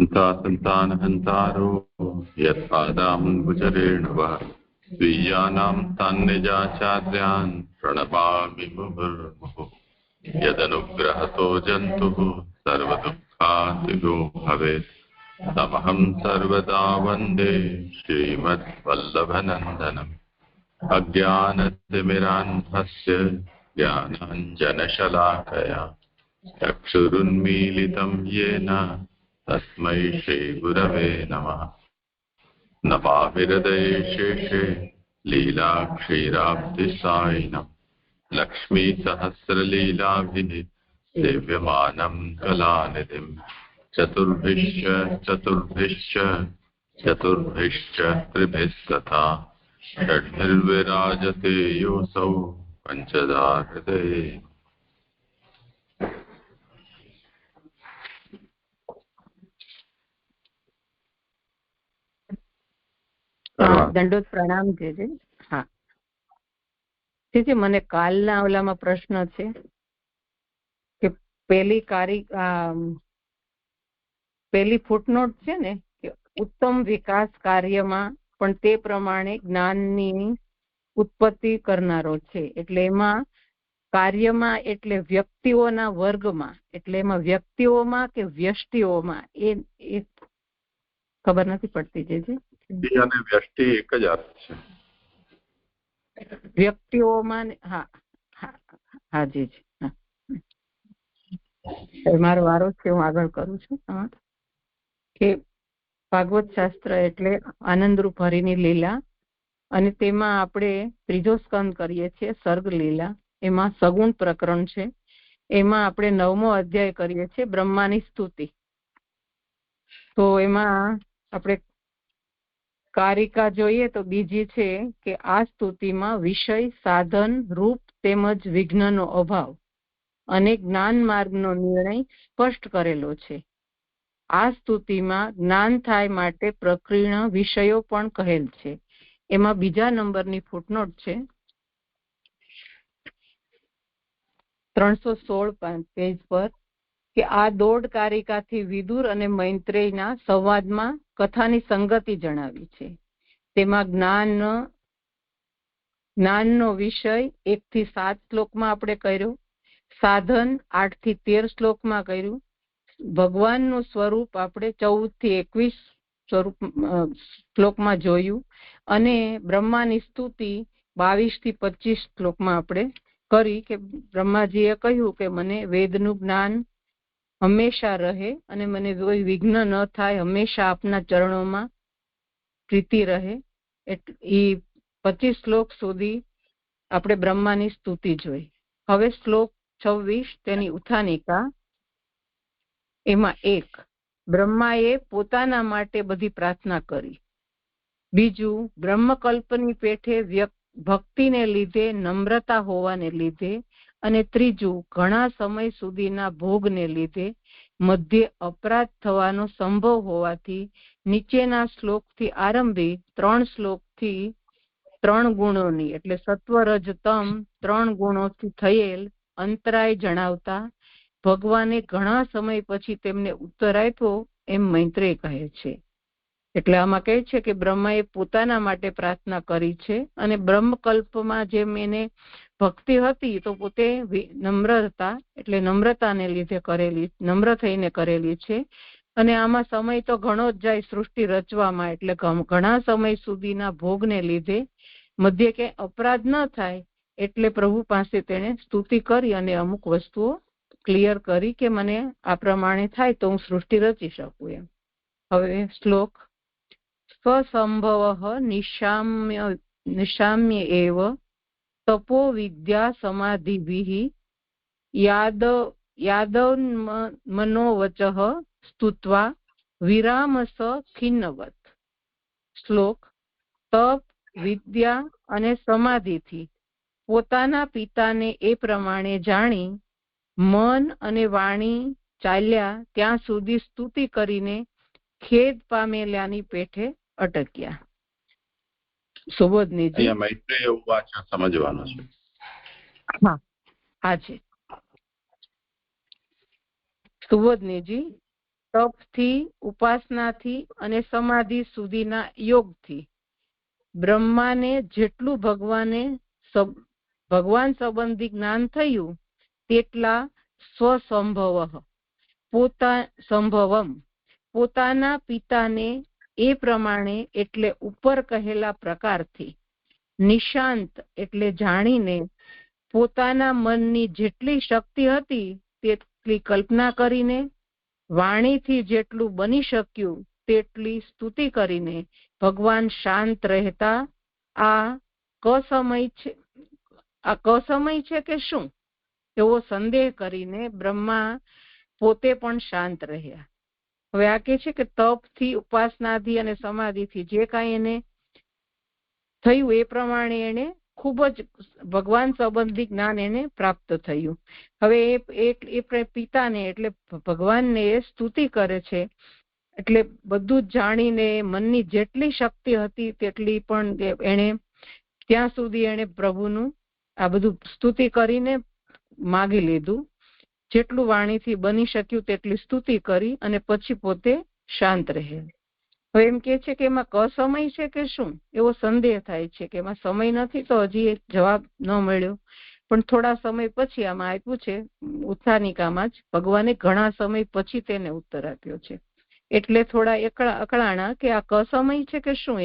चिंता संतानहंतारो यत्पादाम्बुजरेण वः स्वीयानां तान्निजाचार्यान् प्रणमामि मुहुर्मुहुः। यदनुग्रहतो जन्तुः सर्वदुःखातिगो भवेत् तमहं सर्वदा वन्दे श्रीमद्वल्लभनन्दनम्। अज्ञानतिमिरान्धस्य ज्ञानाञ्जनशलाकया चक्षुरुन्मीलितं येन तस्मै श्रीगुरवे नमः। नमामि हृदये शेषे लीलाक्षीराब्धिसायिनं लक्ष्मीसहस्रलीलाभिः सेव्यमानं कलानिधिं चतुर्भिश्च त्रिभिः तथा षड्भिर्विराजते योऽसौ पञ्चदा हृदये। દંડોત પ્રણામ છે. હા છે મને કાલના ઓલામાં પ્રશ્ન છે કે પેલી ફૂટનોટ છે ને કે ઉત્તમ વિકાસ કાર્યમાં પણ તે પ્રમાણે જ્ઞાનની ઉત્પત્તિ કરનારો છે. એટલે એમાં કાર્યમાં એટલે વ્યક્તિઓના વર્ગમાં, એટલે એમાં વ્યક્તિઓમાં કે વ્યષ્ટિઓમાં એ ખબર નથી પડતી. અને વ્યષ્ટિ એક જ અર્થ છે વ્યક્તિઓમાં. હા હાજી મારો વારો છે, હું આગળ કરું છું. કે ભાગવત શાસ્ત્ર એટલે આનંદરૂપ હરિની લીલા, અને તેમાં આપણે ત્રીજો સ્કંદ કરીએ છીએ સર્ગ લીલા. એમાં સગુણ પ્રકરણ છે. એમાં આપણે 9મો અધ્યાય કરીએ છીએ બ્રહ્માની સ્તુતિ. તો એમાં આપણે કારિકા જોઈએ તો બીજી છે કે આ સ્તુતિમાં વિષય, સાધન, રૂપ તેમજ વિઘ્નનો અભાવ અને જ્ઞાન માર્ગનો નિર્ણય સ્પષ્ટ કરેલો છે. આ સ્તુતિમાં જ્ઞાન થાય માટે પ્રકીર્ણ વિષયો પણ કહેલ છે. એમાં બીજા નંબરની ફૂટનોટ છે 316 પેજ પર કે આ દોઢ કારિકાથી વિદુર અને મૈત્રેયના સંવાદમાં કથાની સંગતિ જણાવી છે. તેમાં જ્ઞાનનો વિષય 1 થી 7 શ્લોકમાં આપણે કર્યો, સાધન 8 થી 13 શ્લોકમાં કર્યું, ભગવાનનું સ્વરૂપ આપણે 14 થી 21 શ્લોકમાં જોયું, અને બ્રહ્માની સ્તુતિ 22 થી 25 શ્લોકમાં આપણે કરી કે બ્રહ્માજીએ કહ્યું કે મને વેદનું જ્ઞાન હંમેશા રહે અને મને કોઈ વિઘ્ન ન થાય, હંમેશા આપના ચરણોમાં પ્રીતિ રહે. એ 25 શ્લોક સુધી આપણે બ્રહ્માની સ્તુતિ જોઈ. હવે શ્લોક 26 તેની ઉત્થાનિકા. એમાં 1 બ્રહ્માએ પોતાના માટે બધી પ્રાર્થના કરી. બીજું બ્રહ્મકલ્પની પેઠે ભક્તિને લીધે, નમ્રતા હોવાને લીધે, અને ત્રીજું ઘણા સમય સુધીના ભોગને લીધે મધ્ય અપરાધ થવાનો સંભવ હોવાથી નીચેના શ્લોકથી આરંભી 3 શ્લોકથી 3 ગુણોની એટલે સત્વ રજ તમ 3 ગુણોથી થયેલ અંતરાય જણાવતા ભગવાને ઘણા સમય પછી તેમને ઉત્તર આપ્યો એમ મૈત્રેય કહે છે. એટલે આમાં કહે છે કે બ્રહ્માએ પોતાના માટે પ્રાર્થના કરી છે, અને બ્રહ્મકલ્પમાં જેમ એને ભક્તિ હતી તો પોતે નમ્ર હતા, એટલે નમ્રતાને લીધે કરેલી, નમ્ર થઈને કરેલી છે. અને આમાં સમય તો ઘણો જ જાય સૃષ્ટિ રચવામાં, એટલે ઘણા સમય સુધીના ભોગને લીધે મધ્ય કે અપરાધ ન થાય એટલે પ્રભુ પાસે તેણે સ્તુતિ કરી અને અમુક વસ્તુઓ ક્લિયર કરી કે મને આ પ્રમાણે થાય તો હું સૃષ્ટિ રચી શકું એમ. હવે શ્લોક સ્વસંભવ નિશામ્ય એવ તપો વિદ્યા સમાધિભિઃ યાદવન્મનોવચઃ સ્તુત્વા વિરામસ ખિન્નવત. શ્લોક તપ, વિદ્યા અને સમાધિથી પોતાના પિતાને એ પ્રમાણે જાણી મન અને વાણી ચાલ્યા ત્યાં સુધી સ્તુતિ કરીને ખેદ પામેલાની પેઠે અટક્યા. સુબોધનીજી મૈત્રેય ઉવાચ સમજવાનું છે. હા હા છે સુબોધનીજી. તપથી, ઉપાસનાથી અને સમાધિ સુધીના યોગથી બ્રહ્માને જેટલું ભગવાન સંબંધી જ્ઞાન થયું તેટલા સંભવમ પોતાના પિતાને એ પ્રમાણે એટલે ઉપર કહેલા પ્રકારથી નિશાંત એટલે જાણીને પોતાના મનની જેટલી શક્તિ હતી તેટલી કલ્પના કરીને વાણીથી જેટલું બની શક્યું તેટલી સ્તુતિ કરીને ભગવાન શાંત રહેતા આ કસમય છે કે શું એવો સંદેહ કરીને બ્રહ્મા પોતે પણ શાંત રહ્યા. હવે આ કે છે કે તપથી, ઉપાસનાથી અને સમાધિથી જે કાંઈ એને થયું એ પ્રમાણે એને ખૂબ જ ભગવાન સંબંધી જ્ઞાન એને પ્રાપ્ત થયું. હવે એ પિતાને એટલે ભગવાનને એ સ્તુતિ કરે છે, એટલે બધું જ જાણીને મનની જેટલી શક્તિ હતી તેટલી પણ એને ત્યાં સુધી એને પ્રભુનું આ બધું સ્તુતિ કરીને માગી લીધું. જેટલું વાણીથી બની શક્યું તેટલી સ્તુતિ કરી અને પછી પોતે શાંત રહે. હવે એમ કે છે કે એમાં કસમય છે કે શું એવો સંદેહ થાય છે કે એમાં સમય નથી, તો હજી જવાબ ન મળ્યો. પણ થોડા સમય પછી આમાં આપ્યું છે ઉત્થાનિકામાં જ ભગવાને ઘણા સમય પછી તેને ઉત્તર આપ્યો છે, એટલે થોડા અકળાણા કે આ કસમય છે કે શું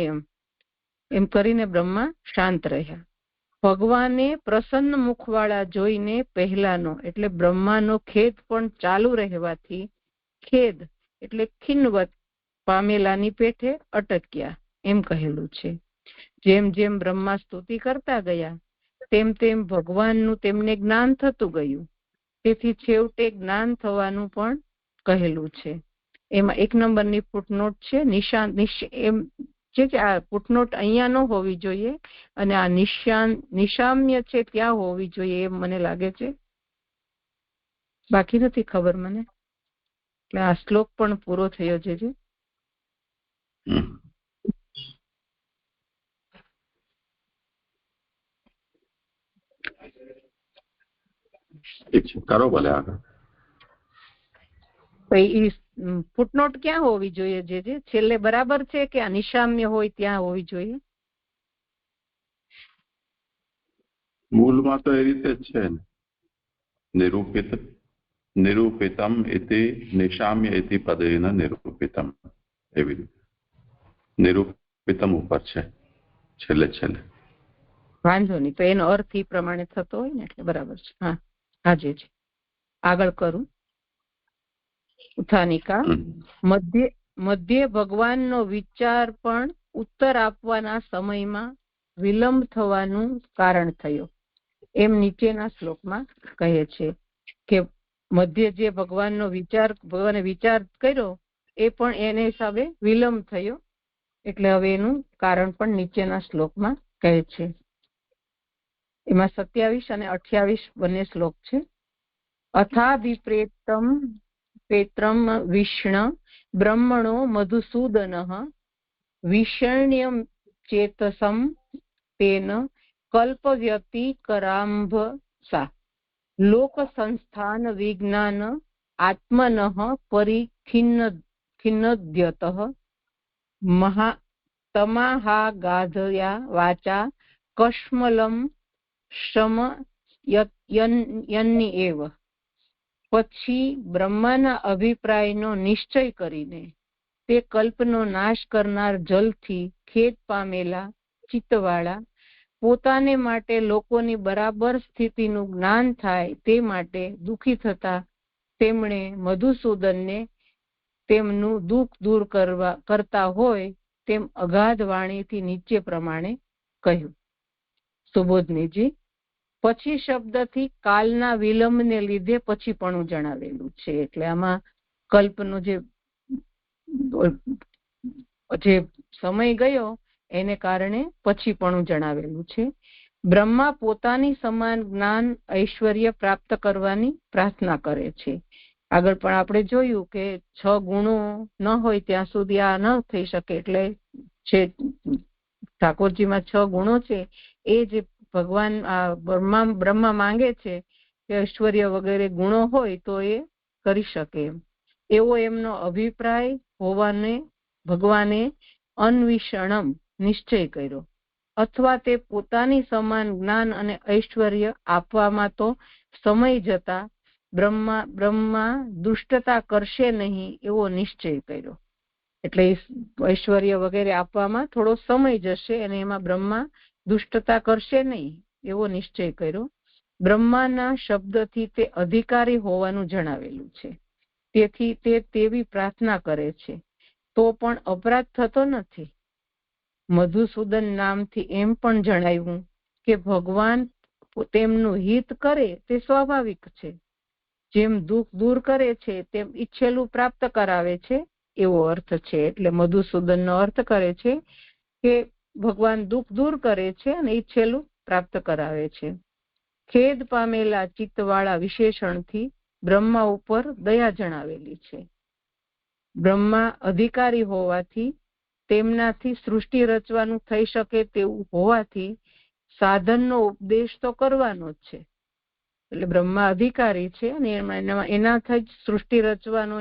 એમ કરીને બ્રહ્મા શાંત રહ્યા. ભગવાને પ્રસન્ન મુખવાળા જોઈને પહેલાનો એટલે બ્રહ્માનો ખેદ પણ ચાલુ રહેવાથી ખેદ એટલે ખિન્નવત પામેલાની પેઠે અટક્યા એમ કહેલું છે. જેમ જેમ બ્રહ્મા સ્તુતિ કરતા ગયા તેમ તેમ ભગવાનનું તેમને જ્ઞાન થતું ગયું, તેથી છેવટે જ્ઞાન થવાનું પણ કહેલું છે. એમાં 1 નંબરની ફૂટનોટ છે. નિશાંત એમ છે કે આ ફૂટનોટ અહીંયા ન હોવી જોઈએ અને આ નિશામ્ય છે ત્યાં હોવી જોઈએ એમ મને લાગે છે, બાકી નથી ખબર મને. એટલે આ શ્લોક પણ પૂરો થયો છે. કરો ભલે આગળ. ફૂટનોટ ક્યાં હોવી જોઈએ? જે છેલ્લે બરાબર છે કે આ નિશામ્ય હોય ત્યાં હોવી જોઈએ? મૂળમાં તો એ રીતે જ છે ને, નિરૂપિતમ ઇતિ નિશામ્ય ઇતિ પદેન નિરૂપિતમ, એવી રીતે નિરૂપિતમ ઉપર છે છેલ્લે. વાંધો નહીં, તો એનો અર્થ એ પ્રમાણે થતો હોય ને એટલે બરાબર છે. હા હાજે છે. આગળ કરું. ઉત્થાનિકા મધ્ય ભગવાનનો વિચાર પણ ઉત્તર આપવાના સમયમાં વિલંબ થવાનું કારણ થયો એમ નીચેના શ્લોકમાં કહે છે કે મધ્ય જે ભગવાને વિચાર કર્યો એ પણ એને હિસાબે વિલંબ થયો, એટલે હવે એનું કારણ પણ નીચેના શ્લોકમાં કહે છે. એમાં 27 અને 28 બંને શ્લોક છે. અથાભિપ્રેતમ વિષ્ણ બ્રહ્મણો મધુસૂદન વિષણ્યમ ચેતસમ તેન કલ્પવ્યતિકરાંભસા લોક સંસ્થાન વિજ્ઞાન આત્મનઃ પરિખિન્નદ્યતઃ તમાહાગાધયા વાચા કશ્મલમ શમયન્નિ એવ. પછી બ્રહ્માના અભિપ્રાયનો નિશ્ચય કરીને તે કલ્પનો નાશ કરનાર જલથી ખેદ પામેલા ચિત્તવાળા પોતાને માટે લોકોની બરાબર સ્થિતિનું જ્ઞાન થાય તે માટે દુઃખી થતા તેમણે મધુસૂદનને તેમનું દુઃખ દૂર કરતા હોય તેમ અગાધ વાણીથી નીચે પ્રમાણે કહ્યું. સુબોધનીજી, પછી શબ્દથી કાલના વિલંબને લીધે પછી પણ જણાવેલું છે, એટલે આમાં કલ્પનો જે સમય ગયો એને કારણે પછી પણ જણાવેલું છે. બ્રહ્મા પોતાની સમાન જ્ઞાન ઐશ્વર્ય પ્રાપ્ત કરવાની પ્રાર્થના કરે છે. આગળ પણ આપણે જોયું કે 6 ગુણો ન હોય ત્યાં સુધી આ ન થઈ શકે, એટલે છે ઠાકોરજીમાં 6 ગુણો છે એ જે ભગવાન બ્રહ્મા માંગે છે કે ઐશ્વર્ય વગેરે ગુણો હોય તો એ કરી શકે એમ. એવો એમનો અભિપ્રાય હોવાને ભગવાને અન્વિષણમ નિશ્ચય કર્યો, અથવા તે પોતાની સમાન જ્ઞાન અને ઐશ્વર્ય આપવામાં તો સમય જતા બ્રહ્મા દુષ્ટતા કરશે નહીં એવો નિશ્ચય કર્યો. એટલે ઐશ્વર્ય વગેરે આપવામાં થોડો સમય જશે અને એમાં બ્રહ્મા દુષ્ટતા કરશે નહીં એવો નિશ્ચય કર્યો. બ્રહ્માના શબ્દથી તે અધિકારી હોવાનું જણાવેલું છે, તેથી તે તેવી પ્રાર્થના કરે છે, તો પણ અપરાધ થતો નથી. મધુસૂદન નામથી એમ પણ જણાવ્યું કે ભગવાન તેમનું હિત કરે તે સ્વાભાવિક છે. જેમ દુઃખ દૂર કરે છે તેમ ઈચ્છેલું પ્રાપ્ત કરાવે છે એવો અર્થ છે. એટલે મધુસૂદનનો અર્થ કરે છે કે ભગવાન દુઃખ દૂર કરે છે અને ઈચ્છેલું પ્રાપ્ત કરાવે છે. ખેદ પામેલા ચિત્તવાળા વિશેષણથી બ્રહ્મા ઉપર દયા જણાવેલી છે. બ્રહ્મા અધિકારી હોવાથી તેમનાથી સૃષ્ટિ રચવાનું થઈ શકે તેવું હોવાથી સાધનનો ઉપદેશ તો કરવાનો જ છે. એટલે બ્રહ્મા અધિકારી છે અને એનાથી જ સૃષ્ટિ રચવાનો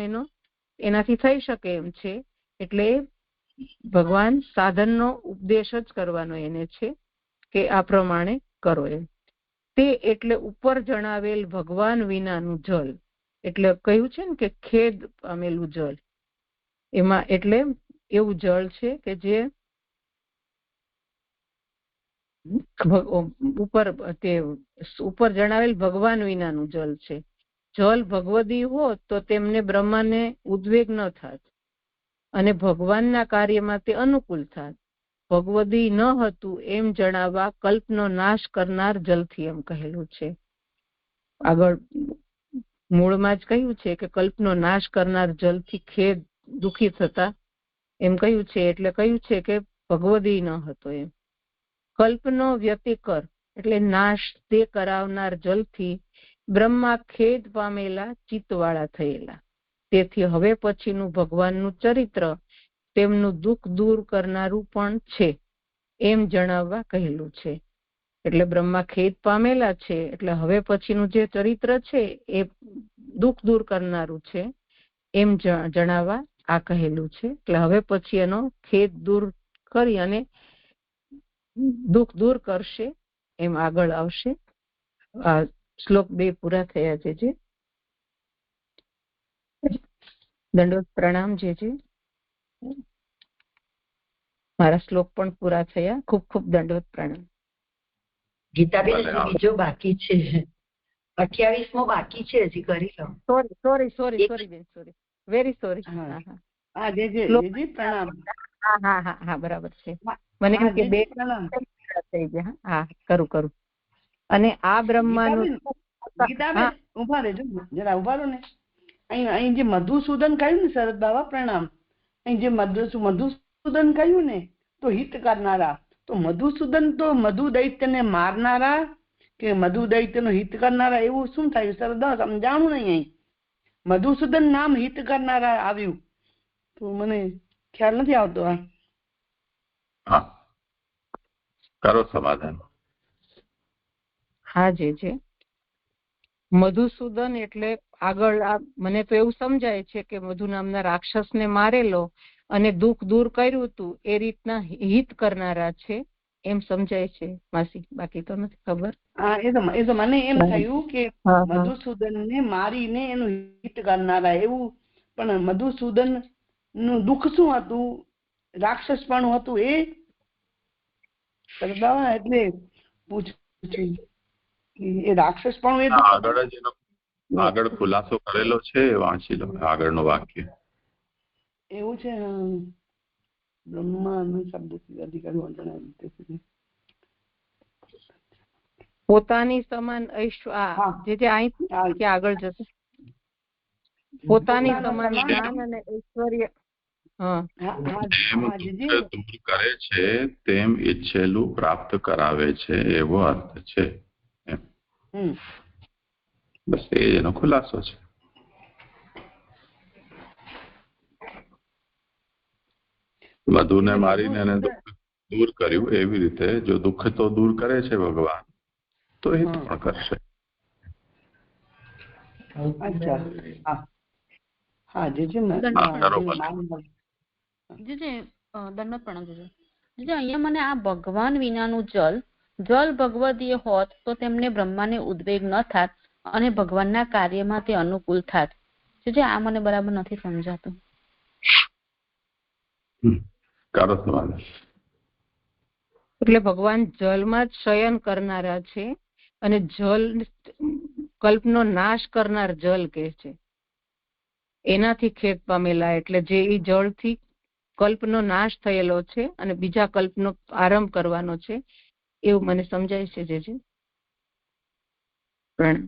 એનાથી થઈ શકે એમ છે. એટલે ભગવાન સાધનનો ઉપદેશ જ કરવાનો એને છે કે આ પ્રમાણે કરો એમ. તે એટલે ઉપર જણાવેલ ભગવાન વિનાનું જલ, એટલે કહ્યું છે ને કે ખેદ પામેલું જલ, એમાં એટલે એવું જળ છે કે જે ઉપર જણાવેલ ભગવાન વિનાનું જલ છે. જલ ભગવદી હોત તો તેમને બ્રહ્માને ઉદ્વેગ ન થાત અને ભગવાનના કાર્યમાં તે અનુકૂળ થાત. ભગવદી ન હતું એમ જણાવવા કલ્પનો નાશ કરનાર જલથી એમ કહેલું છે. આગળ મૂળમાં જ કહ્યું છે કે કલ્પનો નાશ કરનાર જલથી ખેદ દુઃખી થતા એમ કહ્યું છે. એટલે કહ્યું છે કે ભગવદી ન હતો એમ. કલ્પનો વ્યતિકર એટલે નાશ તે કરાવનાર જલથી બ્રહ્મા ખેદ પામેલા ચિત્તવાળા થયેલા, તેથી હવે પછીનું ભગવાનનું ચરિત્ર તેમનું દુઃખ દૂર કરનારું પણ છે એમ જણાવવા કહેલું છે. એટલે બ્રહ્મા ખેદ પામેલા છે એટલે હવે પછીનું જે ચરિત્ર છે એ દુઃખ દૂર કરનારું છે એમ જણાવવા આ કહેલું છે. એટલે હવે પછી એનો ખેદ દૂર કરી અને દુઃખ દૂર કરશે એમ આગળ આવશે. આ શ્લોક 2 પૂરા થયા છે. જે દંડવત પ્રણામ. જે મારા શ્લોક પણ પૂરા થયા. ખૂબ ખૂબ દંડવત પ્રણામ. ગીતાબેન બીજો બાકી છે, 28મો બાકી છે, હજી કરી લો. સોરી બેન, સોરી, વેરી સોરી. હા બરાબર છે. મને એમ કે બે થઈ ગયા. હા કરું. અને આ બ્રહ્માનું ઉભા રહેજો જરા, ઉભા રહો ને. અહીં જે મધુસૂદન કહ્યું ને શરદ બાબા પ્રણામ, અહીં જે મધુસૂદન કહ્યું ને તો હિત કરનારા, તો મધુસૂદન તો મધુ દૈત્યને મારનારા કે મધુ દૈત્યનો હિત કરનારા એવું શું થયું શરદ બાબા? સમજાણું નહીં. અહીં મધુસૂદન નામ હિત કરનારા આવ્યું તો મને ખ્યાલ નથી આવતો. હા કરો સમાધાન. હા જે મધુસૂદન એટલે આગળ મને તો એવું સમજાય છે કે મધુ નામના રાક્ષસને મારેલો અને દુઃખ દૂર કર્યું હતું એ રીતના હિત કરનારા છે એમ સમજાય છે માસી, બાકી તો નથી ખબર. એ તો મને એમ થયું કે મધુસૂદનને મારીને એનું હિત કરનારા એવું, પણ મધુસૂદન નું દુઃખ શું હતું? રાક્ષસ પણ હતું એ એટલે પૂછું એ રાક્ષસ પણ આગળ ખુલાસો કરેલો છે, વાંચી લો આગળનું વાક્ય. એવું છે. બ્રહ્મા શબ્દ અધિકારી જણાવ્યું પોતાની સમાન જે અહીંથી આગળ જશે પોતાની સમાન જ્ઞાન અને ઐશ્વર્ય દૂર કરે છે તેમ ઈચ્છેલું પ્રાપ્ત કરાવે છે એવો અર્થ છે. બસ એ એનો ખુલાસો છે. મધુને મારીને એને દુઃખ દૂર કર્યું એવી રીતે જો દુઃખ તો દૂર કરે છે ભગવાન તો હિત પણ કરશે. હા જે છે ને દંડવત પ્રણામ જીજુ. જીજુ અહીંયા મને આ ભગવાન વિનાનું જલ ભગવદીય હોત તો તેમને બ્રહ્માને ઉદ્વેગ ન થાત અને ભગવાનના કાર્યમાં તે અનુકૂળ થાત. જીજુ આ મને બરાબર નથી સમજાતું. એટલે ભગવાન જલમાં જ શયન કરનારા છે અને જલ કલ્પનો નાશ કરનાર જલ કે છે, એનાથી ખેદ પામેલા, એટલે જે એ જળથી કલ્પનો નાશ થયેલો છે અને બીજા કલ્પનો આરંભ કરવાનો છે એવું મને સમજાય છે. જેજી પ્રણામ.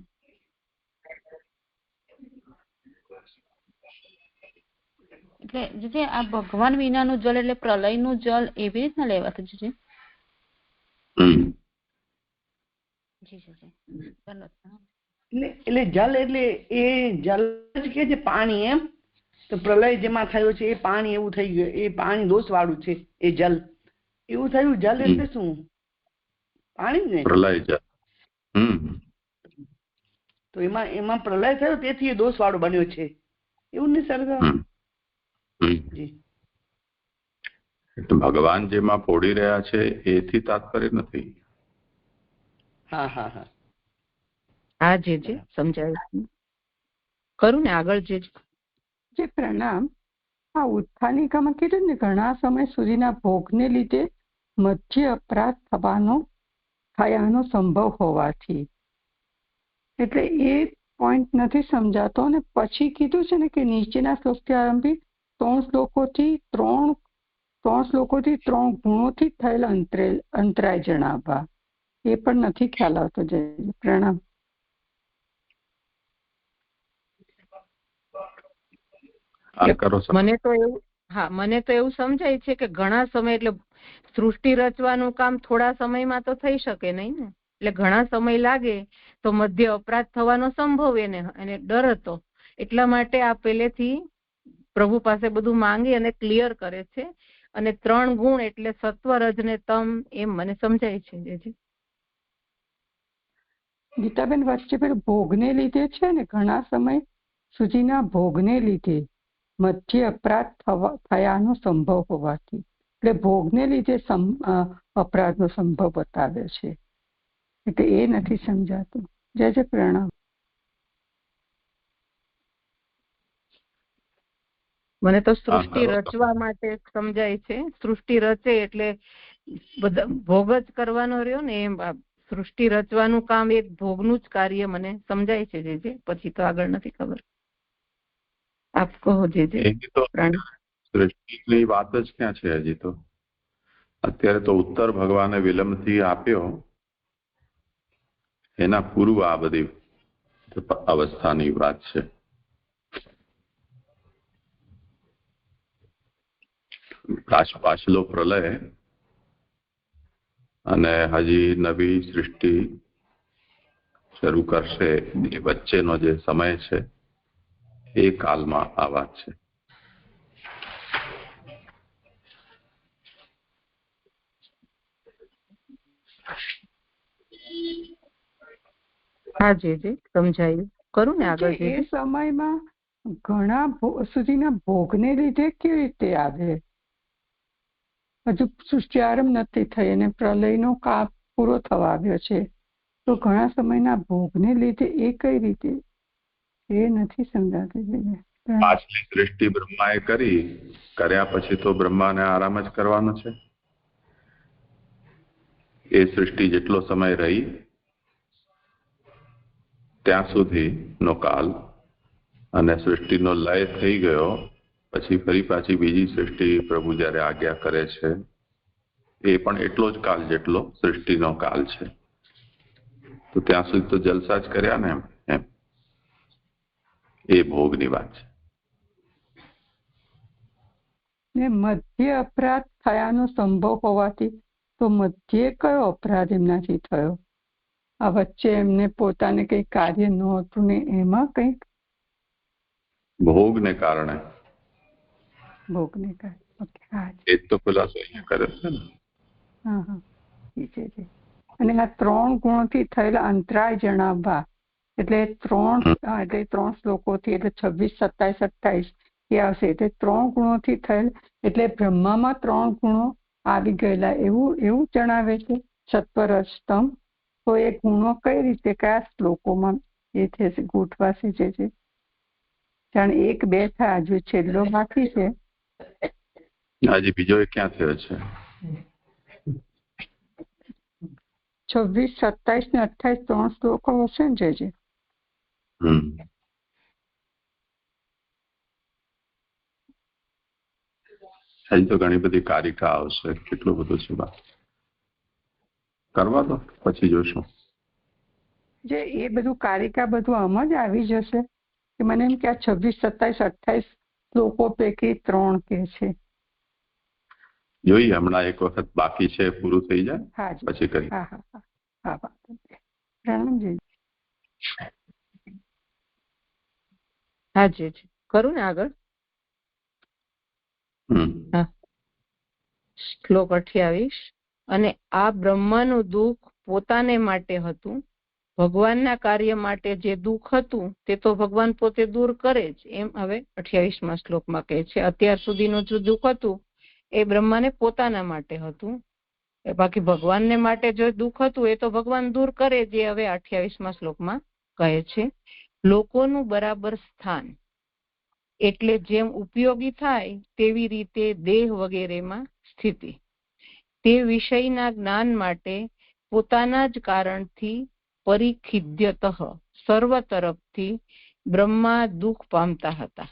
એટલે જે આ ભગવાન વિનાનું જલ એટલે પ્રલયનું જલ એવી રીતના લેવાતું છે. એટલે જલ એટલે એ જલ જ કે છે પાણી, એમ તો પ્રલય જેમાં થયો છે એ પાણી એવું થઈ ગયું, એ પાણી દોષ વાળું છે, એ જલ એવું થયું. જલ એટલે શું? પાણી ને પ્રલય જલ. તો એમાં પ્રલય થયો તેથી એ દોષ વાળો બન્યો છે, એવું નહીં સર? ભગવાન જેમાં પોડી રહ્યા છે એથી તાત્પર્ય નથી. હા હા હા હા જે સમજાયું ખરું ને. આગળ જે પ્રણામ. આ ઉત્થાનિકામાં કીધું ને ઘણા સમય સુધીના ભોગને લીધે મધ્ય અપરાધ થયાનો સંભવ હોવાથી, એટલે એ પોઈન્ટ નથી સમજાતો. અને પછી કીધું છે ને કે નીચેના શ્લોકથી આરંભી ત્રણ શ્લોકોથી 3 ગુણોથી થયેલા અંતરાય જણાવવા, એ પણ નથી ખ્યાલ આવતો. જય પ્રણામ. મને તો એવું સમજાય છે કે ઘણા સમય એટલે સૃષ્ટિ રચવાનું કામ થોડા સમયમાં તો થઈ શકે નહીં ને, એટલે ઘણા સમય લાગે તો મધ્ય અપરાધ થવાનો સંભવ એને ડર હતો, એટલા માટે આ પહેલેથી પ્રભુ પાસે બધું માંગી અને ક્લિયર કરે છે. અને 3 ગુણ એટલે સત્વ, રજ ને તમ, એમ મને સમજાય છે. ગીતાબેન વચ્ચે પેલું ભોગને લીધે છે ને, ઘણા સમય સુધીના ભોગને લીધે મધ્ય અપરાધ થયાનો સંભવ હોવાથી, એટલે ભોગને લીધે અપરાધનો સંભવ બતાવ્યો છે, એટલે એ નથી સમજાતું. જય પ્રણામ. મને તો સૃષ્ટિ રચવા માટે સમજાય છે. સૃષ્ટિ રચે એટલે બધા ભોગ જ કરવાનો રહ્યો ને, એમ સૃષ્ટિ રચવાનું કામ એક ભોગનું જ કાર્ય મને સમજાય છે. જે પછી તો આગળ નથી ખબર. આપ કહો. જે સૃષ્ટિની વાત જ ક્યાં છે હજી તો. અત્યારે તો ઉત્તર ભગવાને વિલંબથી આપ્યો, એના પૂર્વ આ બધી અવસ્થાની વાત છે. પાછલો પ્રલય અને હજી નવી સૃષ્ટિ શરૂ કરશે એ વચ્ચેનો જે સમય છે એ કાલમાં આ વાત છે. હા જે સમજાયું કરું ને. આગળ એ સમયમાં ઘણા સુધીના ભોગને લીધે કેવી રીતે આવે? હજુ સૃષ્ટિ આરંભ નથી થઈ અને પ્રલયનો કાળ પૂરો થવા આવ્યો છે, તો ઘણા સમયના ભોગને લીધે એ કઈ રીતે? એ નથી સમજાતું. પાછલી સૃષ્ટિ બ્રહ્માએ કર્યા પછી તો બ્રહ્માને આરામ જ કરવાનો છે. એ સૃષ્ટિ જેટલો સમય રહી ત્યાં સુધીનો કાલ, અને સૃષ્ટિનો લય થઈ ગયો પછી ફરી પાછી બીજી સૃષ્ટિ પ્રભુ જ્યારે આજ્ઞા કરે છે એ પણ એટલો જ કાલ જેટલો સૃષ્ટિનો કાલ છે. તો ત્યાં સુધી તો જલસા જ કર્યા ને એમ. એ ભોગની વાત છે. મધ્ય અપરાધ થયાનો સંભવ હોવાથી, તો મધ્ય કયો અપરાધ એમનાથી થયો? આ વચ્ચે એમને પોતાને કઈ કાર્ય નહોતું ને એમાં કઈક ભોગને કારણે. ભોગને કારણે એ તો ખુલાસો અહીંયા કરે છે ને. હા. અને આ 3 ગુણોથી થયેલા અંતરાય જણાવવા, એટલે ત્રણ શ્લોકોથી એટલે 26, 27, 28 એ આવશે. એટલે 3 ગુણોથી થયેલ એટલે બ્રહ્મામાં 3 ગુણો આવી ગયેલા એવું જણાવે છે સત્વરજતમ. તો એ ગુણો કઈ રીતે કયા શ્લોકોમાં એ થશે ગોઠવાશે છે? જાણે 1, 2 થયા, જો છેલ્લો બાકી છે. આજે બીજો એ ક્યાં થયો છે? 26, 27 ને 28 3 શ્લોકો હશે ને જે હજી તો ઘણી બધી કારિકા આવશે. કેટલું બધું છે કરવા દો, પછી જોશું. જે એ બધું કારિકા બધું આમ જ આવી જશે કે મને એમ કે આ 26, 27, 28 શ્લોકો પૈકી 3 કે છે. જોઈએ, હમણાં એક વખત બાકી છે, પૂરું થઈ જાય પછી કરી. હા પ્રણામજી. હા જી કરું ને આગળ. શ્લોક 28. અને આ બ્રહ્માનું દુઃખ પોતાને માટે હતું, ભગવાનના કાર્ય માટે જે દુઃખ હતું તે તો ભગવાન પોતે દૂર કરે જ, એમ હવે 28મા શ્લોકમાં કહે છે. અત્યાર સુધીનું જે દુઃખ હતું એ બ્રહ્માને પોતાના માટે હતું, બાકી ભગવાનને માટે જો દુઃખ હતું એ તો ભગવાન દૂર કરે જે હવે 28મા શ્લોકમાં કહે છે. લોકોનું બરાબર સ્થાન એટલે જેમ ઉપયોગી થાય તેવી રીતે દેહ વગેરેમાં સ્થિતિ, તે વિષયના જ્ઞાન માટે પોતાના જ કારણથી પરિખિદ્યતઃ સર્વ તરફથી બ્રહ્મા દુઃખ પામતા હતા.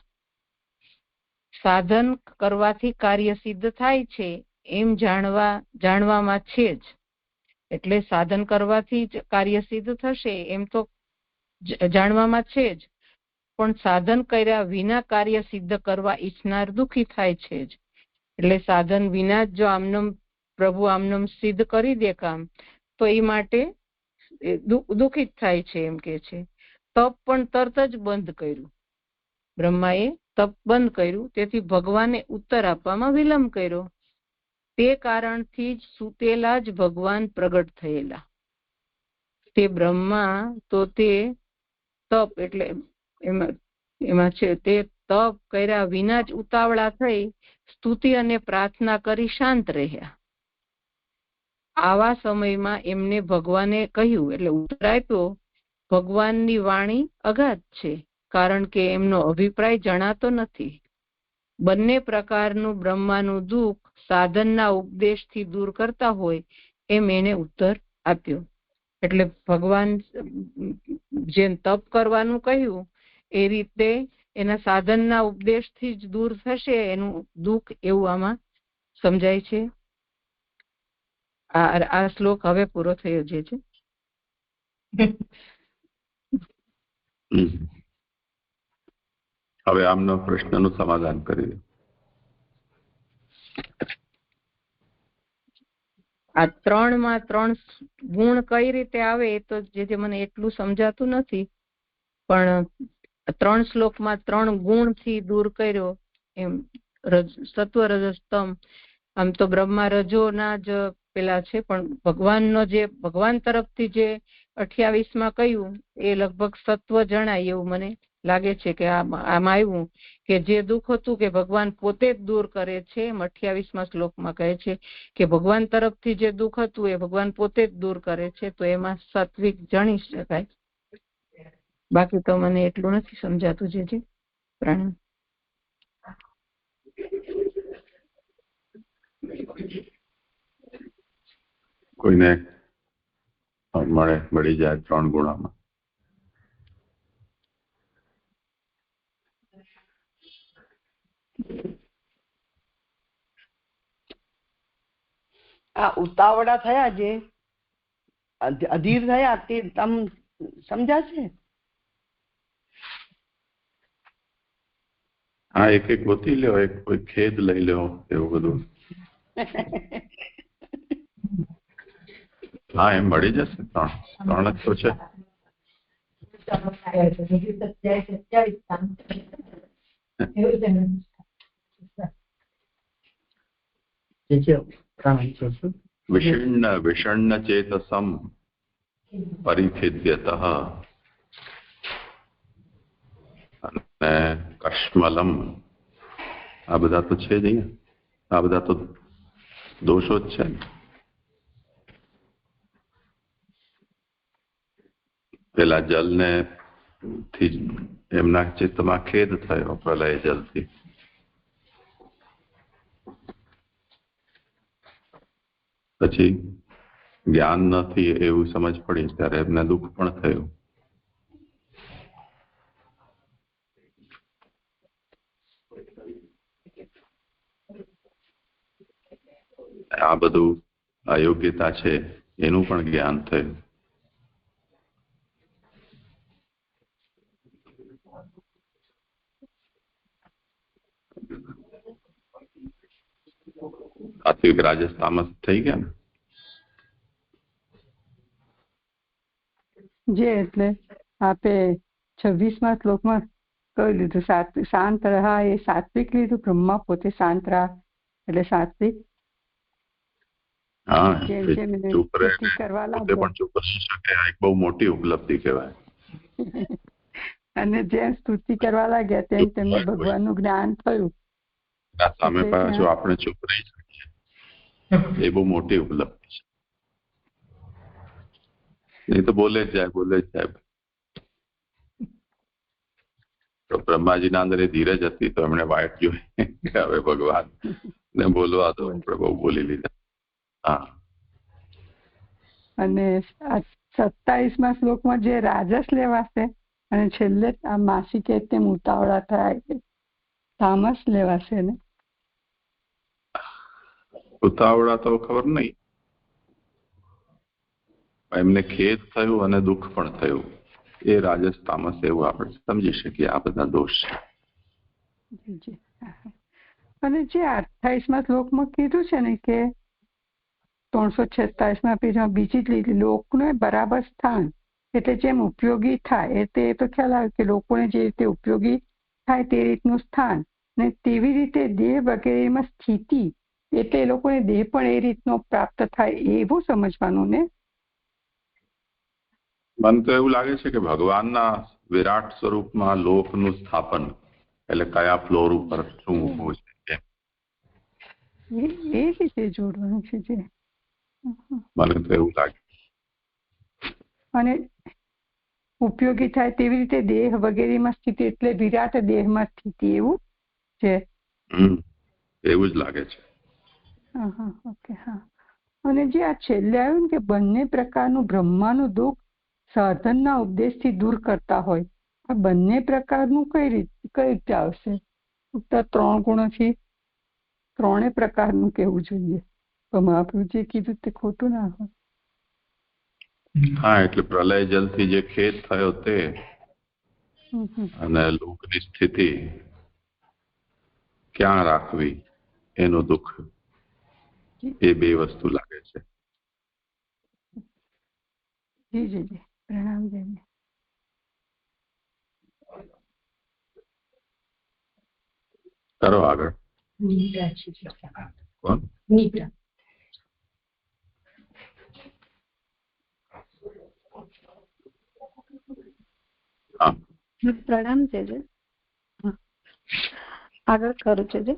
સાધન કરવાથી કાર્ય સિદ્ધ થાય છે એમ જાણવામાં છે જ, એટલે સાધન કરવાથી જ કાર્ય સિદ્ધ થશે એમ તો જાણવામાં છે જ, પણ સાધન કર્યા વિના કાર્ય સિદ્ધ કરવા ઈચ્છનાર દુઃખી થાય છે જ. એટલે સાધન વિના જ જો આમનમ પ્રભુ આમનમ સિદ્ધ કરી દે કામ તો એ માટે દુઃખી જ થાય છે એમ કે છે. તપ પણ તરત જ બંધ કર્યું, બ્રહ્માએ તપ બંધ કર્યું, તેથી ભગવાને ઉત્તર આપવામાં વિલંબ કર્યો. તે કારણથી જ સુતેલા જ ભગવાન પ્રગટ થયેલા. તે બ્રહ્મા તો તે તપ એટલે એમાં છે તે તપ કર્યા વિના જ ઉતાવળા થઈ સ્તુતિ અને પ્રાર્થના કરી શાંત રહ્યા. આવા સમયમાં એમને ભગવાને કહ્યું એટલે ઉત્તર આપ્યો, ભગવાનની વાણી અગાધ છે, કારણ કે એમનો અભિપ્રાય જણાતો નથી. બંને પ્રકારનું બ્રહ્માનું દુઃખ સાધનના ઉપદેશથી દૂર કરતા હોય એમ એને ઉત્તર આપ્યો. એટલે ભગવાન જેમ તપ કરવાનું કહ્યું એ રીતે એના સાધનના ઉપદેશથી જ દૂર થશે એનું દુઃખ, એવું આમાં સમજાય છે. આ શ્લોક હવે પૂરો થયો છે. હવે આમનો પ્રશ્નનું સમાધાન કરી. આ 3માં 3 ગુણ કઈ રીતે આવે એ તો જે મને એટલું સમજાતું નથી, પણ 3 શ્લોકમાં 3 ગુણથી દૂર કર્યો એમ. સત્વ રજસ્તમ, આમ તો બ્રહ્મા રજોના જ પેલા છે, પણ ભગવાનનો જે ભગવાન તરફથી જે 28માં કહ્યું એ લગભગ સત્વ જણાય એવું મને લાગે છે કે આમાં આવ્યું કે જે દુઃખ હતું કે ભગવાન પોતે જ દૂર કરે છે. 28મા શ્લોકમાં કહે છે કે ભગવાન તરફથી જે દુઃખ હતું એ ભગવાન પોતે જ દૂર કરે છે, તો એમાં સાત્વિક જણી શકાય. બાકી તો મને એટલું નથી સમજાતું. જે પ્રણામ. કોઈને મળી જાય 3 ગુણામાં. આ ઉતાવળા થયા જે અધીર થયા તે તમ સમજાશે? હા, એક ગોતી લ્યો, એક કોઈ ખેદ લઈ લ્યો, એવું બધું. હા, એમ મળી જશે. 3 જ તો છે. વિષણ ચેતસમ પરિખિદ્યતઃ અને કશ્મલમ, આ બધા તો છે જ અહીંયા, આ બધા તો દોષો જ છે ને. પેલા જલને થી એમના ચિત્તમાં ખેદ થયો પ્રલય જલથી. પછી જ્ઞાન નથી એવું સમજ પડી ત્યારે એમને દુઃખ પણ થયું. આ બધું અયોગ્યતા છે એનું પણ જ્ઞાન થયું. સાત્વિક રાજસ તામસ થઈ ગયા ને. જે એટલે આપે 26મા શ્લોકમાં કહી લીધું શાંત રહા એ સાત્વિક લીધું. બ્રહ્મા પોતે શાંત રહા એટલે સાત્વિક. હા, જેમ ચૂપ રહે કરવા પોતે પણ ચૂપ રહી શકે, આ એક બહુ મોટી ઉપલબ્ધિ કહેવાય. અને જેમ સ્તુતિ કરવા લાગ્યા તેમ તેમને ભગવાનનું જ્ઞાન થયું. સામે પાછું આપણે ચૂપ રહી શકીએ એ બહુ મોટી ઉપલબ્ધિ છે. નહીં તો બોલે જ જાય. તો બ્રહ્માજીના અંદર એ ધીરજ હતી તો એમણે વાઇટ જોઈ કે હવે ભગવાન ને બોલવા તો આપણે બહુ બોલી લીધા. હા. અને 27મા શ્લોકમાં જે રાજસ લેવાશે અને છેલ્લે આ માસિકે તેમ ઉતાવળા થાય તામસ લેવાશે ને. ઉતાવળા તો ખબર નહીં, એમને ખેદ થયું અને દુઃખ પણ થયું. એ રાજસ તામસ એવું આપણે સમજી શકીએ. આ બધા દોષ છે. અને જે 28મા શ્લોકમાં કીધું છે ને કે 346મા પેજમાં બીજી જ લીધી લોકને બરાબર સ્થાન એટલે જેમ ઉપયોગી થાય એટલે એ તો ખ્યાલ આવે કે લોકોને જે રીતે ઉપયોગી થાય તે રીતનું સ્થાન ને તેવી રીતે દેહ વગેરેમાં સ્થિતિ એટલે એ લોકોને દેહ પણ એ રીતનો પ્રાપ્ત થાય એવું સમજવાનું ને. મને તો એવું લાગે છે કે ભગવાનના વિરાટ સ્વરૂપમાં લોકનું સ્થાપન એટલે કયા ફ્લોર ઉપર શું હોવું છે એ રીતે જોડવાનું છે જે મને તો એવું લાગે. અને ઉપયોગી થાય તેવી રીતે દેહ વગેરેમાં સ્થિતિ એટલે વિરાટ દેહમાં સ્થિતિ એવું છે. એવું જ લાગે છે. ઓકે. હા. અને જે આ છેલ્લે આવ્યું ને કે બંને પ્રકારનું બ્રહ્માનું દુઃખ સાધનના ઉપદેશથી દૂર કરતા હોય, આ બંને પ્રકારનું કઈ રીતે આવશે? ઉત્તર 3 ગુણોથી 3 પ્રકારનું કહેવું જોઈએ. તો મહાપ્રભુ જે કીધું તે ખોટું ના હોય. હા, એટલે પ્રલય જલથી જે ખેદ થયો તે અને લોકની સ્થિતિ ક્યાં રાખવી એનું દુઃખ, એ બે વસ્તુ લાગે છે. જી જી જી, પ્રણામ જી. કરો આગળ. કોણ? નિદ્રા. હા, પ્રણામ છે. આગળ કરું છે.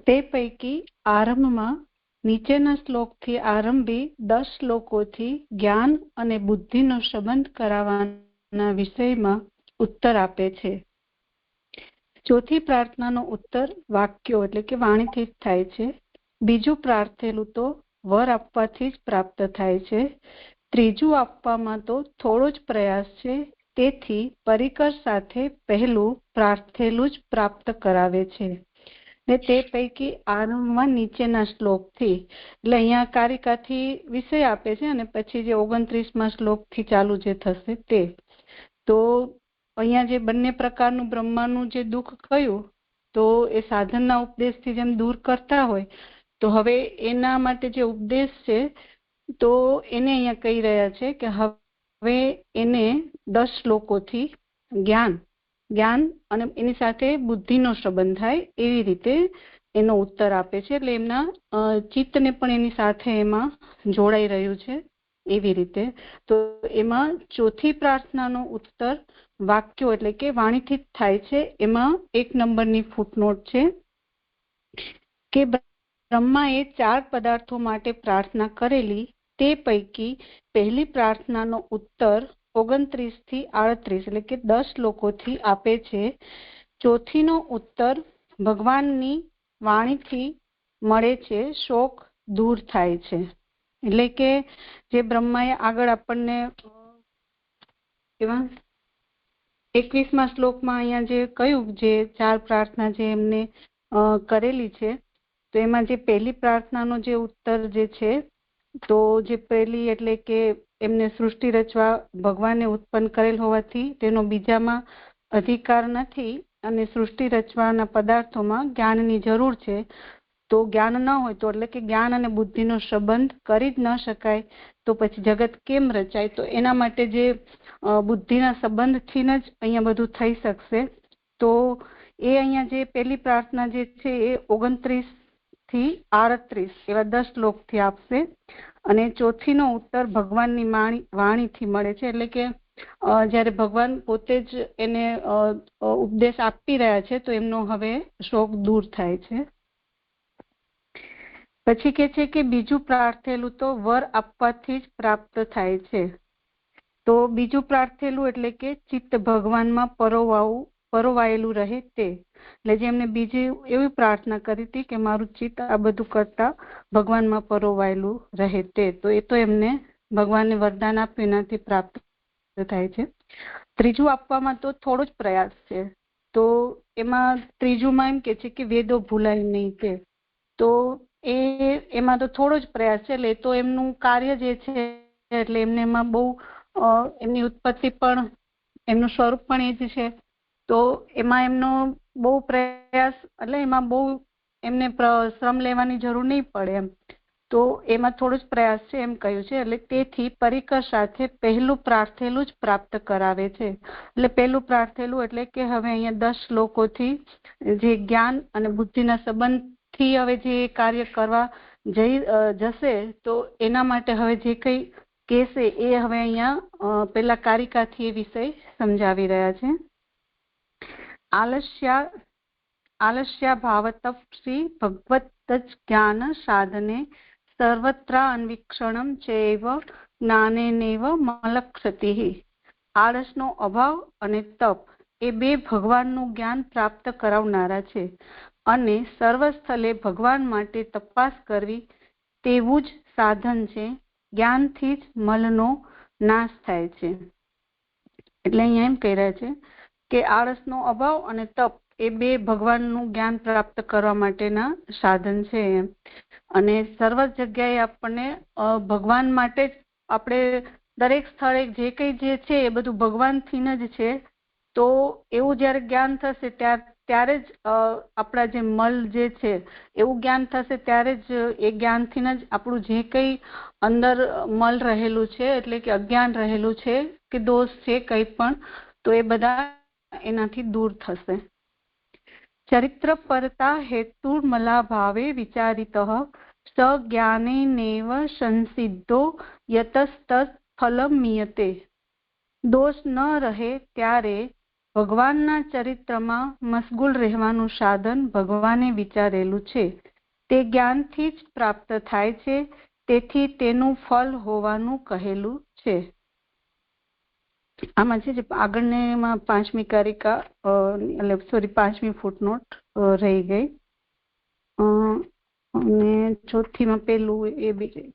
તે પૈકી આરંભમાં નીચેના શ્લોકથી આરંભી 10 શ્લોકોથી જ્ઞાન અને બુદ્ધિનો સંબંધ કરાવવાના વિષયમાં ઉત્તર આપે છે. ચોથી પ્રાર્થનાનો ઉત્તર વાક્યો એટલે કે વાણીથી જ થાય છે. બીજું પ્રાર્થેલું તો વર આપવાથી જ પ્રાપ્ત થાય છે. ત્રીજું આપવામાં તો થોડો જ પ્રયાસ છે, તેથી પરિકર સાથે પહેલું પ્રાર્થેલું જ પ્રાપ્ત કરાવે છે. ને તે પૈકી આરંભમાં નીચેના શ્લોકથી એટલે અહીંયા કારિકાથી વિષય આપે છે અને પછી જે 29મા શ્લોકથી ચાલુ જે થશે તે. તો અહીંયા જે બંને પ્રકારનું બ્રહ્માનું જે દુઃખ કયું તો એ સાધનના ઉપદેશથી જેમ દૂર કરતા હોય તો હવે એના માટે જે ઉપદેશ છે તો એને અહીંયા કહી રહ્યા છે કે હવે એને 10 શ્લોકોથી જ્ઞાન અને એની સાથે બુદ્ધિનો સંબંધ થાય એવી રીતે એનો ઉત્તર આપે છે. એટલે એમના ચિત્તને પણ એની સાથે એમાં જોડાઈ રહ્યું છે એવી રીતે. તો એમાં ચોથી પ્રાર્થનાનો ઉત્તર વાક્યો એટલે કે વાણીથી જ થાય છે. એમાં 1 નંબરની ફૂટનોટ છે કે બ્રહ્માએ 4 પદાર્થો માટે પ્રાર્થના કરેલી, તે પૈકી પહેલી પ્રાર્થનાનો ઉત્તર 29 થી 38 એટલે કે 10 શ્લોકોથી આપે છે. ચોથીનો ઉત્તર ભગવાનની વાણીથી મળે છે, શોક દૂર થાય છે. એટલે કે જે બ્રહ્માએ આગળ આપણને 21મા શ્લોકમાં અહીંયા જે કહ્યું, જે 4 પ્રાર્થના જે એમને કરેલી છે, તો એમાં જે પહેલી પ્રાર્થનાનો જે ઉત્તર જે છે, તો જે પહેલી એટલે કે એમને સૃષ્ટિ રચવા ભગવાને ઉત્પન્ન કરેલ હોવાથી તેનો બીજામાં અધિકાર નથી અને સૃષ્ટિ રચવાના પદાર્થોમાં જ્ઞાનની જરૂર છે. તો જ્ઞાન ન હોય તો એટલે કે જ્ઞાન અને બુદ્ધિનો સંબંધ કરી જ ન શકાય, તો પછી જગત કેમ રચાય? તો એના માટે જે બુદ્ધિના સંબંધથી જ અહીંયા બધું થઈ શકશે. તો એ અહીંયા જે પહેલી પ્રાર્થના જે છે એ 29 થી 38 એવા 10 શ્લોકથી આપશે. અને ચોથીનો ઉત્તર ભગવાનની વાણીથી મળે છે, એટલે કે જ્યારે ભગવાન પોતે જ એને ઉપદેશ આપી રહ્યા છે, તો એમનો હવે શોક દૂર થાય છે. પછી કે છે કે બીજું પ્રાર્થેલું તો વર આપવાથી જ પ્રાપ્ત થાય છે. તો બીજું પ્રાર્થેલું એટલે કે ચિત્ત ભગવાનમાં પરોવાયેલું રહે તે. એટલે જે એમને બીજી એવી પ્રાર્થના કરી હતી કે મારું ચિત્ત આ બધું કરતા ભગવાનમાં પરોવાયેલું રહે તે. તો એ તો એમને ભગવાનને વરદાન આપ્યું, એનાથી પ્રાપ્ત થાય છે. ત્રીજું આપવામાં તો થોડો જ પ્રયાસ છે. તો એમાં ત્રીજુંમાં એમ કે છે કે વેદો ભૂલાય નહીં તે. તો એમાં તો થોડો જ પ્રયાસ છે, એટલે તો એમનું કાર્ય જે છે, એટલે એમને એમાં બહુ એમની ઉત્પત્તિ પણ એમનું સ્વરૂપ પણ એ જ છે. તો એમાં એમનો બહુ પ્રયાસ એટલે એમાં બહુ એમને શ્રમ લેવાની જરૂર નહીં પડે એમ. તો એમાં થોડો જ પ્રયાસ છે એમ કહ્યું છે. એટલે તેથી પરિકર સાથે પહેલું પ્રાર્થેલું જ પ્રાપ્ત કરાવે છે. એટલે પહેલું પ્રાર્થેલું એટલે કે હવે અહીંયા 10 શ્લોકોથી જે જ્ઞાન અને બુદ્ધિના સંબંધથી હવે જે કાર્ય કરવા જશે, તો એના માટે હવે જે કંઈ કહેશે એ હવે અહીંયા પેલા કારિકાથી એ વિષય સમજાવી રહ્યા છે. આલસ્યા ભાવતપસી ભગવત જ્ઞાન સાધને સર્વત્ર અન્વીક્ષણમ ચૈવ જ્ઞાનેનૈવ મલક્ષતિ. આળસનો અભાવ અને તપ એ 2 ભગવાનનું જ્ઞાન પ્રાપ્ત કરાવનારા છે, અને સર્વ સ્થળે ભગવાન માટે તપાસ કરવી તેવું જ સાધન છે. જ્ઞાનથી જ મલનો નાશ થાય છે. એટલે અહીંયા એમ કહી રહ્યા છે કે આળસનો અભાવ અને તપ એ 2 ભગવાનનું જ્ઞાન પ્રાપ્ત કરવા માટેના સાધન છે. અને સર્વ જગ્યાએ આપણને ભગવાન માટે જ આપણે દરેક સ્થળે જે કંઈ જે છે એ બધું ભગવાનથી જ છે. તો એવું જ્યારે જ્ઞાન થશે ત્યારે જ આપણા જે મલ જે છે એવું જ્ઞાન થશે, ત્યારે જ એ જ્ઞાનથી જ આપણું જે કંઈ અંદર મલ રહેલું છે, એટલે કે અજ્ઞાન રહેલું છે કે દોષ છે કંઈ પણ, તો એ બધા એનાથી દૂર થશે. ચરિત્ર પરતા હેતુર્મલા ભાવે વિચારિતઃ સજ્ઞાનેનૈવ સંસિદ્ધો યતસ્તત ફલમીયતે. દોષ ન રહે ત્યારે ભગવાનના ચરિત્રમાં મશગુલ રહેવાનું સાધન ભગવાને વિચારેલું છે. તે જ્ઞાનથી જ પ્રાપ્ત થાય છે, તેથી તેનું ફલ હોવાનું કહેલું છે. આમાં છે જે આગળની 5મી કારિકા એટલે 5મી ફૂટનોટ રહી ગઈ. અને ચોથીમાં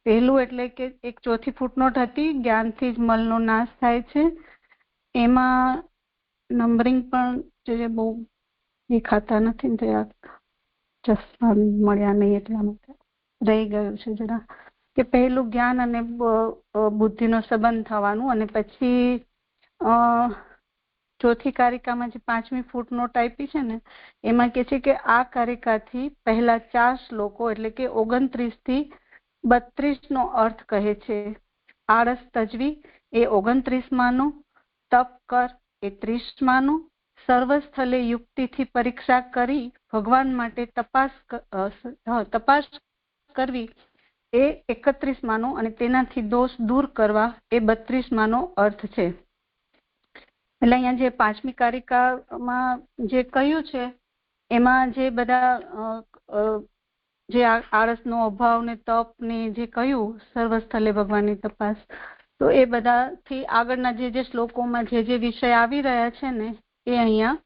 પહેલું એટલે કે એક ચોથી ફૂટનોટ હતી, જ્ઞાનથી જ મલનો નાશ થાય છે. એમાં નંબરિંગ પણ જે બહુ દેખાતા નથી ને, ચશ્મા મળ્યા નહીં એટલા માટે રહી ગયું છે જરા, કે પહેલું જ્ઞાન અને બુદ્ધિનો સંબંધ થવાનું. અને પછી ચોથી કારિકામાં જે 5મી ફૂટનોટ આપી છે ને, એમાં કે છે કે આ કારિકાથી પહેલા 4 શ્લોકો એટલે કે 29 થી 32 નો અર્થ કહે છે. આળસ તજવી એ 29માનો, તપ કર એ 30માનો, સર્વ સ્થળે યુક્તિથી પરીક્ષા કરી ભગવાન માટે તપાસ કરવી એ 31માનો, અને તેનાથી દોષ દૂર કરવા એ 32માનો અર્થ છે. એટલે અહીંયા જે 5મી કારિકામાં જે કહ્યું છે એમાં જે બધા જે આળસનો અભાવ ને તપ ને જે કહ્યું સર્વસ્થલે ભગવાનની તપાસ, તો એ બધાથી આગળના જે શ્લોકોમાં જે વિષય આવી રહ્યા છે ને એ અહીંયા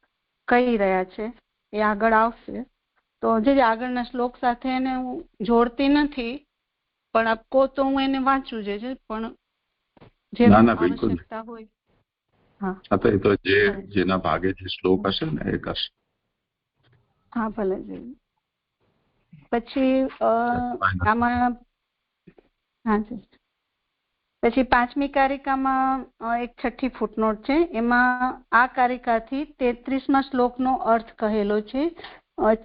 કહી રહ્યા છે, એ આગળ આવશે. તો જે આગળના શ્લોક સાથે એને હું જોડતી નથી, પણ આપ કહો તો હું એને વાંચું છે, પણ જે આવશ્યકતા હોય. હા, તો એ તો જેના ભાગે જે શ્લોક હશે ને એ કરશે. હા, ભલે. પછી આમાં પછી 5મી કારિકામાં એક 6ઠ્ઠી ફૂટનોટ છે. એમાં આ કારિકાથી 33મા શ્લોકનો અર્થ કહેલો છે.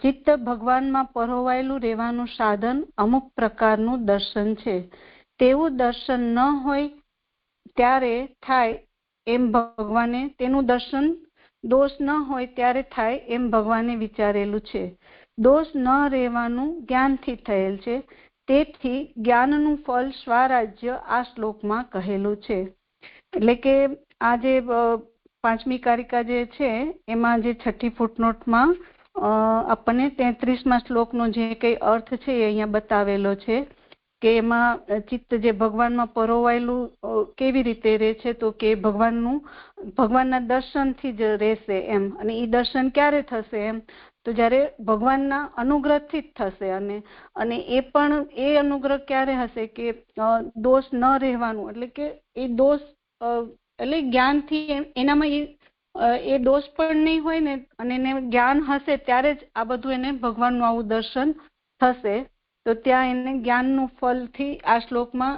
ચિત્ત ભગવાનમાં પરોવાયેલું રહેવાનું સાધન અમુક પ્રકારનું દર્શન છે. તેવું દર્શન ન હોય ત્યારે થાય એમ ભગવાને, તેનું દર્શન દોષ ન હોય ત્યારે થાય એમ ભગવાને વિચારેલું છે. દોષ ન રહેવાનું જ્ઞાનથી થયેલ છે. તેથી જ્ઞાનનું ફળ સ્વરાજ્ય આ શ્લોકમાં કહેલું છે. એટલે કે આ જે 5મી કારિકા જે છે એમાં જે 6ઠ્ઠી ફૂટનોટમાં આપણને 33મા શ્લોકનો જે કઈ અર્થ છે એ અહીંયા બતાવેલો છે કે એમાં ચિત્ત જે ભગવાનમાં પરોવાયેલું કેવી રીતે રહે છે, તો કે ભગવાનના દર્શનથી જ રહેશે એમ. અને એ દર્શન ક્યારે થશે એમ, તો જ્યારે ભગવાનના અનુગ્રહથી જ થશે. અને એ પણ એ અનુગ્રહ ક્યારે હશે કે દોષ ન રહેવાનું, એટલે કે એ દોષ એટલે જ્ઞાનથી એનામાં એ દોષ પણ નહીં હોય ને, અને એને જ્ઞાન હશે ત્યારે જ આ બધું એને ભગવાનનું આવું દર્શન થશે. તો ત્યાં એને જ્ઞાનનું ફલથી આ શ્લોકમાં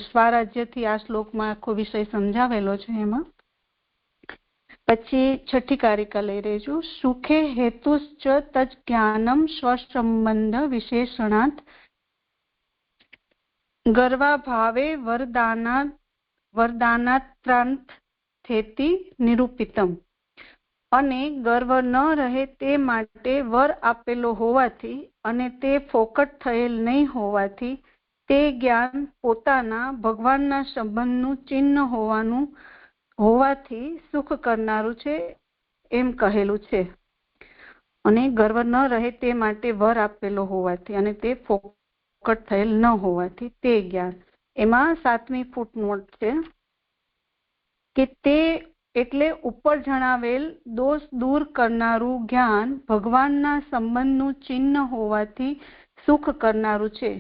સ્વરાજ્યથી આ શ્લોકમાં આખો વિષય સમજાવેલો છે. એમાં પછી 6ઠ્ઠી કારિકા લઈ રહી છું. સુખે હેતુશ્ચ તજ જ્ઞાનમ સ્વસંબંધ વિશેષણાત ગર્વા ભાવે વરદાનાત્રાંત થેતિ નિરૂપિતમ. અને ગર્વ ન રહે તે માટે વર આપેલો હોવાથી અને તે ફોકટ થયેલ નહીં હોવાથી તે જ્ઞાન પોતાના ભગવાનના સંબંધનું ચિહ્ન હોવાથી સુખ કરનારું છે એમ કહેલું છે. અને ગર્વ ન રહે તે માટે વર આપેલો હોવાથી અને તે ફોકટ થયેલ ન હોવાથી તે જ્ઞાન. એમાં 7મી ફૂટનોટ છે કે તે એટલે ઉપર જણાવેલ દોષ દૂર કરનારું જ્ઞાન ભગવાનના સંબંધનું ચિહ્ન હોવાથી સુખ કરનારું છે.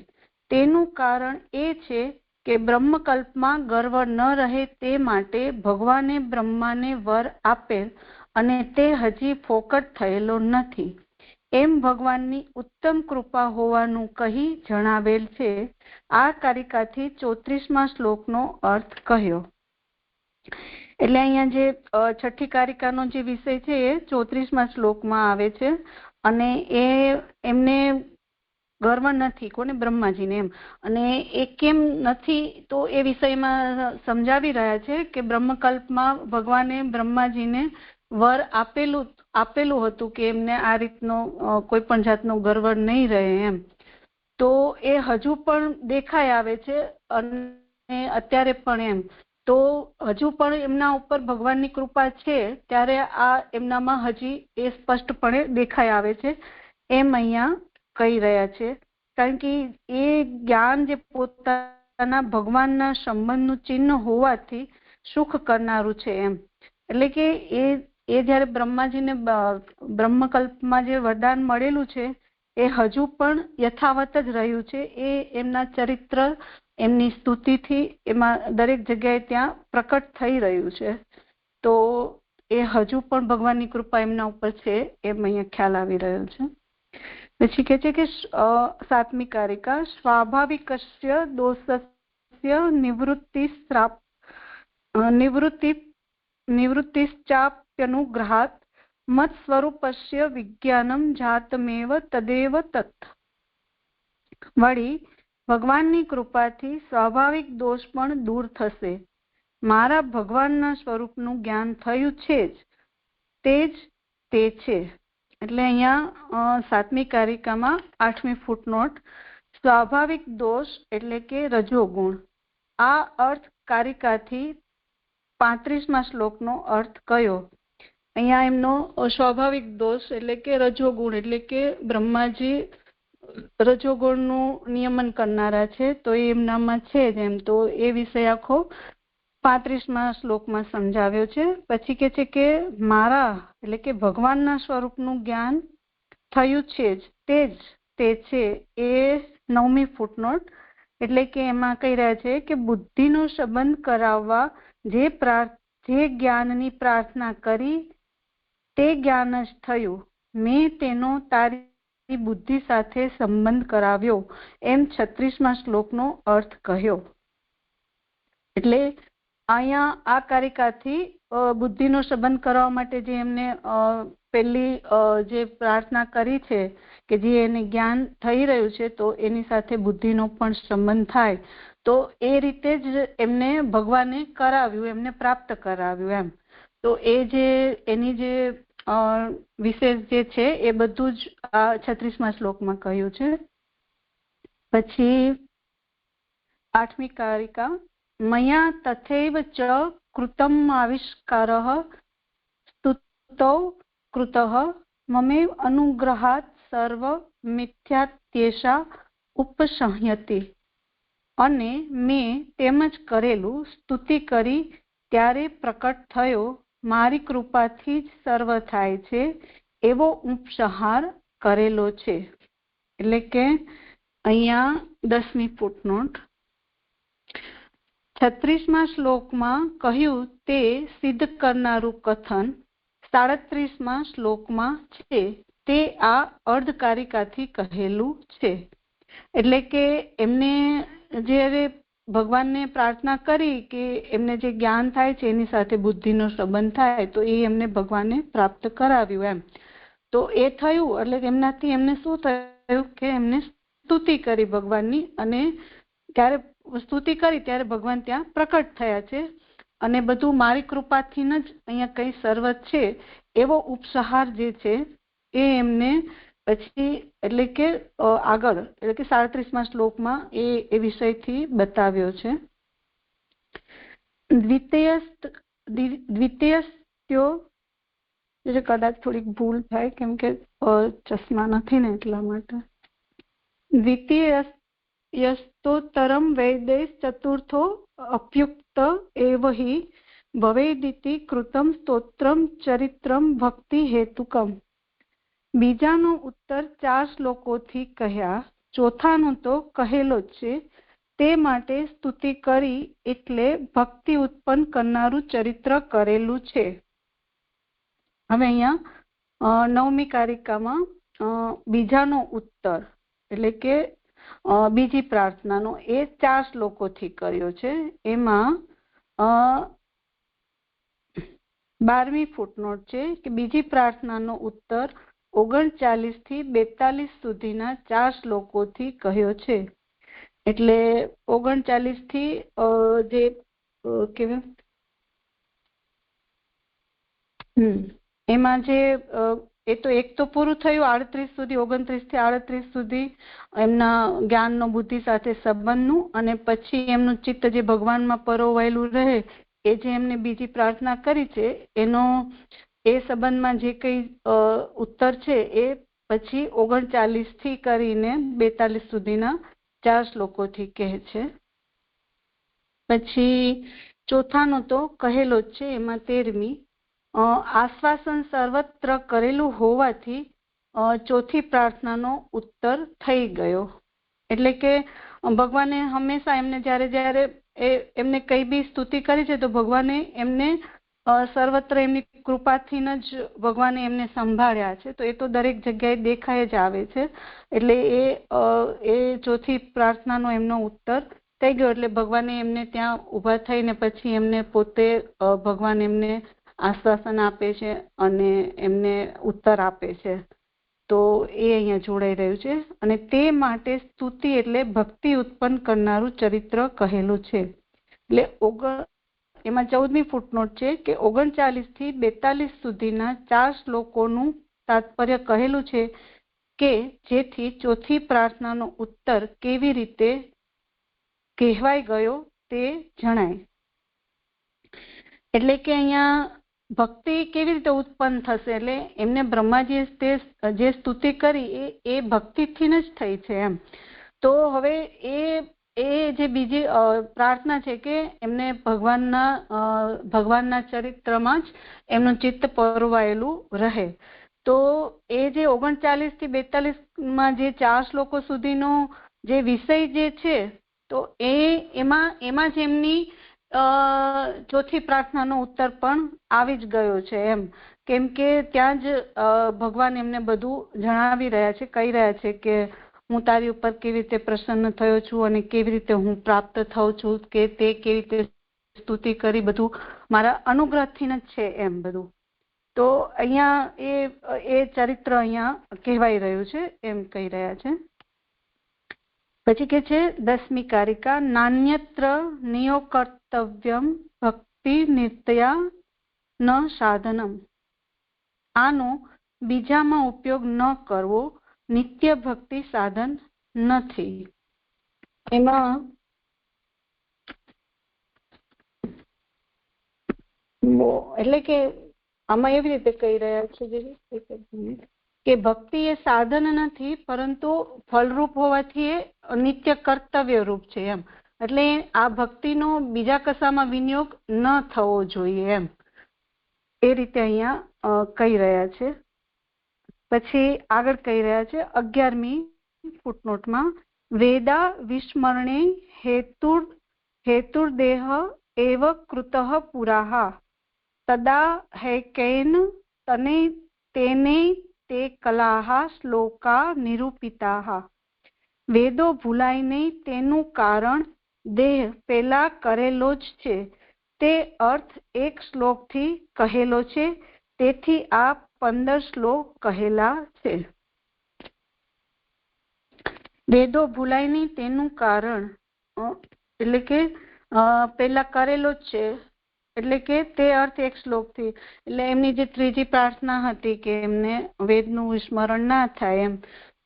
તેનું કારણ એ છે કે બ્રહ્મકલ્પમાં ગર્વ ન રહે તે માટે ભગવાને બ્રહ્માને વર આપેલ અને તે હજી ફોકટ થયેલો નથી એમ ભગવાનની ઉત્તમ કૃપા હોવાનું કહી જણાવેલ છે. આ કારિકાથી 34મા શ્લોકનો અર્થ કહ્યો. એટલે અહીંયા જે 6ઠ્ઠી કારિકાનો જે વિષય છે એ 34મા શ્લોકમાં આવે છે. અને એ એમને ગર્વ નથી, કોને? બ્રહ્માજીને એમ. અને એ કેમ નથી તો એ વિષયમાં સમજાવી રહ્યા છે કે બ્રહ્મકલ્પમાં ભગવાને બ્રહ્માજીને વર આપેલું હતું કે એમને આ રીતનો કોઈ પણ જાતનો ગર્વ નહીં રહે એમ. તો એ હજુ પણ દેખાઈ આવે છે અને અત્યારે પણ એમ. તો હજુ પણ એમના ઉપર ભગવાનની કૃપા છે ત્યારે આ એમનામાં હજી એ સ્પષ્ટપણે દેખાઈ આવે છે એમ અહીંયા કહી રહ્યા છે. કારણ કે એ જ્ઞાન જે પોતાના ભગવાનના સંબંધનું ચિહ્ન હોવાથી સુખ કરનારું છે એમ. એટલે કે એ જ્યારે બ્રહ્માજીને બ્રહ્મકલ્પમાં જે વરદાન મળેલું છે એ હજુ પણ યથાવત જ રહ્યું છે. એ એમના ચરિત્ર, એમની સ્તુતિથી એમાં દરેક જગ્યાએ ત્યાં પ્રકટ થઈ રહ્યું છે. તો એ હજુ પણ ભગવાનની કૃપા એમના ઉપર છે એમ અહીંયા ખ્યાલ આવી રહ્યો છે. પછી કહે છે કે 7મી કારિકા સ્વાભાવિકસ્ય દોષસ્ય નિવૃત્તિશ્ચાપ્યનુગ્રહાત મત સ્વરૂપસ્ય વિજ્ઞાનમ જાતમેવ તદેવ તત્. વળી ભગવાનની કૃપાથી સ્વાભાવિક દોષ પણ દૂર થશે. મારા ભગવાનના સ્વરૂપનું જ્ઞાન થયું છે જ તે છે. એટલે અહીંયા 7મી કારિકામાં 8મી ફૂટનોટ સ્વાભાવિક દોષ એટલે કે રજોગુણ. આ અર્થ કારિકાથી 35મા શ્લોકનો અર્થ કયો? અહીંયા એમનો સ્વાભાવિક દોષ એટલે કે રજોગુણ, એટલે કે બ્રહ્માજી રજોગુણનું નિયમન કરનારા છે, તો એ એમનામાં છે જ એમ. તો એ વિષય આખો 35મા શ્લોકમાં સમજાવ્યો છે. પછી કે છે કે મારા એટલે કે ભગવાનના સ્વરૂપનું જ્ઞાન થયું છે જ તે છે એ 9મી ફૂટનોટ. એટલે કે એમાં કહી રહ્યા છે કે બુદ્ધિનો સંબંધ કરાવવા જે જ્ઞાનની પ્રાર્થના કરી તે જ્ઞાન જ થયું. મેં તેનો તારી બુદ્ધિ સાથે સંબંધ કરાવ્યો, એમ 36મા શ્લોકનો અર્થ કહ્યો. એટલે અહીંયા આ કારિકાથી બુદ્ધિનો સંબંધ કરવા માટે જે એમને પહેલી જે પ્રાર્થના કરી છે કે જે એને જ્ઞાન થઈ રહ્યું છે તો એની સાથે બુદ્ધિનો પણ સંબંધ થાય, તો એ રીતે જ એમને ભગવાને કરાવ્યું, એમને પ્રાપ્ત કરાવ્યું એમ. તો એ જે એની જે વિશેષ જે છે એ બધું જ આ 36મા શ્લોકમાં કહ્યું છે. પછી 8મી કારિકા, મયા તથૈવ ચ કૃતમ આવિષ્કારઃ સ્તુતૌ કૃતઃ મમેવ અનુગ્રહાત સર્વ મિથ્યાત્યેષા ઉપસંહ્યતિ. અને મેં તેમ જ કરેલું, સ્તુતિ કરી ત્યારે પ્રકટ થયો, મારી કૃપાથી જ સર્વ થાય છે એવો ઉપસંહાર કરેલો છે. એટલે કે અહીંયા 10મી ફૂટનોટ. 36મા શ્લોકમાં કહ્યું તે સિદ્ધ કરનારું કથન 37મા શ્લોકમાં છે તે આ અર્ધકારિકાથી કહેલું છે. એટલે કે એમને જ્યારે ભગવાનને પ્રાર્થના કરી કે એમને જે જ્ઞાન થાય છે એની સાથે બુદ્ધિનો સંબંધ થાય, તો એ એમને ભગવાને પ્રાપ્ત કરાવ્યું એમ. તો એ થયું એટલે એમનાથી એમને શું થયું કે એમને સ્તુતિ કરી ભગવાનની, અને ત્યારે સ્તુતિ કરી ત્યારે ભગવાન ત્યાં પ્રકટ થયા છે, અને બધું મારી કૃપાથી જ અહીંયા કઈ સર્વ છે એવો ઉપસંહાર જે છે એ એમને પછી એટલે કે આગળ એટલે કે 37મા શ્લોકમાં એ વિષયથી બતાવ્યો છે. દ્વિતીયસ્ત્યો કદાચ થોડીક ભૂલ થાય કેમ કે ચશ્મા નથી ને એટલા માટે. દ્વિતીયસ્તોત્તરમ વૈદેશ ચતુર્થો અપ્યુક્ત એવ હિ ભવેદિતિ કૃતમ સ્તોત્રમ ચરિત્રમ ભક્તિ હેતુકમ. બીજાનો ઉત્તર 4 શ્લોકોથી કહ્યા, ચોથાનો તો કહેલો જ છે, તે માટે સ્તુતિ કરી એટલે ભક્તિ ઉત્પન્ન કરનારું ચરિત્ર કરેલું છે. હવે અહીંયા 9મી કારિકામાં બીજાનો ઉત્તર એટલે કે બીજી પ્રાર્થનાનો એ 4 શ્લોકોથી કર્યો છે. એમાં 12મી ફૂટનોટ છે કે બીજી પ્રાર્થનાનો ઉત્તર 39 થી 42 સુધીના 4 શ્લોકોથી કહ્યો છે. એટલે 39 થી જે એમાં જે એ તો એક તો પૂરું થયું 38 સુધી, 29 થી 38 સુધી એમના જ્ઞાનનો બુદ્ધિ સાથે સંબંધનું, અને પછી એમનું ચિત્ત જે ભગવાનમાં પરોવાયેલું રહે એ જે એમને બીજી પ્રાર્થના કરી છે એનો એ સંબંધમાં જે કઈ ઉત્તર છે એ પછી 39 થી કરીને 42 સુધીના 4 શ્લોકોથી કહે છે. પછી ચોથાનો તો કહેલો જ છે, એમાં 13મી આશ્વાસન સર્વત્ર કરેલું હોવાથી ચોથી પ્રાર્થનાનો ઉત્તર થઈ ગયો. એટલે કે ભગવાને હંમેશા એમને જ્યારે એમને કઈ બી સ્તુતિ કરી છે તો ભગવાને એમને સર્વત્ર એમની કૃપાથી જ ભગવાને એમને સંભાળ્યા છે. તો એ તો દરેક જગ્યાએ દેખાય જ આવે છે. એટલે એ ચોથી પ્રાર્થનાનો એમનો ઉત્તર થઈ ગયો. એટલે ભગવાને એમને ત્યાં ઊભા થઈને પછી એમને પોતે ભગવાન એમને આશ્વાસન આપે છે અને એમને ઉત્તર આપે છે. તો એ અહીંયા જોડાઈ રહ્યું છે. અને તે માટે સ્તુતિ એટલે ભક્તિ ઉત્પન્ન કરનારું ચરિત્ર કહેલું છે. એટલે એમાં 14મી ફૂટનોટ છે કે 39 થી 42 સુધીના 4 શ્લોકોનું તાત્પર્ય કહેલું છે કે જેથી ચોથી પ્રાર્થનાનો ઉત્તર કેવી રીતે કહેવાઈ ગયો તે જણાય. એટલે કે અહીંયા ભક્તિ કેવી રીતે ઉત્પન્ન થશે? એટલે એમને બ્રહ્માજીએ જે સ્તુતિ કરી એ ભક્તિથી જ થઈ છે એમ. તો હવે એ જે બીજી પ્રાર્થના છે કે એમને ભગવાનના ચરિત્રમાં જ એમનું ચિત્ત પરોવાયેલું રહે. તો એ જે 39 થી 42 જે 4 શ્લોકો સુધીનો જે વિષય જે છે તો એમાં જ એમની ચોથી પ્રાર્થનાનો ઉત્તર પણ આવી જ ગયો છે એમ. કેમ કે ત્યાં જ ભગવાન એમને બધું જણાવી રહ્યા છે, કહી રહ્યા છે કે હું તારી ઉપર કેવી રીતે પ્રસન્ન થયો છું અને કેવી રીતે હું પ્રાપ્ત થાઉં છું, કે તે કેવી રીતે સ્તુતિ કરી, બધું મારા અનુગ્રહથી જ છે એમ બધું. તો અહીંયા એ ચરિત્ર અહીંયા કહેવાઈ રહ્યું છે એમ કહી રહ્યા છે. પછી કે છે 10મી કારિકા, નાન્યત્ર નિયોકર્તવ્યમ ભક્તિ નિત્યા ન સાધનમ. આનો બીજામાં ઉપયોગ ન કરવો નિત્ય ભક્તિ સાધન નથી. એમાં એટલે કે આમાં એવી રીતે કહી રહ્યા છે કે ભક્તિ એ સાધન નથી, પરંતુ ફલરૂપ હોવાથી એ નિત્ય કર્તવ્ય રૂપ છે એમ. એટલે આ ભક્તિનો બીજા કશામાં વિનિયોગ ન થવો જોઈએ એમ, એ રીતે અહીંયા કહી રહ્યા છે. પછી આગળ કહી રહ્યા છે 11મી ફૂટનોટમાં, વેદા વિસ્મરણે હેતુર્દેહ એવ કૃતઃ પુરાહ તદા હૈકેન તેને તે કલાહ શ્લોકા નિરૂપિતાહ. વેદો ભૂલાય નહીં તેનું કારણ દેહ પેલા કરેલો જ છે, તે અર્થ એક શ્લોકથી કહેલો છે, તેથી આ 15 શ્લોક કહેલા છે. વેદો ભૂલાય નહીં તેનું કારણ એટલે કે પેલા કરેલો જ છે, એટલે કે તે અર્થ એક શ્લોકથી. એટલે એમની જે ત્રીજી પ્રાર્થના હતી કે એમને વેદનું સ્મરણ ના થાય એમ,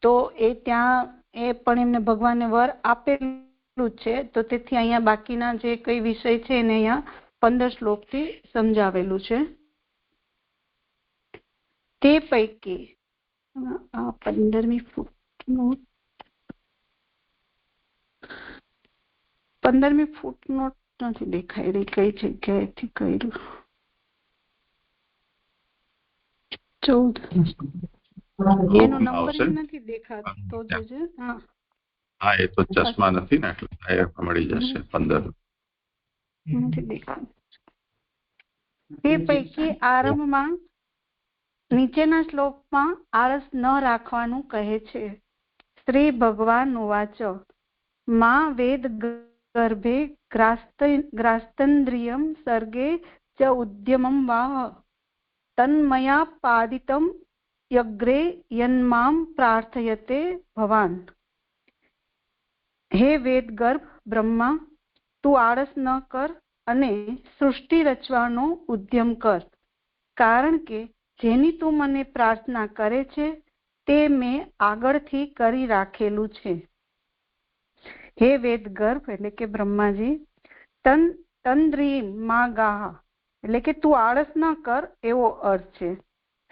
તો એ ત્યાં એ પણ એમને ભગવાને વર આપેલું જ છે. તો તેથી અહીંયા બાકીના જે કઈ વિષય છે એને અહીંયા 15 શ્લોકથી સમજાવેલું છે. તે પૈકી આ 15મી ફૂટનોટ 15મી ફૂટનોટ નથી દેખાઈ રહી કઈ જગ્યાએથી કર્યું. 14 એનો નંબર નથી દેખાતો જોજે. હા એ તો ચશ્મા નથી ને એટલે મળી જશે. 15 નથી દેખાતું. તે પૈકી આરંભમાં નીચેના શ્લોકમાં આળસ ન રાખવાનું કહે છે. શ્રી ભગવાન ઉવાચ, માં વેદ ગર્ભે ગ્રાસ્તેન્દ્રિયમ સર્ગે ચ ઉદ્યમમ વાહ તન્મયા પાદિતમ યગ્રે યન્મામ પ્રાર્થયતે ભવાન. હે વેદ ગર્ભ બ્રહ્મા, તું આળસ ન કર અને સૃષ્ટિ રચવાનો ઉદ્યમ કર, કારણ કે જેની તું મને પ્રાર્થના કરે છે તે મેં આગળથી કરી રાખેલું છે. હે વેદ ગર્ભ એટલે કે બ્રહ્માજી, તંદ્રી માં ગાહ એટલે કે તું આળસ ન કર એવો અર્થ છે.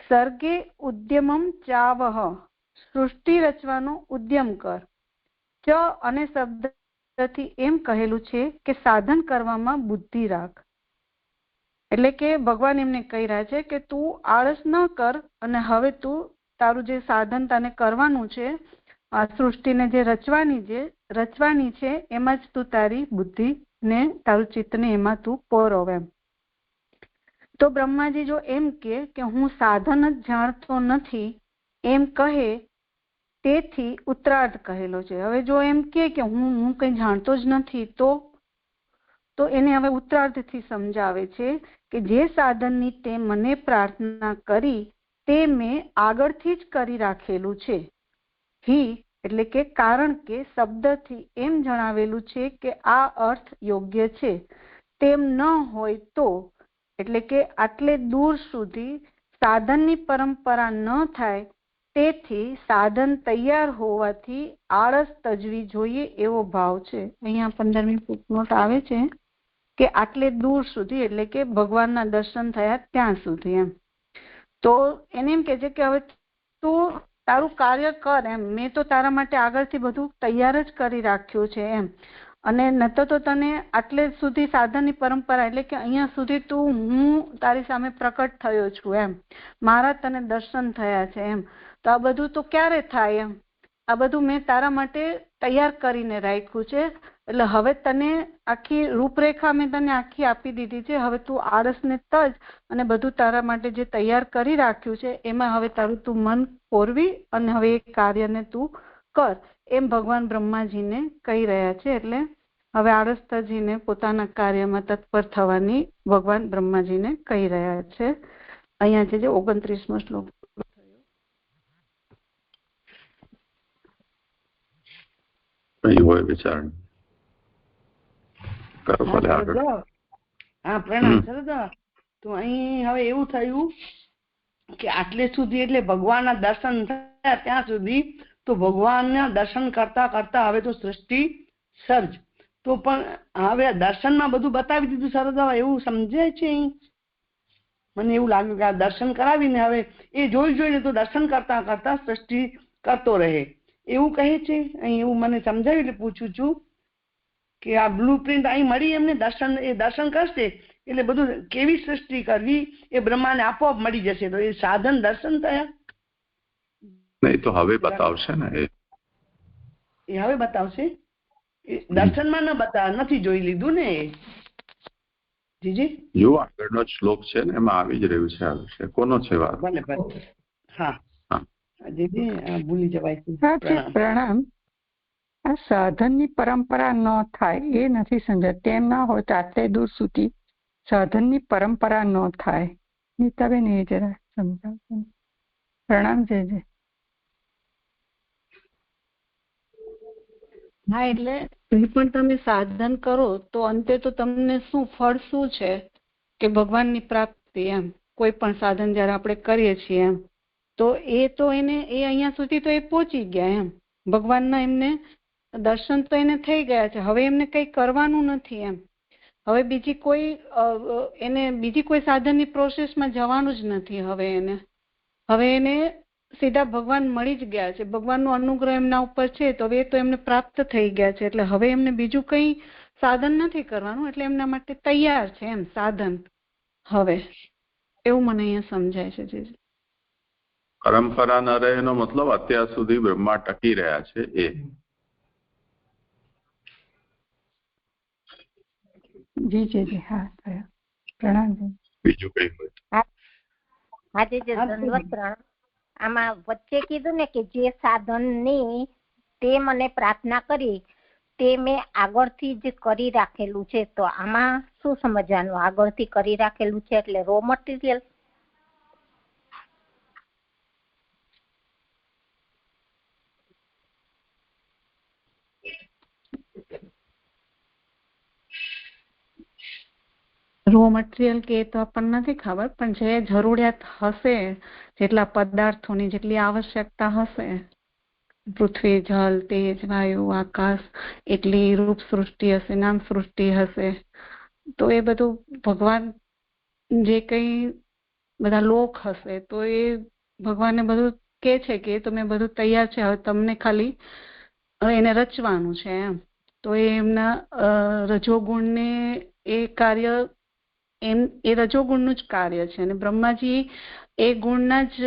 સર્ગે ઉદ્યમમ ચાવહ સૃષ્ટિ રચવાનો ઉદ્યમ કર. ચ અને શબ્દથી એમ કહેલું છે કે સાધન કરવામાં બુદ્ધિ રાખ. એટલે કે ભગવાન એમને કહી રહ્યા છે કે તું આળસ ન કર અને હવે તું તારું જે સાધન તને કરવાનું છે, આ સૃષ્ટિને જે રચવાની છે એમાં જ તું તારી બુદ્ધિને તારું ચિત્તને એમાં તું પરોવ એમ. તો બ્રહ્માજી જો એમ કે હું સાધન જ જાણતો નથી એમ કહે, તેથી ઉત્તરાર્ધ કહેલો છે. હવે જો એમ કે હું કંઈ જાણતો જ નથી તો એને હવે ઉત્તરાર્ધથી સમજાવે છે કે જે સાધનની તે મને પ્રાર્થના કરી તે મેં આગળથી જ કરી રાખેલું છે. હિ એટલે કે કારણ કે શબ્દથી એમ જણાવેલું છે કે આ અર્થ યોગ્ય છે, તેમ ન હોય તો એટલે કે આટલે દૂર સુધી સાધનની પરંપરા ન થાય, તેથી સાધન તૈયાર હોવાથી આળસ તજવી જોઈએ એવો ભાવ છે. અહીંયા 15મી ફૂટનોટ આવે છે. કે આટલે દૂર સુધી, એટલે કે ભગવાનના દર્શન થયા ત્યાં સુધી એમ. તો એને એમ કે છે કે હવે તું તારું કાર્ય કર એમ, મેં તો તારા માટે આગળથી બધું તૈયાર જ કરી રાખ્યું છે એમ. અને નતો તો તને આટલે સુધી સાધનની પરંપરા, એટલે કે અહીંયા સુધી તું હું તારી સામે પ્રકટ થયો છું એમ, મારા તને દર્શન થયા છે એમ. તો આ બધું તો ક્યારે થાય એમ, આ બધું મેં તારા માટે તૈયાર કરીને રાખ્યું છે. એટલે હવે તને આખી રૂપરેખા મેં તને આખી આપી દીધી છે. હવે તું આળસને તજ અને બધું તારા માટે જે તૈયાર કરી રાખ્યું છે એમાં હવે તારું તું મન પોરવી અને હવે એ કાર્યને તું કર, એમ ભગવાન બ્રહ્માજીને કહી રહ્યા છે. એટલે હવે આળસ તજીને પોતાના કાર્યમાં તત્પર થવાની ભગવાન બ્રહ્માજીને કહી રહ્યા છે. અહીંયા છે જે 29મો શ્લોક. કઈ હોય વિચાર કરો ભલે આગળ. હા પ્રણામ શરદા. તો અહીં હવે એવું થયું કે આટલે સુધી એટલે ભગવાનના દર્શન થયા ત્યાં સુધી તો ભગવાનના દર્શન કરતા કરતા હવે તો સૃષ્ટિ સર્જ. તો પણ હવે દર્શનમાં બધું બતાવી દીધું શરદા, એવું સમજાય છે અહીં. મને એવું લાગ્યું કે આ દર્શન કરાવીને હવે એ જોઈને તો દર્શન કરતા કરતા સૃષ્ટિ કરતો રહે એવું કહે છે અહીં. એવું મને સમજાયું એટલે પૂછું છું કે આ બ્લુ પ્રિન્ટ અહીં મળી એમને દર્શન, એ દર્શન કરશે એટલે બધું કેવી સૃષ્ટિ કરવી એ બ્રહ્માને આપોઆપ મળી જશે. તો એ સાધન દર્શન થયા નહીં તો હવે બતાવશે ને, એ હવે બતાવશે. દર્શનમાં નથી જોઈ લીધું ને જીજી. જો આગળનો શ્લોક છે ને એમાં આવી જ રહ્યું છે આ વિશે. કોનો છે વાત? ભલે ભલે. હા જીજી ભૂલી જવાય. પ્રણામ. આ સાધનની પરંપરા ન થાય એ નથી સમજાય. તેમ ના હોય તો આટલે દૂર સુધી સાધનની પરંપરા ન થાય. નીતાબેન એ જરા સમજાવજો. પ્રણામ જય. હા, એટલે એ પણ તમે સાધન કરો તો અંતે તો તમને શું ફળ શું છે કે ભગવાનની પ્રાપ્તિ એમ. કોઈ પણ સાધન જયારે આપણે કરીએ છીએ એમ તો એને અહીંયા સુધી તો એ પહોંચી ગયા એમ. ભગવાનના એમને દર્શન તો એને થઈ ગયા છે. હવે એમને કઈ કરવાનું નથી એમ. હવે બીજી કોઈ સાધનની પ્રોસેસમાં જવાનું જ નથી. હવે એને સીધા ભગવાન મળી જ ગયા છે. ભગવાનનો અનુગ્રહ એમના ઉપર છે તો હવે તો એમને પ્રાપ્ત થઈ ગયા છે. એટલે હવે એમને બીજું કઈ સાધન નથી કરવાનું. એટલે એમના માટે તૈયાર છે એમ સાધન હવે. એવું મને અહીંયા સમજાય છે. જી પરંપરા ન રહે એનો મતલબ અત્યાર સુધી બ્રહ્મા ટકી રહ્યા છે એ. જી હા પ્રણામ. બીજું કઈ હોય? આજે જે દંડવત પ્રણામ. આમાં વચ્ચે કીધું ને કે જે સાધનની તે મને પ્રાર્થના કરી તે મેં આગળથી જ કરી રાખેલું છે. તો આમાં શું સમજવાનું? આગળથી કરી રાખેલું છે એટલે રો મટીરિયલ. રો મટીરિયલ કે તો આપણને નથી ખબર, પણ જે જરૂરિયાત હશે, જેટલા પદાર્થોની જેટલી આવશ્યકતા હશે, પૃથ્વી, જલ, તેજ, વાયુ, આકાશ, એટલી રૂપ સૃષ્ટિ હશે, નામ સૃષ્ટિ હશે. તો એ બધું ભગવાન જે કઈ બધા લોક હશે તો એ ભગવાનને બધું કે છે કે તો મેં બધું તૈયાર છે, હવે તમને ખાલી એને રચવાનું છે એમ. તો એ એમના રજોગુણને એ કાર્ય એ રજોગુણનું જ કાર્ય છે અને બ્રહ્માજી એ ગુણના જ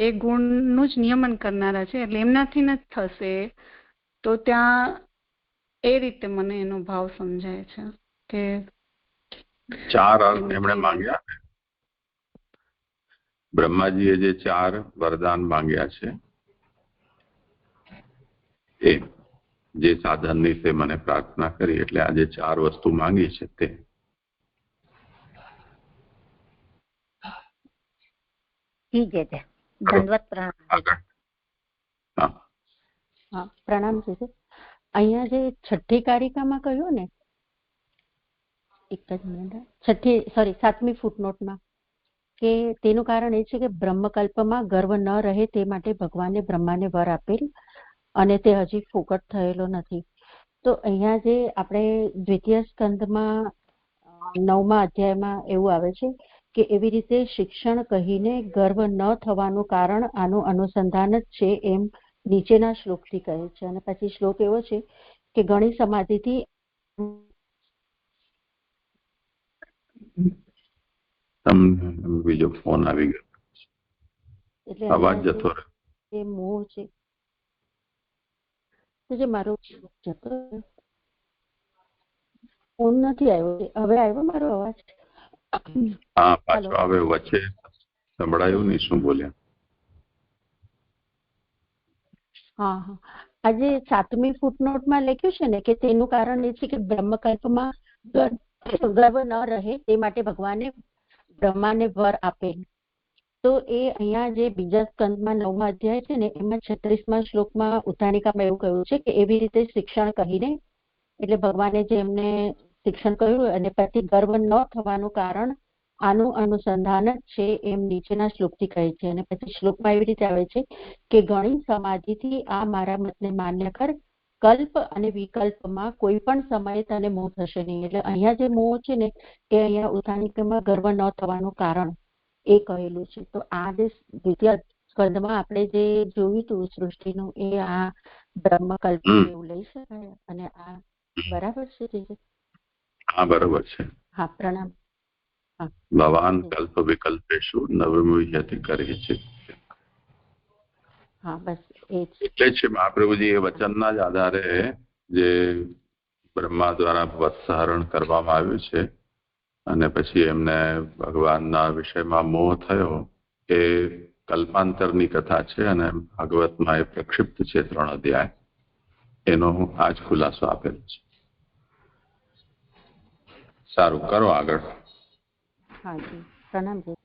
એ ગુણનું જ નિયમન કરનારા છે. એટલે એમનાથી ન થશે. તો ત્યાં એ રીતે મને એનો ભાવ સમજાય છે કે 4 અર્થ એમણે માંગ્યા. બ્રહ્માજીએ જે 4 વરદાન માંગ્યા છે એ જે સાધનની તે મને પ્રાર્થના કરી એટલે આ જે 4 વસ્તુ માંગી છે તે. પ્રણામ છે. અહીંયા જે છઠ્ઠી કારિકામાં કહ્યું ને, એક જ મિનિટ, 7મી ફૂટનોટમાં કે તેનું કારણ એ છે કે બ્રહ્મકલ્પમાં ગર્વ ન રહે તે માટે ભગવાને બ્રહ્માને વર આપેલ અને તે હજી ફોકટ થયેલો નથી. તો અહીંયા જે આપણે દ્વિતીય સ્કંદમાં 9મા અધ્યાયમાં એવું આવે છે કે એવી રીતે શિક્ષણ કહીને ગર્વ ન થવાનું કારણ આનું અનુસંધાન જ છે એમ નીચેના શ્લોકથી કહે છે. અને પછી શ્લોક એવો છે કે ગણી સમાધિથી બીજો ફોન આવી ગયો, એટલે અવાજ જતો રહ્યો. એ મોહ છે તો જે મારો જતો ફોન નથી આવ્યો. હવે આવ્યો મારો અવાજ? હા, પાછો આવે. વચ્ચે સંભળાયું નહીં શું બોલ્યા. હા હા, આજે 7મી ફૂટનોટમાં લખ્યું છે ને કે તેનું કારણ એ છે કે બ્રહ્મકલ્પમાં ગર્વ ન રહે તે માટે ભગવાને બ્રહ્માને વર આપે. તો એ અહીંયા જે બીજા સ્કંદમાં 9મા અધ્યાય છે ને એમાં 36મા શ્લોકમાં ઉત્થાનિકામાં એવું કહ્યું છે કે એવી રીતે શિક્ષણ કહીને, એટલે ભગવાને જે એમને શિક્ષણ કહ્યું અને પછી ગર્વ ન થવાનું કારણ આનું અનુસંધાન જ છે એમ નીચેના શ્લોકથી કહે છે. અને પછી શ્લોકમાં એવી રીતે આવે છે કે ગણી સમાધિથી આ મારા મતને માન્ય કર, કલ્પ અને વિકલ્પમાં કોઈ પણ સમયે તને મોહ થશે નહીં. એટલે અહીંયા જે મોહ છે ને એ અહીંયા ઉત્થાનિકામાં ગર્વ ન થવાનું કારણ એ કહેલું છે. તો આ જે દ્વિતીય સ્કંદમાં આપણે જે જોયું હતું સૃષ્ટિનું એ આ બ્રહ્મકલ્પ એવું લઈ શકાય. અને આ બરાબર છે? હા, બરાબર છે. હા, પ્રણામ. ભવાન કલ્પ વિકલ્પેશુ નવમિયતિ કરે છે. હા, બસ એ એટલે છે મહાપ્રભુજી એ વચનના જ આધારે જે બ્રહ્મા દ્વારા વત્સહરણ કરવામાં આવ્યું છે અને પછી એમને ભગવાનના વિષયમાં મોહ થયો એ કલ્પાંતરની કથા છે અને ભાગવતમાં એ પ્રક્ષિપ્ત છે 3 અધ્યાય. એનો આ જ ખુલાસો આપેલો છે. સારું, કરો આગળ. હા જી, પ્રણામ જી.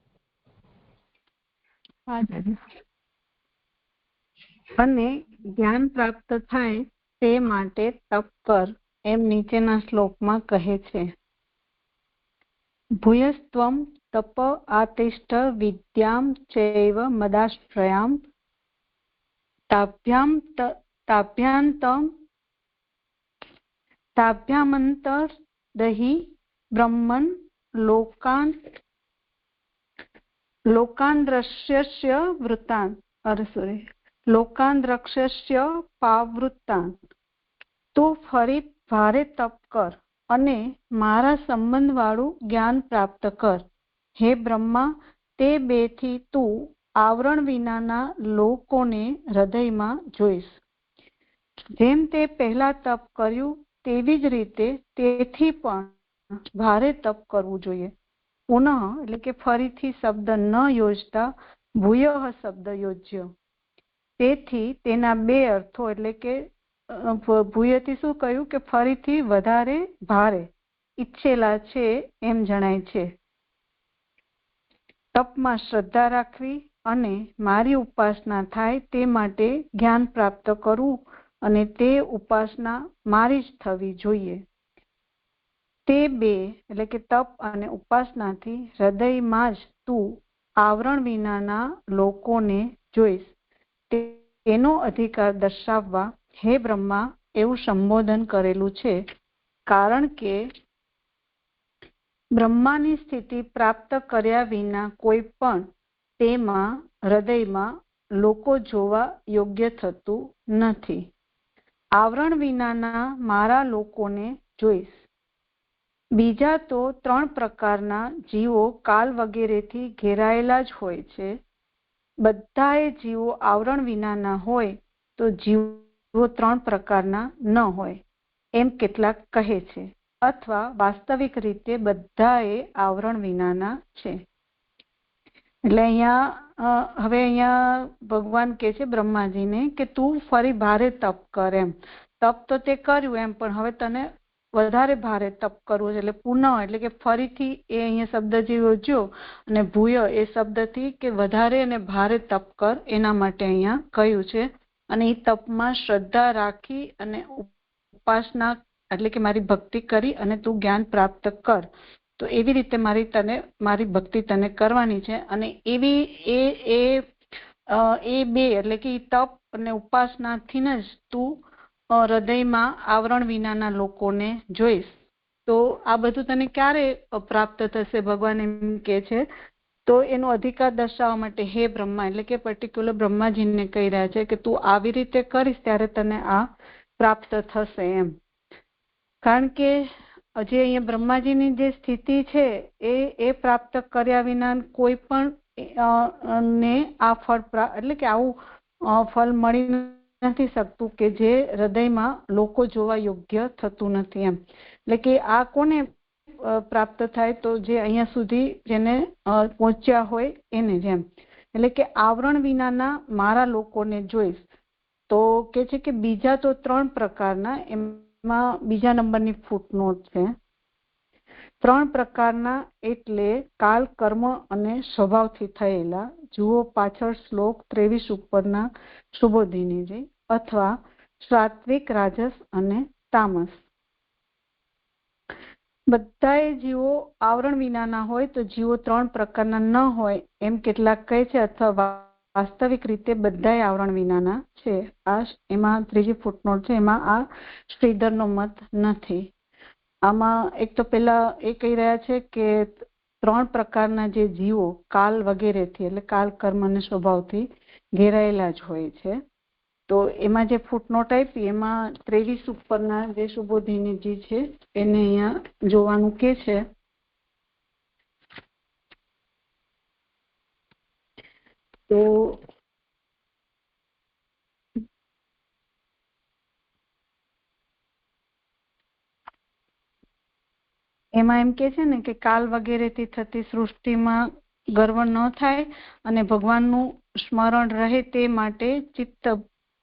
અને જ્ઞાન પ્રાપ્ત થાય તે માટે તપ કર એમ નીચેના શ્લોકમાં કહે છે. ભૂયસ્ત્વમ તપ આતિષ્ઠ વિદ્યામ ચૈવ મદાશ્રયામ તાભ્યામંતરદહિ બ્રહ્મન લોકાન્દ્રક્ષ્ય વૃત્તાન લોકાન્દ્રક્ષ્ય પાવૃત્તાન. તો ફરી ભારે તપ કર અને મારા સંબંધ વાળું જ્ઞાન પ્રાપ્ત કર. હે બ્રહ્મા, તે 2 થી તું આવરણ વિનાના લોકોને હૃદયમાં જોઈશ. જેમ તે પહેલા તપ કર્યું તેવી જ રીતે તેથી પણ ભારે તપ કરવું જોઈએ. પુનઃ એટલે કે ફરીથી શબ્દ ન યોજતા ભૂય શબ્દ યોજ્ય. તેથી તેના 2 અર્થો, એટલે કે ભૂયથી શું કહ્યું કે ફરીથી વધારે ભારે ઈચ્છેલા છે એમ જણાય છે. તપમાં શ્રદ્ધા રાખવી અને મારી ઉપાસના થાય તે માટે જ્ઞાન પ્રાપ્ત કરવું અને તે ઉપાસના મારી જ થવી જોઈએ. તે 2 એટલે કે તપ અને ઉપાસનાથી હૃદયમાં જ તું આવરણ વિનાના લોકોને જોઈશ. તેનો અધિકાર દર્શાવવા હે બ્રહ્મા એવું સંબોધન કરેલું છે. કારણ કે બ્રહ્માની સ્થિતિ પ્રાપ્ત કર્યા વિના કોઈ પણ તેમાં હૃદયમાં લોકો જોવા યોગ્ય થતું નથી. આવરણ વિનાના મારા લોકોને જોઈશ. બીજા તો 3 પ્રકારના જીવો કાલ વગેરેથી ઘેરાયેલા જ હોય છે. બધાએ જીવો આવરણ વિનાના હોય તો જીવો 3 પ્રકારના ન હોય એમ કેટલાક કહે છે, અથવા વાસ્તવિક રીતે બધાએ આવરણ વિનાના છે. એટલે અહીંયા ભગવાન કહે છે બ્રહ્માજીને કે તું ફરી ભારે તપ કર એમ. તપ તો તે કર્યું એમ, પણ હવે તને વધારે ભારે તપ કરવું છે. એટલે પુનઃ એટલે કે ફરીથી એ અહીંયા શબ્દ જે યોજ્યો અને ભૂય એ શબ્દથી કે વધારે અને ભારે તપ કર એના માટે અહીંયા કહ્યું છે. અને એ તપમાં શ્રદ્ધા રાખી અને ઉપાસના એટલે કે મારી ભક્તિ કરી અને તું જ્ઞાન પ્રાપ્ત કર. તો એવી રીતે મારી ભક્તિ તને કરવાની છે. અને એવી એ 2 એટલે કે તપ અને ઉપાસનાથી જ તું હૃદયમાં આવરણ વિનાના લોકોને જોઈશ, તો આ બધું તને ક્યારે પ્રાપ્ત થશે? ભગવાન એમ કે છે. તો એનો અધિકાર દર્શાવવા માટે હે બ્રહ્મા, એટલે કે પર્ટિક્યુલર બ્રહ્માજીને કહી રહ્યા છે કે તું આવી રીતે કરીશ ત્યારે તને આ પ્રાપ્ત થશે એમ. કારણ કે જે અહીંયા બ્રહ્માજીની જે સ્થિતિ છે એ પ્રાપ્ત કર્યા વિના કોઈ પણ ને આ ફળ એટલે કે આવું ફળ મળી નથી શકતું કે જે હૃદયમાં લોકો જોવા યોગ્ય થતું નથી એમ. એટલે કે આ કોને પ્રાપ્ત થાય? તો જે અહીંયા સુધી જેને પહોંચ્યા હોય એને જ એમ. એટલે કે આવરણ વિનાના મારા લોકોને જોઈશ. તો કે છે કે બીજા તો 3 પ્રકારના, એમાં બીજા નંબરની ફૂટનોટ છે. 3 પ્રકારના એટલે કાલ, કર્મ અને સ્વભાવથી થયેલા. જુઓ પાછળ શ્લોક 23 ઉપરના સુબોધિનીજી. અથવા સાત્વિક, રાજસ અને તામસ. બધાએ જીવો આવરણ વિનાના હોય તો જીવો 3 પ્રકારના ન હોય એમ કેટલાક કહે છે, અથવા વાસ્તવિક રીતે બધાએ આવરણ વિનાના છે. આ એમાં ત્રીજી ફૂટનોટ છે. એમાં આ શ્રીધરનો મત નથી. આમાં એક તો પેલા એ કહી રહ્યા છે કે 3 પ્રકારના જે જીવો કાલ વગેરેથી એટલે કાલ, કર્મ અને સ્વભાવથી ઘેરાયેલા જ હોય છે. તો એમાં જે ફૂટનોટ આપી એમાં 23 ઉપરના જે સુબોધિનીજી છે એને અહીંયા જોવાનું કે છે. તો એમાં એમ કે છે ને કે કાલ વગેરેથી થતી સૃષ્ટિમાં ગર્વ ન થાય અને ભગવાનનું સ્મરણ રહે તે માટે ચિત્ત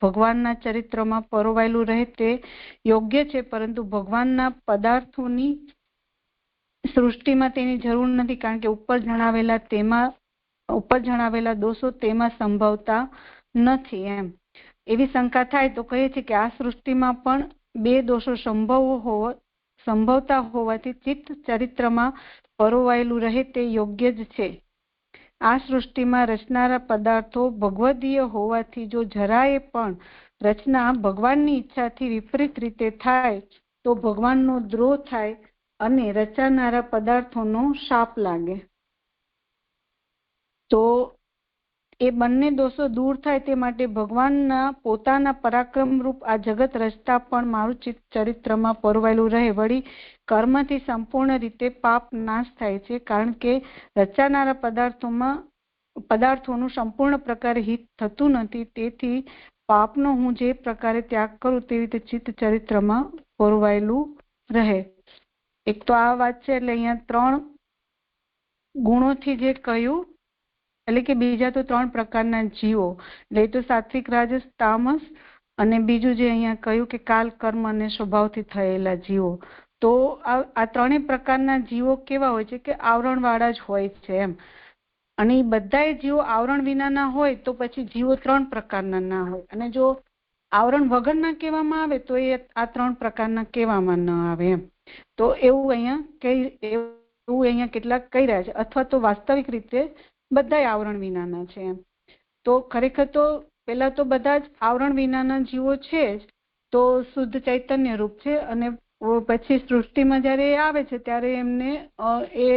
ભગવાનના ચરિત્રમાં પરોવાયેલું રહે તે યોગ્ય છે, પરંતુ ભગવાનના પદાર્થોની સૃષ્ટિમાં તેની જરૂર નથી, કારણ કે ઉપર જણાવેલા દોષો તેમાં સંભવતા નથી એમ. એવી શંકા થાય તો કહે છે કે આ સૃષ્ટિમાં પણ 2 દોષો સંભવતા હોવાથી ચિત્ત ચરિત્રમાં પરોવાયેલું રહે તે યોગ્ય જ છે. આ સૃષ્ટિમાં રચનારા પદાર્થો ભગવદીય હોવાથી જો જરાય પણ રચના ભગવાનની ઈચ્છાથી વિપરીત રીતે થાય તો ભગવાનનો દ્રોહ થાય અને રચાનારા પદાર્થોનો શાપ લાગે. તો એ બંને દોષો દૂર થાય તે માટે ભગવાનના પોતાના પરાક્રમ રૂપ આ જગત રચતા પણ મારું ચિત્ત ચરિત્રમાં પરોવાયેલું રહે. વળી કર્મથી સંપૂર્ણ રીતે પાપ નાશ થાય છે, કારણ કે રચાનારા પદાર્થોનું સંપૂર્ણ પ્રકારે હિત થતું નથી. તેથી પાપનો હું જે પ્રકારે ત્યાગ કરું તેવી રીતે ચિત્ત ચરિત્રમાં પરોવાયેલું રહે. એક તો આ વાત છે. એટલે અહીંયા 3 ગુણોથી જે કહ્યું, એટલે કે બીજા તો 3 પ્રકારના જીવો, એટલે તો સાત્વિક, રાજસ, તામસ, અને બીજું જે અહીંયા કહ્યું કે કાલ, કર્મ અને સ્વભાવથી થયેલા જીવો. તો આ 3 પ્રકારના જીવો કેવા હોય છે? કે આવરણ વાળા જ હોય છે એમ. અને એ બધા જીવો આવરણ વિનાના હોય તો પછી જીવો 3 પ્રકારના ના હોય, અને જો આવરણ વગરના કહેવામાં આવે તો એ આ 3 પ્રકારના કહેવામાં ન આવે એમ. તો એવું અહીંયા કેટલાક કહી રહ્યા છે. અથવા તો વાસ્તવિક રીતે બધા આવરણ વિનાના છે એમ. તો ખરેખર તો પેલા તો બધા જ આવરણ વિનાના જીવો છે જ, તો શુદ્ધ ચૈતન્ય રૂપ છે. અને પછી સૃષ્ટિમાં જયારે આવે છે ત્યારે એમને એ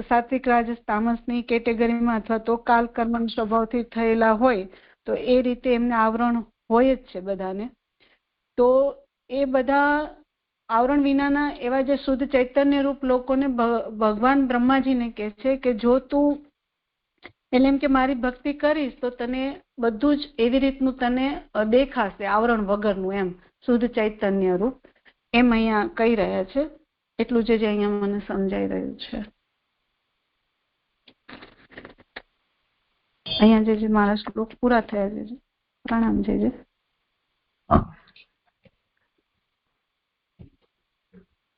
સાત્વિક, રાજસ, તામસની કેટેગરીમાં અથવા તો કાલ, કર્મ સ્વભાવથી થયેલા હોય તો એ રીતે એમને આવરણ હોય જ છે બધાને. તો એ બધા આવરણ વિનાના એવા જે શુદ્ધ ચૈતન્ય રૂપ લોકોને ભગવાન બ્રહ્માજીને કહે છે કે જો તું એટલે એમ કે મારી ભક્તિ કરીશ તો તને બધું જ એવી રીતનું તને દેખાશે, આવરણ વગરનું એમ, શુદ્ધ ચૈતન્ય રૂપ. એમ અહીંયા કહી રહ્યા છે. એટલું જે અહીંયા મને સમજાઈ રહ્યું છે. અહીંયા જે મારા શ્લોક પૂરા થયા છે. પ્રણામ જે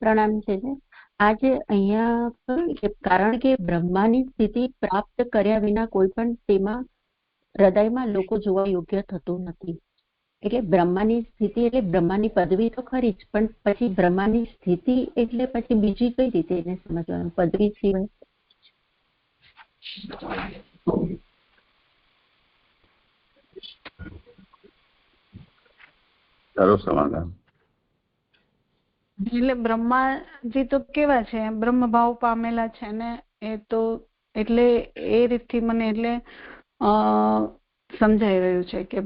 પ્રણામ છે. આજે અહીંયા કારણ કે બ્રહ્માની સ્થિતિ પ્રાપ્ત કર્યા વિના કોઈ પણ તેમાં હૃદયમાં લોકો જોવા યોગ્ય થતું નથી. એટલે બ્રહ્માની સ્થિતિ એટલે બ્રહ્માની પદવી તો ખરી જ, પણ પછી બ્રહ્માની સ્થિતિ એટલે પછી બીજી કઈ રીતે એને સમજવાનું? પદવી સિવાય કરો સમાધાન. એટલે બ્રહ્માજી તો કેવા છે, બ્રહ્મ ભાવ પામેલા છે ને, એ તો એટલે એ રીતથી મને એટલે સમજાઈ રહ્યું છે કે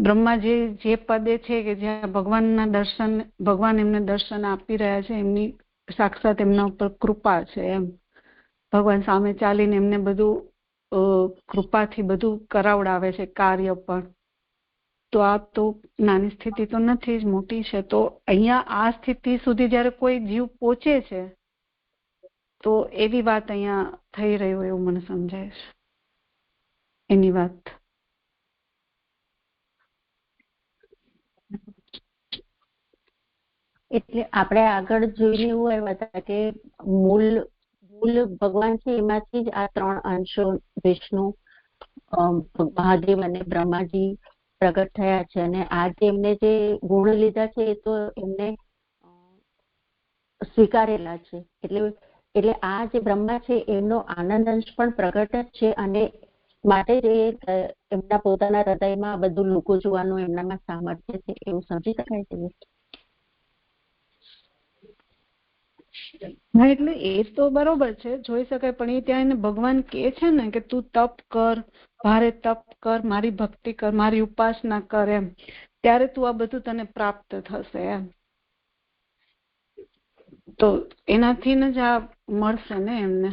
બ્રહ્માજી જે પદે છે કે જ્યાં ભગવાન એમને દર્શન આપી રહ્યા છે, એમની સાક્ષાત એમના ઉપર કૃપા છે એમ. ભગવાન સામે ચાલીને એમને બધું કૃપાથી બધું કરાવડાવે છે કાર્ય પણ. તો આ તો નાની સ્થિતિ તો નથી જ, મોટી છે. તો અહીંયા આ સ્થિતિ સુધી જયારે કોઈ જીવ પહોંચે છે તો એવી વાત અહીંયા થઈ રહ્યું એવું મને સમજાય છે, એની વાત. એટલે આપણે આગળ જોઈને એવું આવ્યા હતા કે મૂળ ભગવાન છે, એમાંથી જ આ 3 અંશો વિષ્ણુ, મહાદેવ અને બ્રહ્માજી પ્રગટ થયા છે. અને આ જે એમને જે ગુણ લીધા છે એ તો એમને સ્વીકારેલા છે. એટલે આ જે બ્રહ્મા છે એમનો આનંદ અંશ પણ પ્રગટ જ છે, અને માટે જ એમના પોતાના હૃદયમાં બધું લોકો જોવાનું એમનામાં સામર્થ્ય છે, એવું સમજી શકાય છે. હા, એટલે એ તો બરોબર છે, જોઈ શકાય. પણ એ ત્યાં એને ભગવાન કે છે ને કે તું તપ કર, ભારે તપ કર, મારી ભક્તિ કર, મારી ઉપાસના કર એમ, ત્યારે તું આ બધું તને પ્રાપ્ત થશે એમ. તો એનાથી જ આ મળશે ને એમને.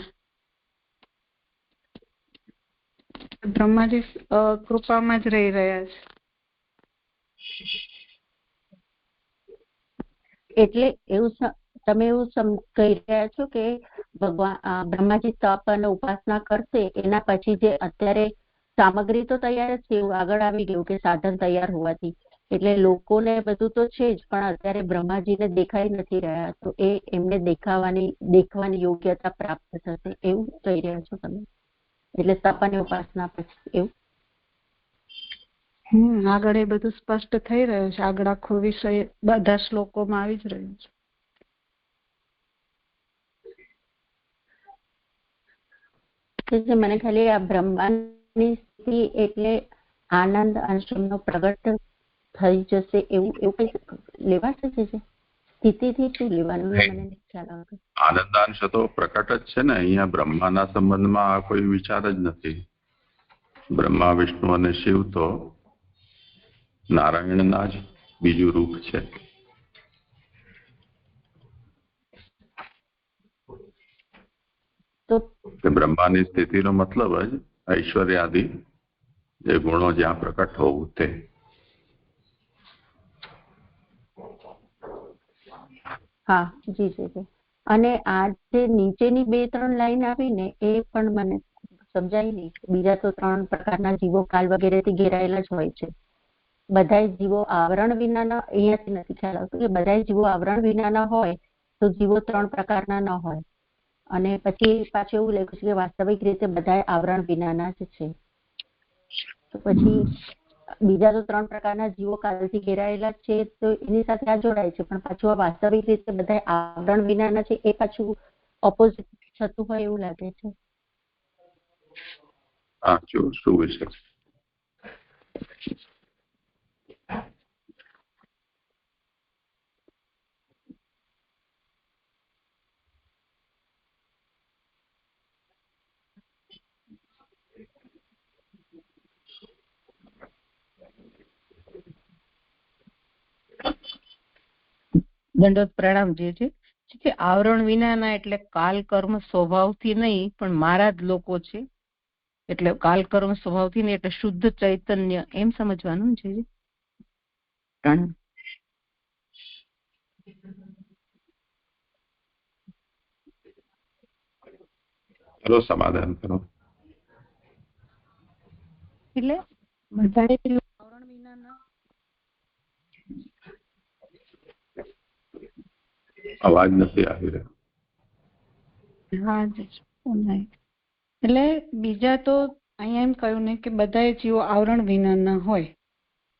બ્રહ્માજી કૃપામાં જ રહી રહ્યા છે. એટલે તમે એવું કહી રહ્યા છો કે બ્રહ્માજી તપ અને ઉપાસના કરશે, એના પછી જે અત્યારે સામગ્રી તો તૈયાર જ છે, એવું આગળ આવી ગયું કે સાધન તૈયાર હોવાથી, એટલે લોકોને બધું તો છે જ, પણ અત્યારે બ્રહ્માજીને દેખાઈ નથી રહ્યા, તો એ એમને દેખવાની યોગ્યતા પ્રાપ્ત થશે, એવું કહી રહ્યા છો તમે? એટલે તપ અને ઉપાસના પછી એવું આગળ એ બધું સ્પષ્ટ થઈ રહ્યું છે. આગળ આખો વિષય બધા શ્લોકોમાં આવી જ રહ્યું છે. મને ખાલી આ બ્રહ્માંડની સ્થિતિ એટલે આનંદ અંશનો પ્રગટ થઈ જશે એવું કઈ લેવાશે છે? સ્થિતિથી શું લેવાનું મને ખ્યાલ આવતો. આનંદાંશ તો પ્રકટ જ છે ને. અહીંયા બ્રહ્માના સંબંધમાં આ કોઈ વિચાર જ નથી. બ્રહ્મા, વિષ્ણુ અને શિવ તો નારાયણના જ બીજું રૂપ છે. તો બ્રહ્માની સ્થિતિનો મતલબ જ ઐશ્વર્યાદિ જે ગુણો જ્યાં પ્રકટ હોવું તે. હા, જી જી. અને આ જે નીચેની 2-3 લાઈન આવી ને એ પણ મને સમજાય નહીં. બીજા તો 3 પ્રકારના જીવો કાલ વગેરેથી ઘેરાયેલા જ હોય છે. બધા જીવો આવરણ વિનાના, અહીંયાથી નથી ખ્યાલ આવતો કે બધા જીવો આવરણ વિનાના હોય તો જીવો 3 પ્રકારના ન હોય. અને પછી પાછું એવું લખ્યું છે કે વાસ્તવિક રીતે બધા આવરણ વિનાના જ છે. તો પછી બીજા તો 3 પ્રકારના જીવો કાલથી ઘેરાયેલા છે, તો એની સાથે આ જોડાય છે. પણ પાછું આ વાસ્તવિક રીતે બધા આવરણ વિનાના છે, એ પાછું ઓપોઝિટ થતું હોય એવું લાગે છે. હા, શું વિષય? દંડવત પ્રણામ. જે આવરણ વિનાના એટલે કાલ કર્મ સ્વભાવથી નહીં, પણ મારા જ લોકો છે, એટલે કાલ કર્મ સ્વભાવથી નહીં, એટલે શુદ્ધ ચૈતન્ય એમ સમજવાનું છે. પ્રણામ. ચલો સમાધાન કરો. એટલે બધા આવરણ વિનાના. અવાજ નથી આવી રહ્યો. હા, એટલે બીજા તો અહીંયા એમ કહ્યું ને કે બધા જીવો આવરણ વિનાના હોય.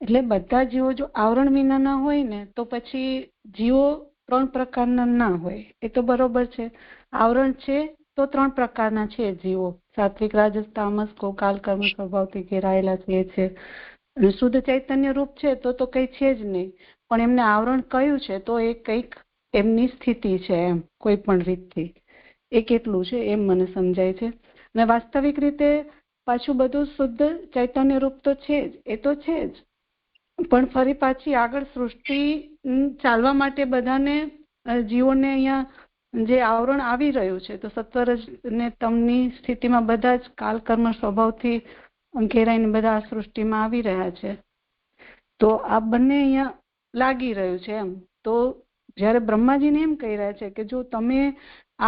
એટલે બધા જીવો જો આવરણ વિનાના હોય ને તો પછી જીવો 3 પ્રકારના ના હોય. એ તો બરોબર છે. આવરણ છે તો 3 પ્રકારના છે જીવો. સાત્વિક, રાજસ, તામસ, કાલ કર્મ સ્વભાવથી ઘેરાયેલા છે. અને શુદ્ધ ચૈતન્ય રૂપ છે તો કઈ છે જ નહીં, પણ એમને આવરણ કયું છે તો એ કંઈક એમની સ્થિતિ છે એમ કોઈ પણ રીતથી એ કેટલું છે એમ મને સમજાય છે. અને વાસ્તવિક રીતે પાછું બધું શુદ્ધ ચૈતન્ય રૂપ તો છે જ, એ તો છે જ, પણ ફરી પાછી આગળ સૃષ્ટિ ચાલવા માટે બધાને જીવોને અહીંયા જે આવરણ આવી રહ્યું છે તો સત્વરજ ને તમની સ્થિતિમાં બધા જ કાલ કર્મ સ્વભાવથી ઘેરાઈને બધા સૃષ્ટિમાં આવી રહ્યા છે. તો આ બંને અહીંયા લાગી રહ્યું છે એમ. તો જયારે બ્રહ્માજીને એમ કહી રહ્યા છે કે જો તમે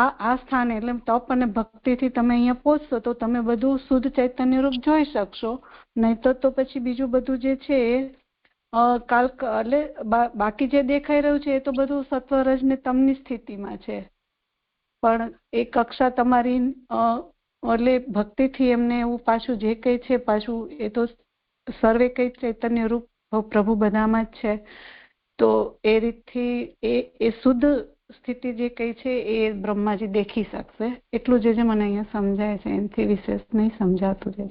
આ સ્થાને એટલે તપ અને ભક્તિથી તમે અહીંયા પહોંચશો તો તમે બધું શુદ્ધ ચૈતન્ય રૂપ જોઈ શકશો, નહીં તો પછી બીજું બધું જે છે એ એટલે બાકી જે દેખાઈ રહ્યું છે એ તો બધું સત્વરજ ને તમની સ્થિતિમાં છે, પણ એ કક્ષા તમારી એટલે ભક્તિથી એમને એવું પાછું જે કઈ છે પાછું એ તો સર્વે કઈ ચૈતન્ય રૂપ પ્રભુ બધામાં જ છે. તો એ રીતથી એ શુદ્ધ સ્થિતિ જે કઈ છે એ બ્રહ્માજી દેખી શકશે. એટલું જે મને અહીંયા સમજાય છે, એનાથી વિશેષ નહીં સમજાતું છે.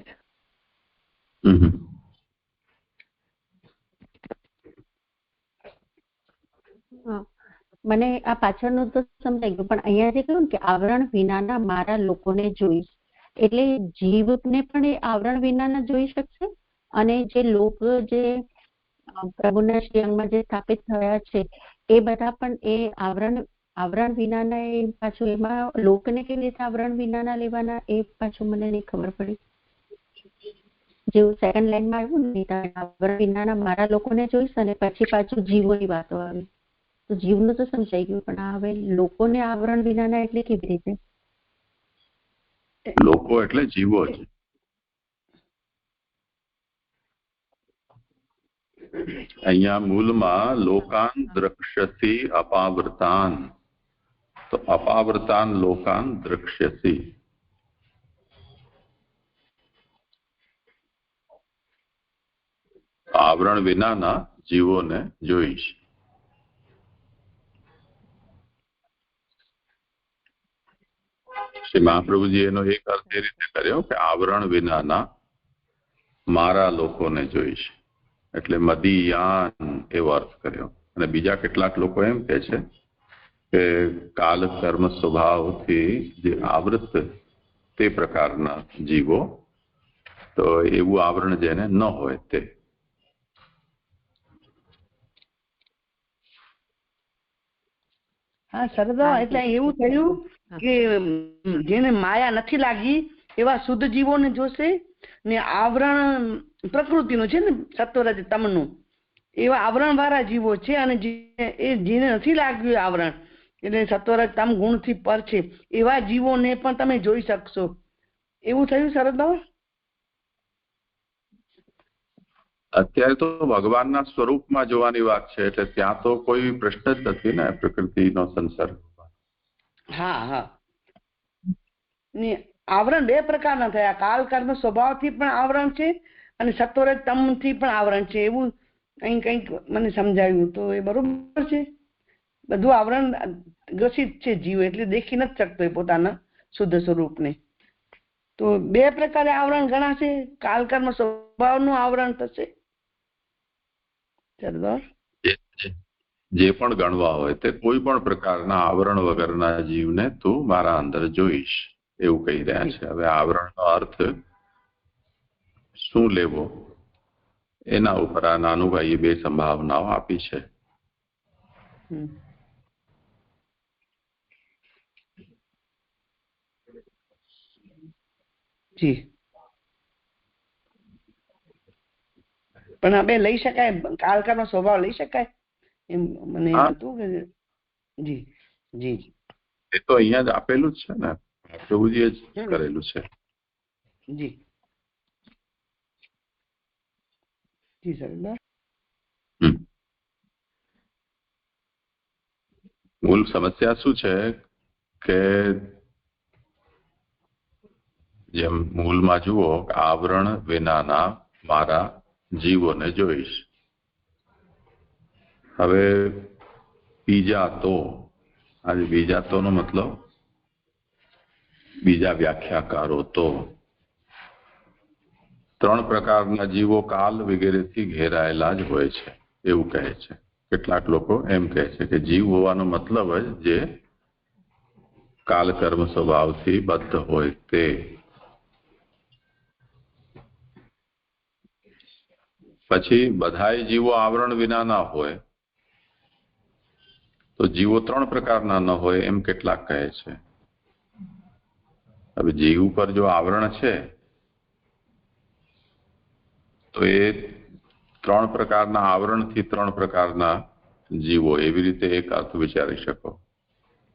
મને આ પાછળનું તો સમજાઈ ગયું, પણ અહીંયા જે કહ્યું કે આવરણ વિનાના મારા લોકોને જોઈશ, એટલે જીવને પણ એ આવરણ વિનાના જોઈ શકશે, અને જે લોક જે પ્રભુના શ્રીઅંગમાં જે સ્થાપિત થયા છે એ બધા પણ એ આવરણ વિનાના એ પાછું એમાં લોકને કેવી રીતે આવરણ વિનાના લેવાના એ પાછું મને નહીં ખબર પડી. જેવું સેકન્ડ લાઈનમાં આવ્યું ને આવરણ વિનાના મારા લોકોને જોઈશ અને પછી પાછું જીવોની વાતો આવી, તો જીવનું તો સમજાઈ ગયું, પણ આ હવે લોકોને આવરણ વિનાના એટલે કેવી રીતે? લોકો એટલે જીવો જ. અહીંયા મૂળમાં લોકાન દ્રક્ષ્યસી અપાવૃતાન, તો અપાવૃતાન લોકાન દ્રક્ષ્યસી. આવરણ વિનાના જીવોને જોઈશ. શ્રી મહાપ્રભુજી એનો એક અર્થ એ રીતે કર્યો કે આવરણ વિનાના મારા લોકોને જોઈશ, એટલે મદીયાન એવો અર્થ કર્યો. અને બીજા કેટલાક લોકો એમ કે છે કે કાલ કર્મ સ્વભાવથી જે આવૃત તે પ્રકારના જીવો, તો એવું આવરણ જેને ન હોય તે. હા સરદા, એટલે એવું થયું કે જેને માયા નથી લાગી એવા શુદ્ધ જીવોને જોશે, ને આવરણ પ્રકૃતિનું છે ને સત્વરજ તમનું, એવા આવરણ વાળા જીવો છે, અને જેને નથી લાગ્યું આવરણ એટલે સત્વરજ તમ ગુણથી પર છે એવા જીવોને પણ તમે જોઈ શકશો. એવું થયું શરદ બાબા? અત્યારે તો ભગવાનના સ્વરૂપમાં જોવાની વાત છે, એટલે ત્યાં તો કોઈ પ્રશ્ન જ નથી ને પ્રકૃતિનો સંસર્ગ. હા હા, ને આવરણ બે પ્રકારના થયા, કાલ કર્મ સ્વભાવથી પણ આવરણ છે અને સત્વરજ તમથી પણ આવરણ છે, એવું કંઈક મને સમજાયું. તો એ બરોબર છે, બધું આવરણ ગ્રસિત છે જીવ, એટલે દેખી નથી શકતો એ પોતાના શુદ્ધ સ્વરૂપને. તો બે પ્રકારે આવરણ ગણાશે, કાલ કર્મ સ્વભાવનું આવરણ થશે. જે પણ ગણવા હોય તે કોઈ પણ પ્રકારના આવરણ વગરના જીવને તું મારા અંદર જોઈશ એવું કહી રહ્યા છે. હવે આવરણનો અર્થ શું લેવો એના ઉપર આ નાનુભાઈએ બે સંભાવનાઓ આપી છે. જી, પણ આ બે લઈ શકાય, કાલકાનો સ્વભાવ લઈ શકાય એમ મને હતું કે જી જી એ તો અહીંયા જ આપેલું જ છે ને, પ્રભુજીએ જ કરેલું છે. જી જી સરદાર. મૂળ સમસ્યા શું છે કે જેમ મૂળમાં જુઓ, આવરણ વિનાના મારા જીવોને જોઈશ. હવે બીજા તો, આજે બીજા તો નો મતલબ બીજા વ્યાખ્યાકારો તો ત્રણ પ્રકારના જીવો કાલ વગેરેથી ઘેરાયેલા જ હોય છે એવું કહે છે. કેટલાક લોકો એમ કહે છે કે જીવ હોવાનો મતલબ જ જે કાલ કર્મ સ્વભાવથી બદ્ધ હોય તે. પછી બધાય જીવો આવરણ વિનાના હોય તો જીવો ત્રણ પ્રકારના ન હોય એમ કેટલાક કહે છે. હવે જીવ ઉપર જો આવરણ છે તો એ ત્રણ પ્રકારના આવરણથી ત્રણ પ્રકારના જીવો એવી રીતે એક અર્થ વિચારી શકો.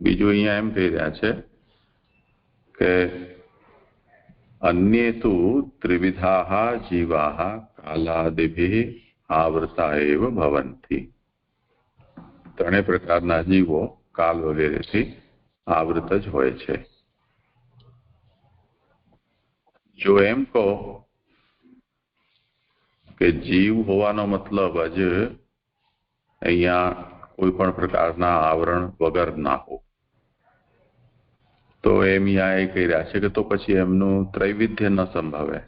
બીજું અહીંયા એમ કહી રહ્યા છે કે અન્ય તુ ત્રિવિધા જીવા કાલાદિભિ આવૃતા એવ ભવંતિ. ત્રણેય પ્રકારના જીવો કાલ વગેરેથી આવૃત જ હોય છે. જો એમ કહો કે જીવ હોવાનો મતલબ જ અહીંયા કોઈ પણ પ્રકારના આવરણ વગર ના હો તો એમ અહીંયા એ કહી રહ્યા છે કે તો પછી એમનું ત્રૈવિધ્ય ન સંભવે.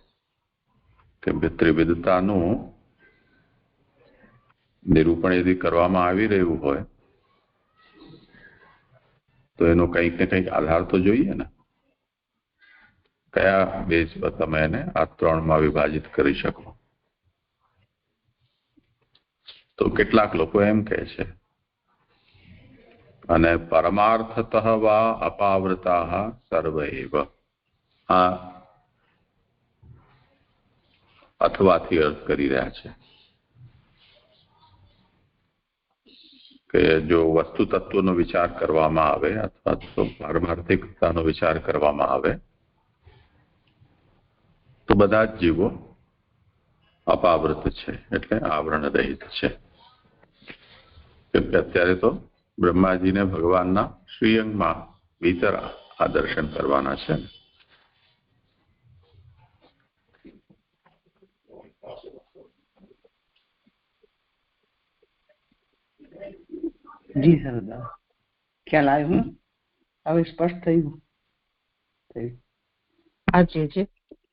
કેમ કે ત્રિવિધતાનું નિરૂપણ यदि કરવામાં આવી રહ્યું હોય તો એનો કંઈક ને કંઈક આધાર તો જોઈએ ને. કયા બેઝ પર તમે એને આ ત્રણમાં વિભાજિત કરી શકો? તો કેટલાક લોકો એમ કહે છે અને પરમાર્થતઃ વા અપાવૃતા સર્વ એવ. આ અથવાથી અર્થ કરી રહ્યા છે કે જો વસ્તુ તત્વનો વિચાર કરવામાં આવે અથવા તો પારમાર્થિકતાનો વિચાર કરવામાં આવે તો બધા જ જીવો અપાવૃત છે એટલે આવરણ રહિત છે. કેમ કે અત્યારે તો બ્રહ્માજીને ભગવાનના શ્રીઅંગમાં ભીતર આ દર્શન કરવાના છે. જી સરદાર, ખ્યાલ આવ્યો? હવે સ્પષ્ટ થયું? આજે જે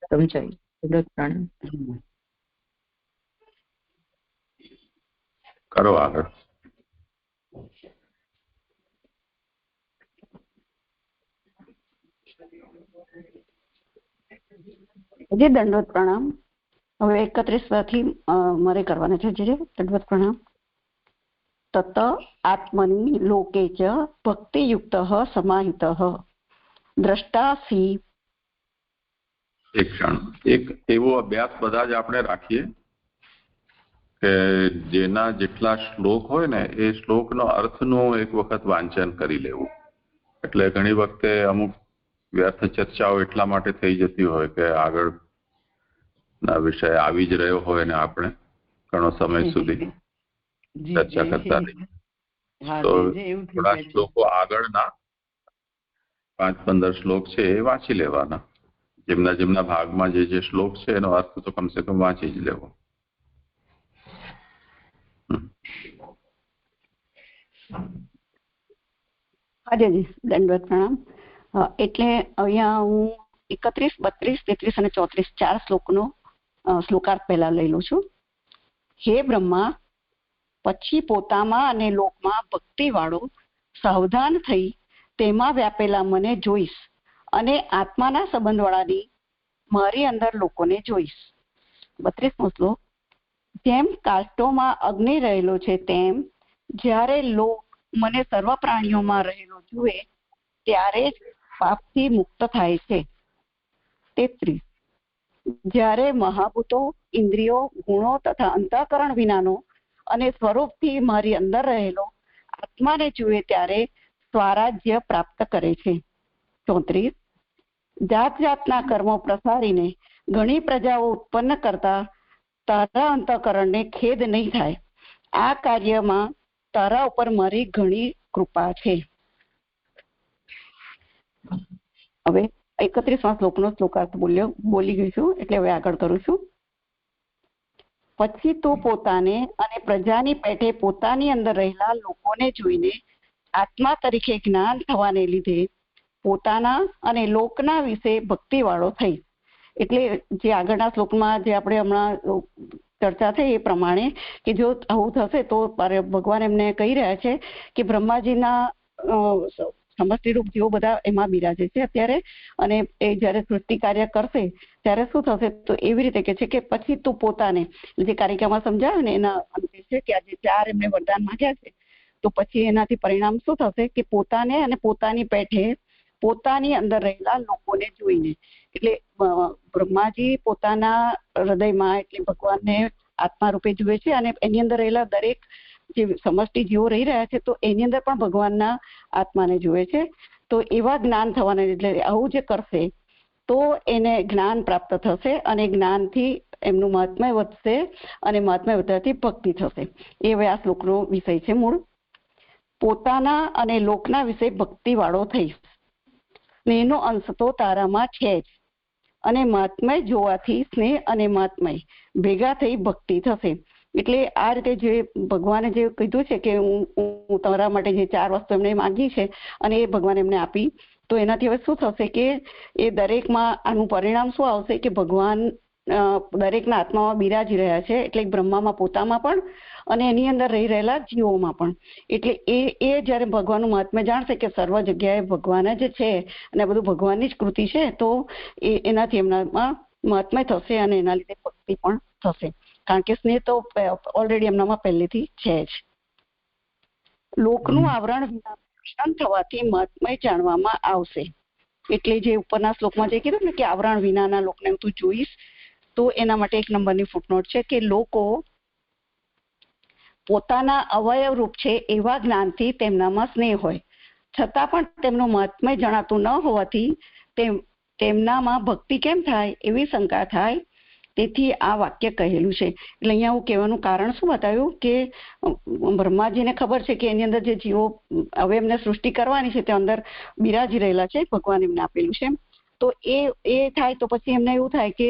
સમજાયું. કરો આગળ. જે દંડવત પ્રણામ. હવે 31 થી મારે કરવાના છે. જે દંડવત પ્રણામ. તત આત્મની લોકે ચ ભક્તિયુક્ત સમાહિત દ્રષ્ટાસી. એક ક્ષણ, એક એવો અભ્યાસ બધા જ આપણે રાખીએ કે જેના જેટલા શ્લોક હોય ને એ શ્લોકનો અર્થનું એક વખત વાંચન કરી લેવું. એટલે ઘણી વખતે અમુક વ્યર્થ ચર્ચાઓ એટલા માટે થઈ જતી હોય કે આગળ ના વિષય આવી જ રહ્યો હોય ને આપણે ઘણો સમય સુધી ચર્ચા કરતા રહીએ તો થોડા શ્લોકો આગળના 5-15 શ્લોક છે એ વાંચી લેવાના. જેમના ભાગમાં જે શ્લોક છે એનો અર્થ તો કમસે કમ વાંચી જ લેવો. હાજી દંડવત પ્રણામ. એટલે અહીંયા હું 31, 32, 33 અને 34 ચાર શ્લોકનો શ્લોકાર્થ પહેલા લઈ લઉં છું. હે બ્રહ્મા, પછી પોતામાં અને લોકમાં ભક્તિ વાળો સાવધાન થઈ તેમાં વ્યાપેલા મને જોઈશ અને આત્માના સંબંધવાળાની મારી અંદર લોકોને જોઈશ. 32મો શ્લોક. જેમ કાષ્ટોમાં અગ્નિ રહેલો છે તેમ જ્યારે લોક મને સર્વ પ્રાણીઓમાં રહેલો જુએ ત્યારે જ પાપથી મુક્ત થાય છે. 33. જ્યારે મહાભૂતો, ઇન્દ્રિયો, ગુણો તથા અંતઃકરણ વિનાનો અને સ્વરૂપથી મારી અંદર રહેલો આત્માને જુએ ત્યારે સ્વરાજ્ય પ્રાપ્ત કરે છે. 34. જાત જાતના કર્મો પ્રસારીને ઘણી પ્રજાઓ ઉત્પન્ન કરતા તારા અંતઃકરણને ખેદ નહીં થાય. આ કાર્યમાં તારા ઉપર મારી ઘણી કૃપા છે. હવે 31મા શ્લોકનો શ્લોકાર્થ બોલી ગઈ છું એટલે હવે આગળ કરું છું. પછી તો પોતાને અને પ્રજાની પેઠે પોતાની અંદર રહેલા લોકોને જોઈને આત્મા તરીકે જ્ઞાન થવાને લીધે પોતાના અને લોકના વિશે ભક્તિવાળો થઈ એટલે જે આગળના શ્લોકમાં જે આપણે હમણાં ચર્ચા થઈ એ પ્રમાણે કે જો આવું થશે તો ભગવાન એમને કહી રહ્યા છે કે બ્રહ્માજીના સમષ્ટિરૂપ જીવો બધા એમાં બિરાજે છે અત્યારે, અને એ જયારે સૃષ્ટિ કાર્ય કરશે ત્યારે શું થશે તો એવી રીતે કે છે કે પછી તું પોતાને, જે કારિકામાં સમજાવ્યું ને એના અંતે છે કે આજે 4 એમને વરદાન માંગ્યા છે, તો પછી એનાથી પરિણામ શું થશે કે પોતાને અને પોતાની પેઠે પોતાની અંદર રહેલા લોકોને જોઈને, એટલે બ્રહ્માજી પોતાના હૃદયમાં એટલે ભગવાનને આત્મા રૂપે જુએ છે, અને એની અંદર રહેલા દરેક જે સમષ્ટિ જીવો રહી રહ્યા છે તો એની અંદર પણ ભગવાનના આત્માને જુએ છે. તો એવા જ્ઞાન થવાના, એટલે આવું જે કરશે તો એને જ્ઞાન પ્રાપ્ત થશે, અને જ્ઞાનથી એમનું મહાત્મ્ય વધશે, અને મહાત્મ્ય વધવાથી ભક્તિ થશે. એ હવે આ શ્લોકનો વિષય છે મૂળ. પોતાના અને લોકના વિશે ભક્તિ વાળો થઈશ, સ્નેહનો અંશ તો તારામાં છે જ, અને મહાત્મય જોવાથી સ્નેહ અને મહાત્મય ભેગા થઈ ભક્તિ થશે. એટલે આ રીતે જે ભગવાને જે કીધું છે કે હું તમારા માટે જે 4 વસ્તુ એમને માંગી છે અને એ ભગવાન એમને આપી, તો એનાથી હવે શું થશે કે એ દરેકમાં આનું પરિણામ શું આવશે કે ભગવાન દરેકના આત્મામાં બિરાજી રહ્યા છે, એટલે બ્રહ્મામાં પોતામાં પણ અને એની અંદર રહી રહેલા જીવોમાં પણ. એટલે એ જયારે ભગવાનનું મહાત્મ્ય જાણશે કે સર્વ જગ્યાએ ભગવાન જ છે અને બધું ભગવાનની જ કૃતિ છે, તો એનાથી એમનામાં મહાત્મ્ય થશે અને એના લીધે ભક્તિ પણ થશે, કારણ કે સ્નેહ તો ઓલરેડી એમનામાં પહેલેથી છે જ. લોકનું આવરણ વિના થવાથી મહાત્મ્ય જાણવામાં આવશે. એટલે જે ઉપરના શ્લોકમાં જે કીધું ને કે આવરણ વિનાના લોકને તું જોઈશ, તો એના માટે 1 નંબરની ફૂટનોટ છે કે લોકો પોતાના અવયવ રૂપ છે એવા જ્ઞાનથી તેમનામાં સ્નેહ હોય છતાં પણ તેમનું મહાત્મ્ય જણાતું ન હોવાથી તેમનામાં ભક્તિ કેમ થાય એવી શંકા થાય, તેથી આ વાક્ય કહેલું છે. એટલે અહીંયા હું કહેવાનું કારણ શું બતાવ્યું કે બ્રહ્માજીને ખબર છે કે એની અંદર જે જીવો હવે એમને સૃષ્ટિ કરવાની છે તે અંદર બિરાજી રહેલા છે, ભગવાન એમને આપેલું છે. તો એ થાય તો પછી એમને એવું થાય કે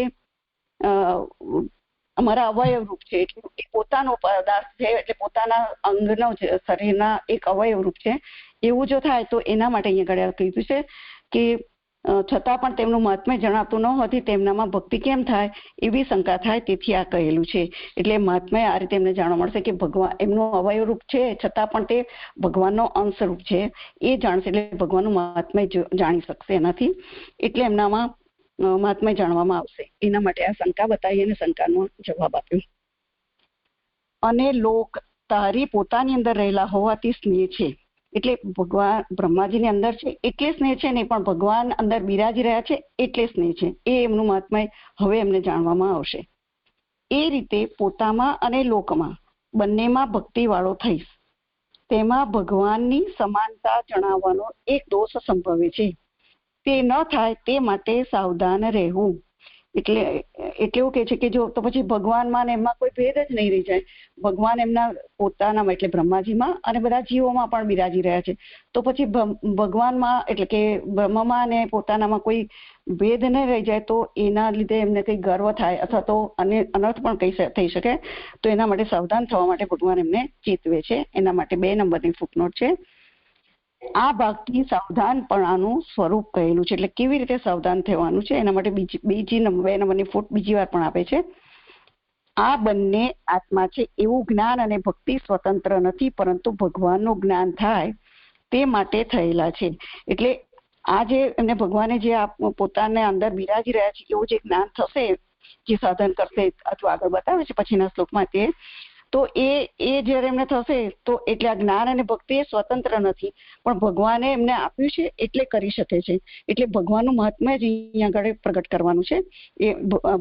અમારા અવયવ રૂપ છે, એટલે એ પોતાનો પદાર્થ છે, એટલે પોતાના અંગનો શરીરના એક અવયવ રૂપ છે, એવું જો થાય તો એના માટે અહીંયા ઘડિયાળ કીધું છે કે છતાં પણ તેમનું મહાત્મ્ય જણાતું ન હોવાથી તેમનામાં ભક્તિ કેમ થાય એવી શંકા થાય, તેથી આ કહેલું છે. એટલે મહાત્મ્ય આ રીતે એમને જાણવા મળશે કે ભગવાન એમનું અવયવ રૂપ છે છતાં પણ તે ભગવાનનો અંશ રૂપ છે, એ જાણશે, એટલે ભગવાનનું મહાત્મ્ય જાણી શકશે એનાથી, એટલે એમનામાં મહાત્મ્ય જાણવામાં આવશે. એના માટે આ શંકા બતાવી અને શંકાનો જવાબ આપ્યો. અને લોક તારી પોતાની અંદર રહેલા હોવાથી સ્નેહ છે, એટલે ભગવાન બ્રહ્માજીની અંદર છે એટલે સ્નેહ છે નહીં, પણ ભગવાન અંદર બિરાજી રહ્યા છે એટલે સ્નેહ છે, એ એમનું મહાત્મ્ય હવે એમને જાણવામાં આવશે. એ રીતે પોતામાં અને લોકમાં બંનેમાં ભક્તિ વાળો થઈશ, તેમાં ભગવાનની સમાનતા જણાવવાનો એક દોષ સંભવે છે, તે ન થાય તે માટે સાવધાન રહેવું. એટલે એવું કે છે કે જો તો પછી ભગવાનમાં ને એમાં કોઈ ભેદ જ નહીં રહી જાય, ભગવાન એમના પોતાનામાં એટલે બ્રહ્માજીમાં અને બધા જીવોમાં પણ બિરાજી રહ્યા છે, તો પછી ભગવાનમાં એટલે કે બ્રહ્મમાં અને પોતાનામાં કોઈ ભેદ ન રહી જાય, તો એના લીધે એમને કઈ ગર્વ થાય અથવા તો અનર્થ પણ કઈ થઈ શકે. તો એના માટે સાવધાન થવા માટે ભગવાન એમને ચેતવે છે. એના માટે 2 નંબરની ફૂટનોટ છે. આ ભાગથી સાવધાનપણાનું સ્વરૂપ કહેલું છે, એટલે કેવી રીતે સાવધાન થવાનું છે એના માટે બીજી 2 નંબરની ફૂટ બીજી વાર પણ આપે છે. આ બંને આત્મા છે એવું જ્ઞાન અને ભક્તિ સ્વતંત્ર નથી, પરંતુ ભગવાનનું જ્ઞાન થાય તે માટે થયેલા છે. એટલે આ જે એમને ભગવાને જે પોતાને અંદર બિરાજી રહ્યા છે એવું જે જ્ઞાન થશે, જે સાધન કરશે અથવા આગળ બતાવે છે પછીના શ્લોકમાં તે, તો એ જયારે એમને થશે તો એટલે આ જ્ઞાન અને ભક્તિ એ સ્વતંત્ર નથી, પણ ભગવાને એમને આપ્યું છે એટલે કરી શકે છે. એટલે ભગવાનનું મહાત્મ્ય જ અહીંયા આગળ પ્રગટ કરવાનું છે, એ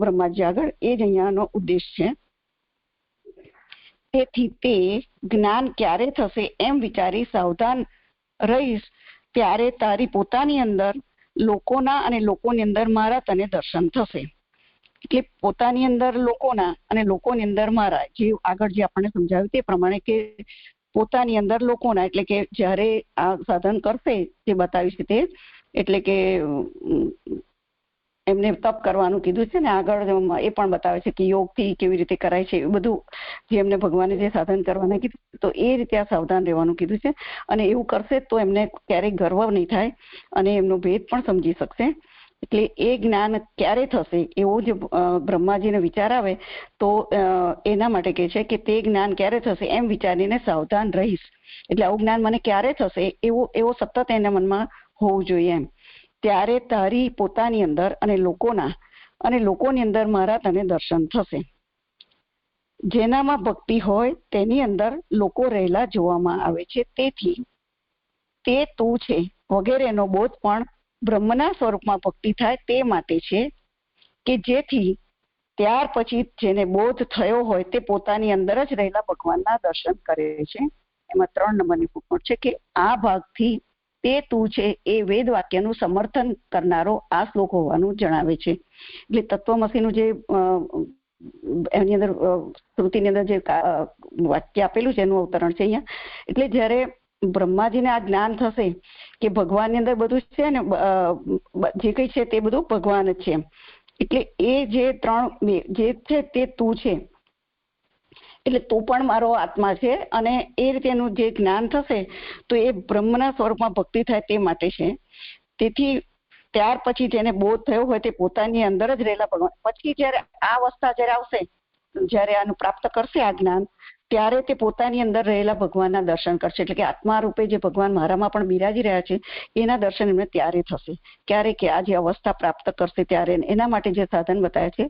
બ્રહ્માજી આગળ, એ જ અહીંયાનો ઉદ્દેશ છે. તેથી તે જ્ઞાન ક્યારે થશે એમ વિચારી સાવધાન રહીશ, ત્યારે તારી પોતાની અંદર લોકોના અને લોકોની અંદર મારા તને દર્શન થશે. એટલે પોતાની અંદર લોકોના અને લોકોની અંદર મારા, જે આગળ જે આપણને સમજાવ્યું તે પ્રમાણે કે પોતાની અંદર લોકોના એટલે કે જ્યારે આ સાધન કરશે જે બતાવ્યું છે તે, એટલે કે એમને તપ કરવાનું કીધું છે ને આગળ એ પણ બતાવે છે કે યોગથી કેવી રીતે કરાય છે, એ બધું જે એમને ભગવાને જે સાધન કરવાના કીધું તો એ રીતે આ સાવધાન રહેવાનું કીધું છે. અને એવું કરશે તો એમને ક્યારેય ગર્વ નહીં થાય અને એમનો ભેદ પણ સમજી શકશે. એટલે એ જ્ઞાન ક્યારે થશે એવો જ બ્રહ્માજીને વિચાર આવે તો એના માટે કહે છે કે તે જ્ઞાન ક્યારે થશે એમ વિચારીને સાવધાન રહીશ. એટલે આવું જ્ઞાન મને ક્યારે થશે એવો સતત એના મનમાં હોવું જોઈએ એમ. ત્યારે તારી પોતાની અંદર અને લોકોની અંદર મારા તને દર્શન થશે. જેનામાં ભક્તિ હોય તેની અંદર લોકો રહેલા જોવામાં આવે છે. તેથી તે તું છે વગેરેનો બોધ પણ બ્રહ્મના સ્વરૂપમાં ભક્તિ થાય તે માટે છે કે જેથી ત્યાર પછી જેને બોધ થયો હોય તે પોતાની અંદર જ રહેલા ભગવાનના દર્શન કરે છે. એમાં 3 નંબરની ફૂટનોટ છે કે આ ભાગથી તે તું છે એ વેદ વાક્યનું સમર્થન કરનારો આ શ્લોક હોવાનું જણાવે છે. એટલે તત્વમસીનું જે એની અંદર શ્રુતિની અંદર જે વાક્ય આપેલું છે એનું અવતરણ છે અહીંયા. એટલે જયારે બ્રહ્માજીને આ જ્ઞાન થશે કે ભગવાનની અંદર બધું છે ને, જે કઈ છે તે બધું ભગવાન જ છે, એટલે એ જે 3 જે છે તે તું છે, એટલે તું પણ મારો આત્મા છે. અને એ રીતે એનું જે જ્ઞાન થશે તો એ બ્રહ્મના સ્વરૂપમાં ભક્તિ થાય તે માટે છે. તેથી ત્યાર પછી જેને બોધ થયો હોય તે પોતાની અંદર જ રહેલા ભગવાન, પછી જયારે આ અવસ્થા જયારે આવશે, જયારે આનું પ્રાપ્ત કરશે આ જ્ઞાન, ત્યારે તે પોતાની અંદર રહેલા ભગવાનના દર્શન કરશે. એટલે કે આત્મા રૂપે જે ભગવાન મારામાં પણ બિરાજી રહ્યા છે એના દર્શન એમને ત્યારે થશે. ક્યારે કે આ જે અવસ્થા પ્રાપ્ત કરશે ત્યારે, એના માટે જે સાધન બતાવે છે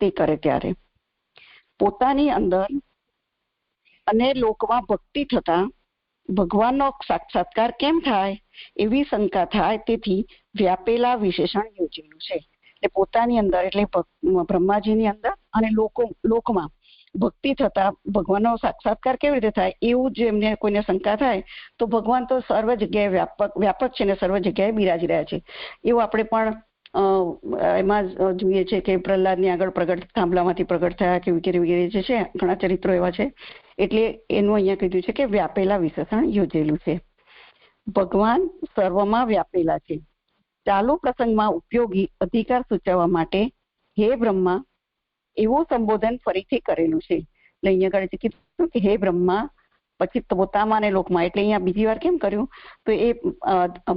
તે કરે ત્યારે. પોતાની અંદર અને લોકમાં ભક્તિ થતા ભગવાનનો સાક્ષાત્કાર કેમ થાય એવી શંકા થાય, તેથી વ્યાપેલા વિશેષણ યોજેલું છે. એટલે પોતાની અંદર એટલે બ્રહ્માજીની અંદર અને લોકમાં ભક્તિ થતા ભગવાનનો સાક્ષાત્કાર કેવી રીતે થાય એવું જ એમને કોઈને શંકા થાય તો ભગવાન તો સર્વ જગ્યાએ વ્યાપક છે ને સર્વ જગ્યાએ બિરાજી રહ્યા છે એવું આપણે પણ એમાં જોઈએ છે કે પ્રહલાદની આગળ પ્રગટ, થાંભલામાંથી પ્રગટ થયા કે વગેરે વગેરે જે છે ઘણા ચરિત્રો એવા છે. એટલે એનું અહીંયા કીધું છે કે વ્યાપેલા વિશેષણ યોજેલું છે. ભગવાન સર્વમાં વ્યાપેલા છે. ચાલુ પ્રસંગમાં ઉપયોગી અધિકાર સૂચવવા માટે હે બ્રહ્મા એવું સંબોધન ફરીથી કરેલું છે. એટલે અહીંયા કહે છે કીધું કે હે બ્રહ્મા, પછી પોતામાં અને લોકમાં. એટલે અહીંયા બીજી વાર કેમ કર્યું તો એ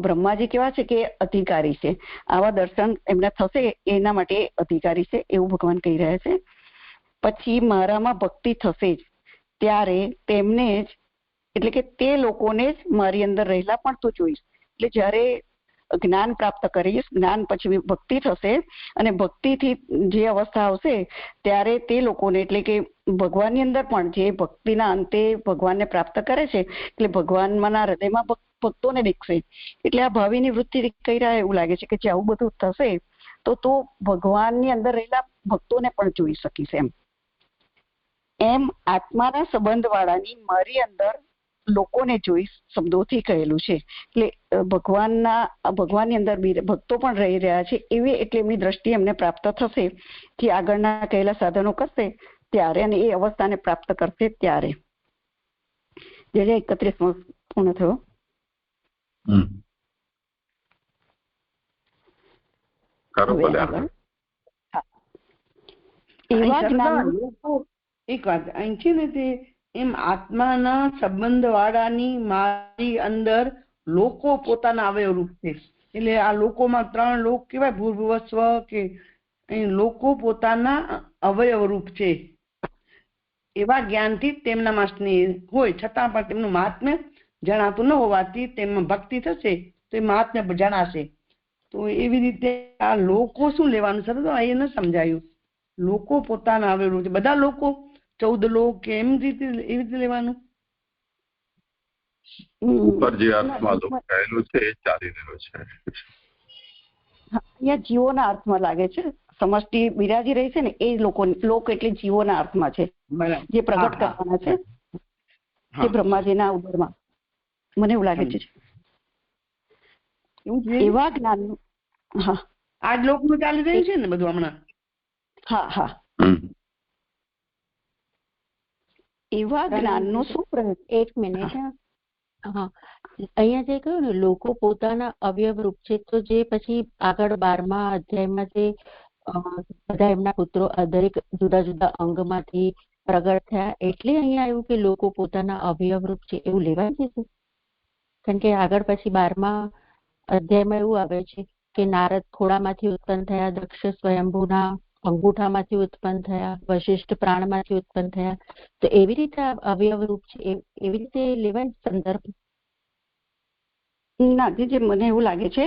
બ્રહ્માજી કેવા છે કે અધિકારી છે, આવા દર્શન એમને થશે એના માટે અધિકારી છે એવું ભગવાન કહી રહ્યા છે. પછી મારામાં ભક્તિ થશે જ ત્યારે તેમને જ, એટલે કે તે લોકોને જ મારી અંદર રહેલા પણ તું જોઈશ. એટલે જયારે જ્ઞાન પ્રાપ્ત કરીશ, જ્ઞાન પછી ભક્તિ થશે અને ભક્તિથી જે અવસ્થા આવશે ત્યારે તે લોકોને, એટલે કે ભગવાનની અંદર પણ જે ભક્તિના અંતે ભગવાનને પ્રાપ્ત કરે છે એટલે ભગવાનના હૃદયમાં ભક્તોને દેખશે. એટલે આ ભાવિની વૃત્તિ કહી રહ્યા એવું લાગે છે કે જે આવું બધું થશે તો તું ભગવાનની અંદર રહેલા ભક્તોને પણ જોઈ શકીશ. એમ આત્માના સંબંધ વાળાની મારી અંદર લોકોને જોઈ શબ્દોથી કહેલું છે. એટલે ભગવાનની અંદર ભક્તો પણ રહી રહ્યા છે એવી, એટલે એમની દ્રષ્ટિ એમને પ્રાપ્ત થશે જે આગળના કહેલા સાધનો કરશે ત્યારે અને એ અવસ્થાને પ્રાપ્ત કરશે ત્યારે. જે 31 પૂર્ણ થયો. એક વાત અહીં છે ને, તે એમ આત્માના સંબંધ વાળાની મારી અંદર લોકો પોતાના અવયવ રૂપ છે. એટલે આ લોકોમાં 3 લોક કેવાય, ભૂર્ભુવ સ્વ કે લોકો પોતાના અવયવ રૂપ છે. એવા જ્ઞાનથી તેમનામાં સ્નેહ હોય છતાં પણ તેમનું મહાત્મ્ય જણાતું ન હોવાથી તેમાં ભક્તિ થશે તો એ મહાત્મ્ય જણાશે. તો એવી રીતે આ લોકો શું લેવાનું સર, તો એ ન સમજાયું. લોકો પોતાના અવયવ રૂપ છે, બધા લોકો 14 લોક કે એમ રીતે એવી રીતે લેવાનું. ઉપર જે અર્થમાં લોક કહેલું છે એ ચાલી રહ્યો છે. અહીંયા જીવોના અર્થમાં લાગે છે, સમષ્ટિ બિરાજી રહી છે ને એ લોકો, લોક એટલે જીવોના અર્થમાં છે જે પ્રગટ કરવાના છે જે બ્રહ્માજીના ઉદરમાં, મને એવું લાગે છે. એવા જ્ઞાન આ જ લોકનું ચાલી રહ્યું છે ને બધું હમણાં. હા એવા જ્ઞાનનો શું પ્રયોગ. એક મિનિટ. હા, અહીંયા જે કહ્યું ને લોકો પોતાના અવયવ રૂપ છે, તો જે પછી આગળ 12મા અધ્યાયમાં જે બધા એમના પુત્રો દરેક જુદા જુદા અંગમાંથી પ્રગટ થયા, એટલે અહીંયા આવ્યું કે લોકો પોતાના અવયવ રૂપ છે એવું લેવાય છે. કારણ કે આગળ પછી 12મા અધ્યાયમાં એવું આવે છે કે નારદ ખોળામાંથી ઉત્પન્ન થયા, દક્ષ સ્વયંભૂના અંગૂઠામાંથી ઉત્પન્ન થયા, વશિષ્ઠ પ્રાણમાંથી ઉત્પન્ન થયા, તો એવી રીતે અવયવ રૂપ છે, એવી રીતે લેવાય સંદર્ભ? ના, જે મને એવું લાગે છે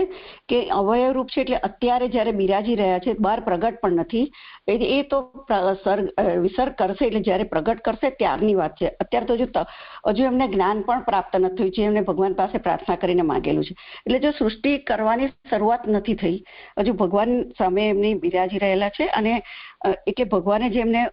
કે અવયવ રૂપ છે એટલે અત્યારે જયારે બિરાજી રહ્યા છે, બહાર પ્રગટ પણ નથી, એ તો વિસર્ગ કરશે એટલે જયારે પ્રગટ કરશે ત્યારની વાત છે. અત્યારે તો હજુ એમને જ્ઞાન પણ પ્રાપ્ત નથી થયું છે, એમને ભગવાન પાસે પ્રાર્થના કરીને માંગેલું છે. એટલે જો સૃષ્ટિ કરવાની શરૂઆત નથી થઈ, હજુ ભગવાન સામે એમની બિરાજી રહેલા છે, અને એટલે ભગવાને જે એમને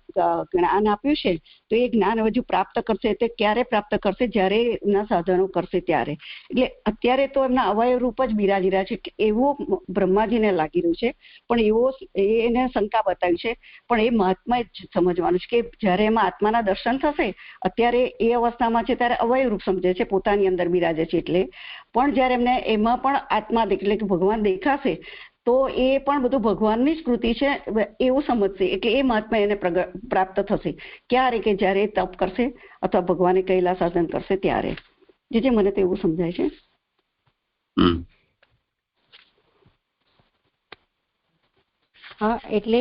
જ્ઞાન આપ્યું છે તો એ જ્ઞાન હજુ પ્રાપ્ત કરશે. તે ક્યારે પ્રાપ્ત કરશે? જયારે એમના સાધનો કરશે ત્યારે. એટલે અત્યારે તો એમના અવયવ રૂપ જ બિરાજી રહ્યા છે એવું બ્રહ્માજીને લાગી રહ્યું છે, પણ એવો એને શંકા બતાવી છે. પણ એ મહાત્મા જ સમજવાનું છે કે જયારે એમાં આત્માના દર્શન થશે, અત્યારે એ અવસ્થામાં છે ત્યારે અવયવ રૂપ સમજે છે, પોતાની અંદર બિરાજે છે એટલે. પણ જયારે એમને એમાં પણ આત્મા એટલે કે ભગવાન દેખાશે તો એ પણ બધું ભગવાનની જ કૃતિ છે એવું સમજશે. એટલે એ મહાત્મા એને પ્રાપ્ત થશે ક્યારે? કે જયારે તપ કરશે અથવા ભગવાને કહેલા સાધન કરશે ત્યારે. જે મને તો એવું સમજાય છે. હા, એટલે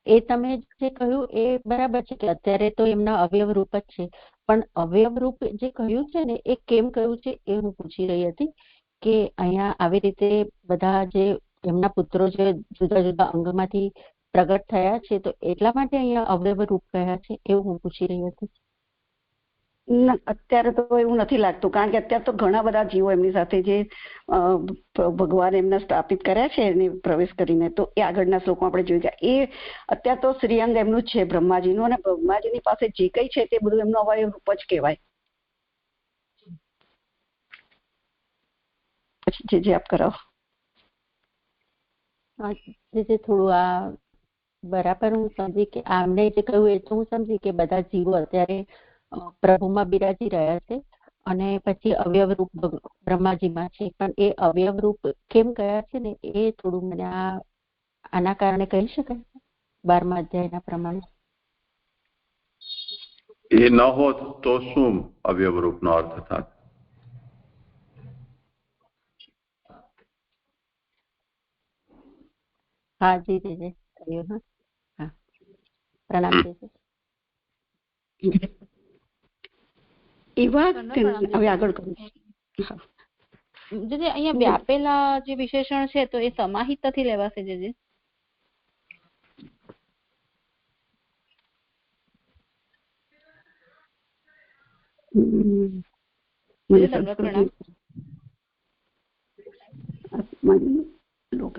એ તમે જે કહ્યું એ બરાબર છે કે અત્યારે તો એમના અવયવ રૂપ જ છે, પણ અવયવ રૂપ જે કહ્યું છે ને એ કેમ કહ્યું છે એ હું પૂછી રહી હતી. કે અહીંયા આવી રીતે બધા જે એમના પુત્રો જે જુદા જુદા અંગમાંથી પ્રગટ થયા છે તો એટલા માટે અહીંયા અવયવ રૂપ કહ્યા છે એવું હું પૂછી રહી હતી. અત્યારે તો એવું નથી લાગતું, કારણ કે અત્યારે તો ઘણા બધા જીવો એમની સાથે જે ભગવાન એમના સ્થાપિત કર્યા છે એને પ્રવેશ કરીને, તો એ આગળના શ્લોકમાં આપણે જોઈ ગયા. એ અત્યારે તો શ્રીઅંગ એમનું જ છે બ્રહ્માજીનું, અને બ્રહ્માજીની પાસે જે કઈ છે તે બધું એમનું અવયવ રૂપ જ કહેવાય. પછી જે આપ કરાવો. જે થોડું આ બરાબર હું સમજી કે આમને જે કહ્યું એ તો હું સમજી કે બધા જીવો અત્યારે પ્રભુમાં બિરાજી રહ્યા છે અને પછી અવયવ રૂપ બ્રહ્માજીમાં છે, પણ એ અવયવ રૂપ કેમ કયા છે ને એ થોડું મને આના કારણે કહી શકાય 12મા અધ્યાયના પ્રમાણે. એ ન હોત તો શું અવયવ રૂપનો અર્થ થાત? હા જી જી જી કહ્યું. હા, પ્રણામ જી. એવા હવે આગળ કરું. અહીંયા વ્યાપેલા જે વિશેષણ છે તો એ સમાહિતથી લેવાશે. જે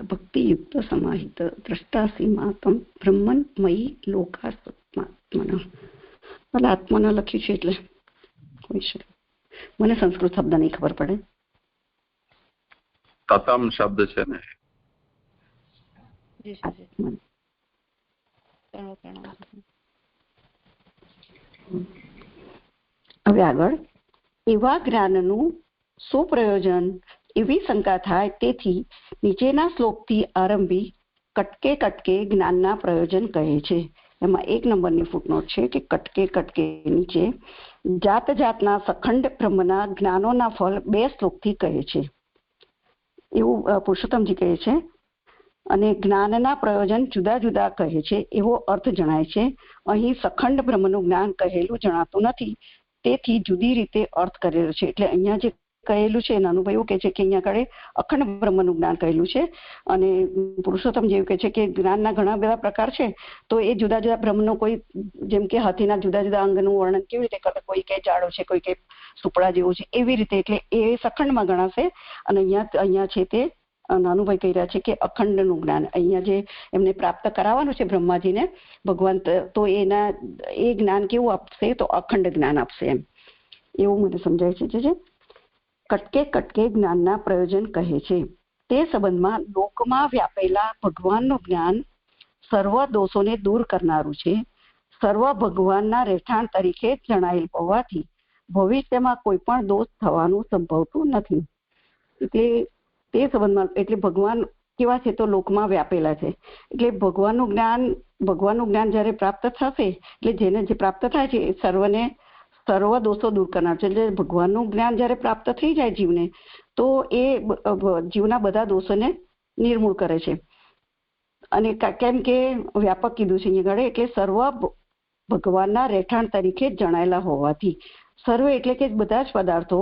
ભક્તિ યુક્ત સમાહિત દ્રષ્ટાસી માતમ બ્રહ્મન મયી લોકાત્મન. આત્મના લખ્યું છે એટલે કોઈ શકે. મને સંસ્કૃત શબ્દ નહીં ખબર પડે. તતમ શબ્દ છે ને. હવે આગળ એવા જ્ઞાનનું શું પ્રયોજન એવી શંકા થાય, તેથી નીચેના શ્લોકથી આરંભી કટકે કટકે જ્ઞાનના પ્રયોજન કહે છે. એમાં 1 નંબરની ફૂટનોટ છે કે કટકે કટકે નીચે જાત જાતના સખંડ બ્રહ્મના જ્ઞાનોના ફળ 2 શ્લોકથી કહે છે એવું પુરુષોત્તમજી કહે છે. અને જ્ઞાનના પ્રયોજન જુદા જુદા કહે છે એવો અર્થ જણાય છે. અહીં સખંડ બ્રહ્મનું જ્ઞાન કહેલું જણાતું નથી, તેથી જુદી રીતે અર્થ કરેલો છે. એટલે અહીંયા જે કહેલું છે નાનુભાઈ એવું કહે છે કે અહીંયા આગળ અખંડ બ્રહ્મનું જ્ઞાન કહેલું છે, અને પુરુષોત્તમ જેવું કહે છે કે જ્ઞાનના ઘણા બધા પ્રકાર છે, તો એ જુદા જુદા બ્રહ્મનો કોઈ જેમ કે હાથીના જુદા જુદા અંગનું વર્ણન કેવી રીતે કરે, કોઈ કે જાડો છે, કોઈ કે સુપડા જેવું છે, એવી રીતે. એટલે એ સખંડમાં ગણાશે. અને અહીંયા છે તે નાનુભાઈ કહી રહ્યા છે કે અખંડનું જ્ઞાન અહીંયા જે એમને પ્રાપ્ત કરાવવાનું છે બ્રહ્માજીને ભગવાન, તો એના એ જ્ઞાન કેવું આપશે? તો અખંડ જ્ઞાન આપશે, એમ એવું મને સમજાય છે. જે કટકે કટકે જ્ઞાનના પ્રયોજન કહે છે તે સંબંધમાં લોકમાં વ્યાપેલા ભગવાનનું જ્ઞાન સર્વ દોષોને દૂર કરનારું છે, સર્વ ભગવાનના રહેઠાણ તરીકે જણાયેલ હોવાથી ભવિષ્યમાં કોઈ પણ દોષ થવાનું સંભવતું નથી. એટલે તે સંબંધમાં એટલે ભગવાન કેવા છે? તો લોકમાં વ્યાપેલા છે. એટલે ભગવાનનું જ્ઞાન જયારે પ્રાપ્ત થશે એટલે જેને જે પ્રાપ્ત થાય છે એ સર્વ દોષો દૂર કરનાર છે. એટલે ભગવાનનું જ્ઞાન જયારે પ્રાપ્ત થઈ જાય જીવને, તો એ જીવના બધા દોષોને નિર્મૂળ કરે છે. અને કેમ કે વ્યાપક કીધું છે અહીંયા આગળ, એટલે સર્વ ભગવાનના રહેઠાણ તરીકે જ જણાયેલા હોવાથી. સર્વ એટલે કે બધા જ પદાર્થો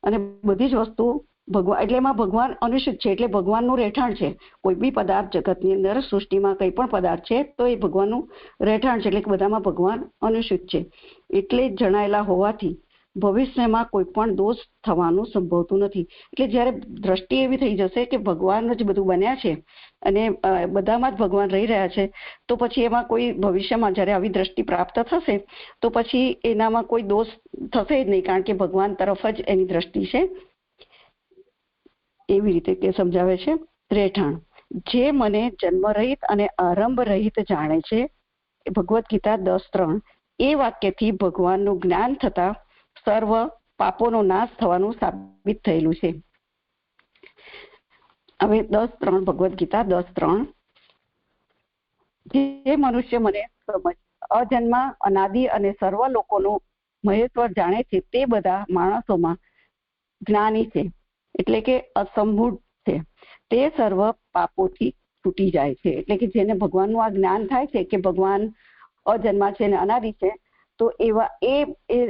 અને બધી જ વસ્તુ ભગવાન, એટલે એમાં ભગવાન અનુસૂચિત છે, એટલે ભગવાનનું રહેઠાણ છે. કોઈ બી પદાર્થ જગતની અંદર સૃષ્ટિમાં કંઈ પણ પદાર્થ છે તો એ ભગવાનનું રહેઠાણ છે, એટલે કે બધામાં ભગવાન અનુસૂચિત છે. એટલે જ જણાયેલા હોવાથી ભવિષ્યમાં કોઈ પણ દોષ થવાનું સંભવતું નથી. એટલે જ્યારે દ્રષ્ટિ એવી થઈ જશે કે ભગવાન જ બધું બન્યા છે અને બધામાં જ ભગવાન રહી રહ્યા છે, તો પછી એમાં કોઈ ભવિષ્યમાં જ્યારે આવી દ્રષ્ટિ પ્રાપ્ત થશે તો પછી એનામાં કોઈ દોષ થશે જ નહીં, કારણ કે ભગવાન તરફ જ એની દ્રષ્ટિ છે. એવી રીતે કે સમજાવે છે. રહેઠાણ, જે મને જન્મ રહિત અને આરંભ રહિત જાણે છે, ભગવદ્ ગીતા 10:3, એ વાક્યથી ભગવાનનું જ્ઞાન થતા સર્વ પાપોનો નાશ થવાનું સાબિત થયેલું છે. હવે 10:3 ભગવદ્ ગીતા 10:3, જે મનુષ્ય મને સમજ અજન્મા અનાદિ અને સર્વ લોકોનો મહેશ્વર જાણે છે તે બધા માણસોમાં જ્ઞાની છે, એટલે કે અસંભૂત છે. તે સર્વ પાપોથી છૂટી જાય છે. એટલે કે જેને ભગવાનનું આ જ્ઞાન થાય છે કે ભગવાન અજન્મા છે અને અનાદિ છે, તો એવા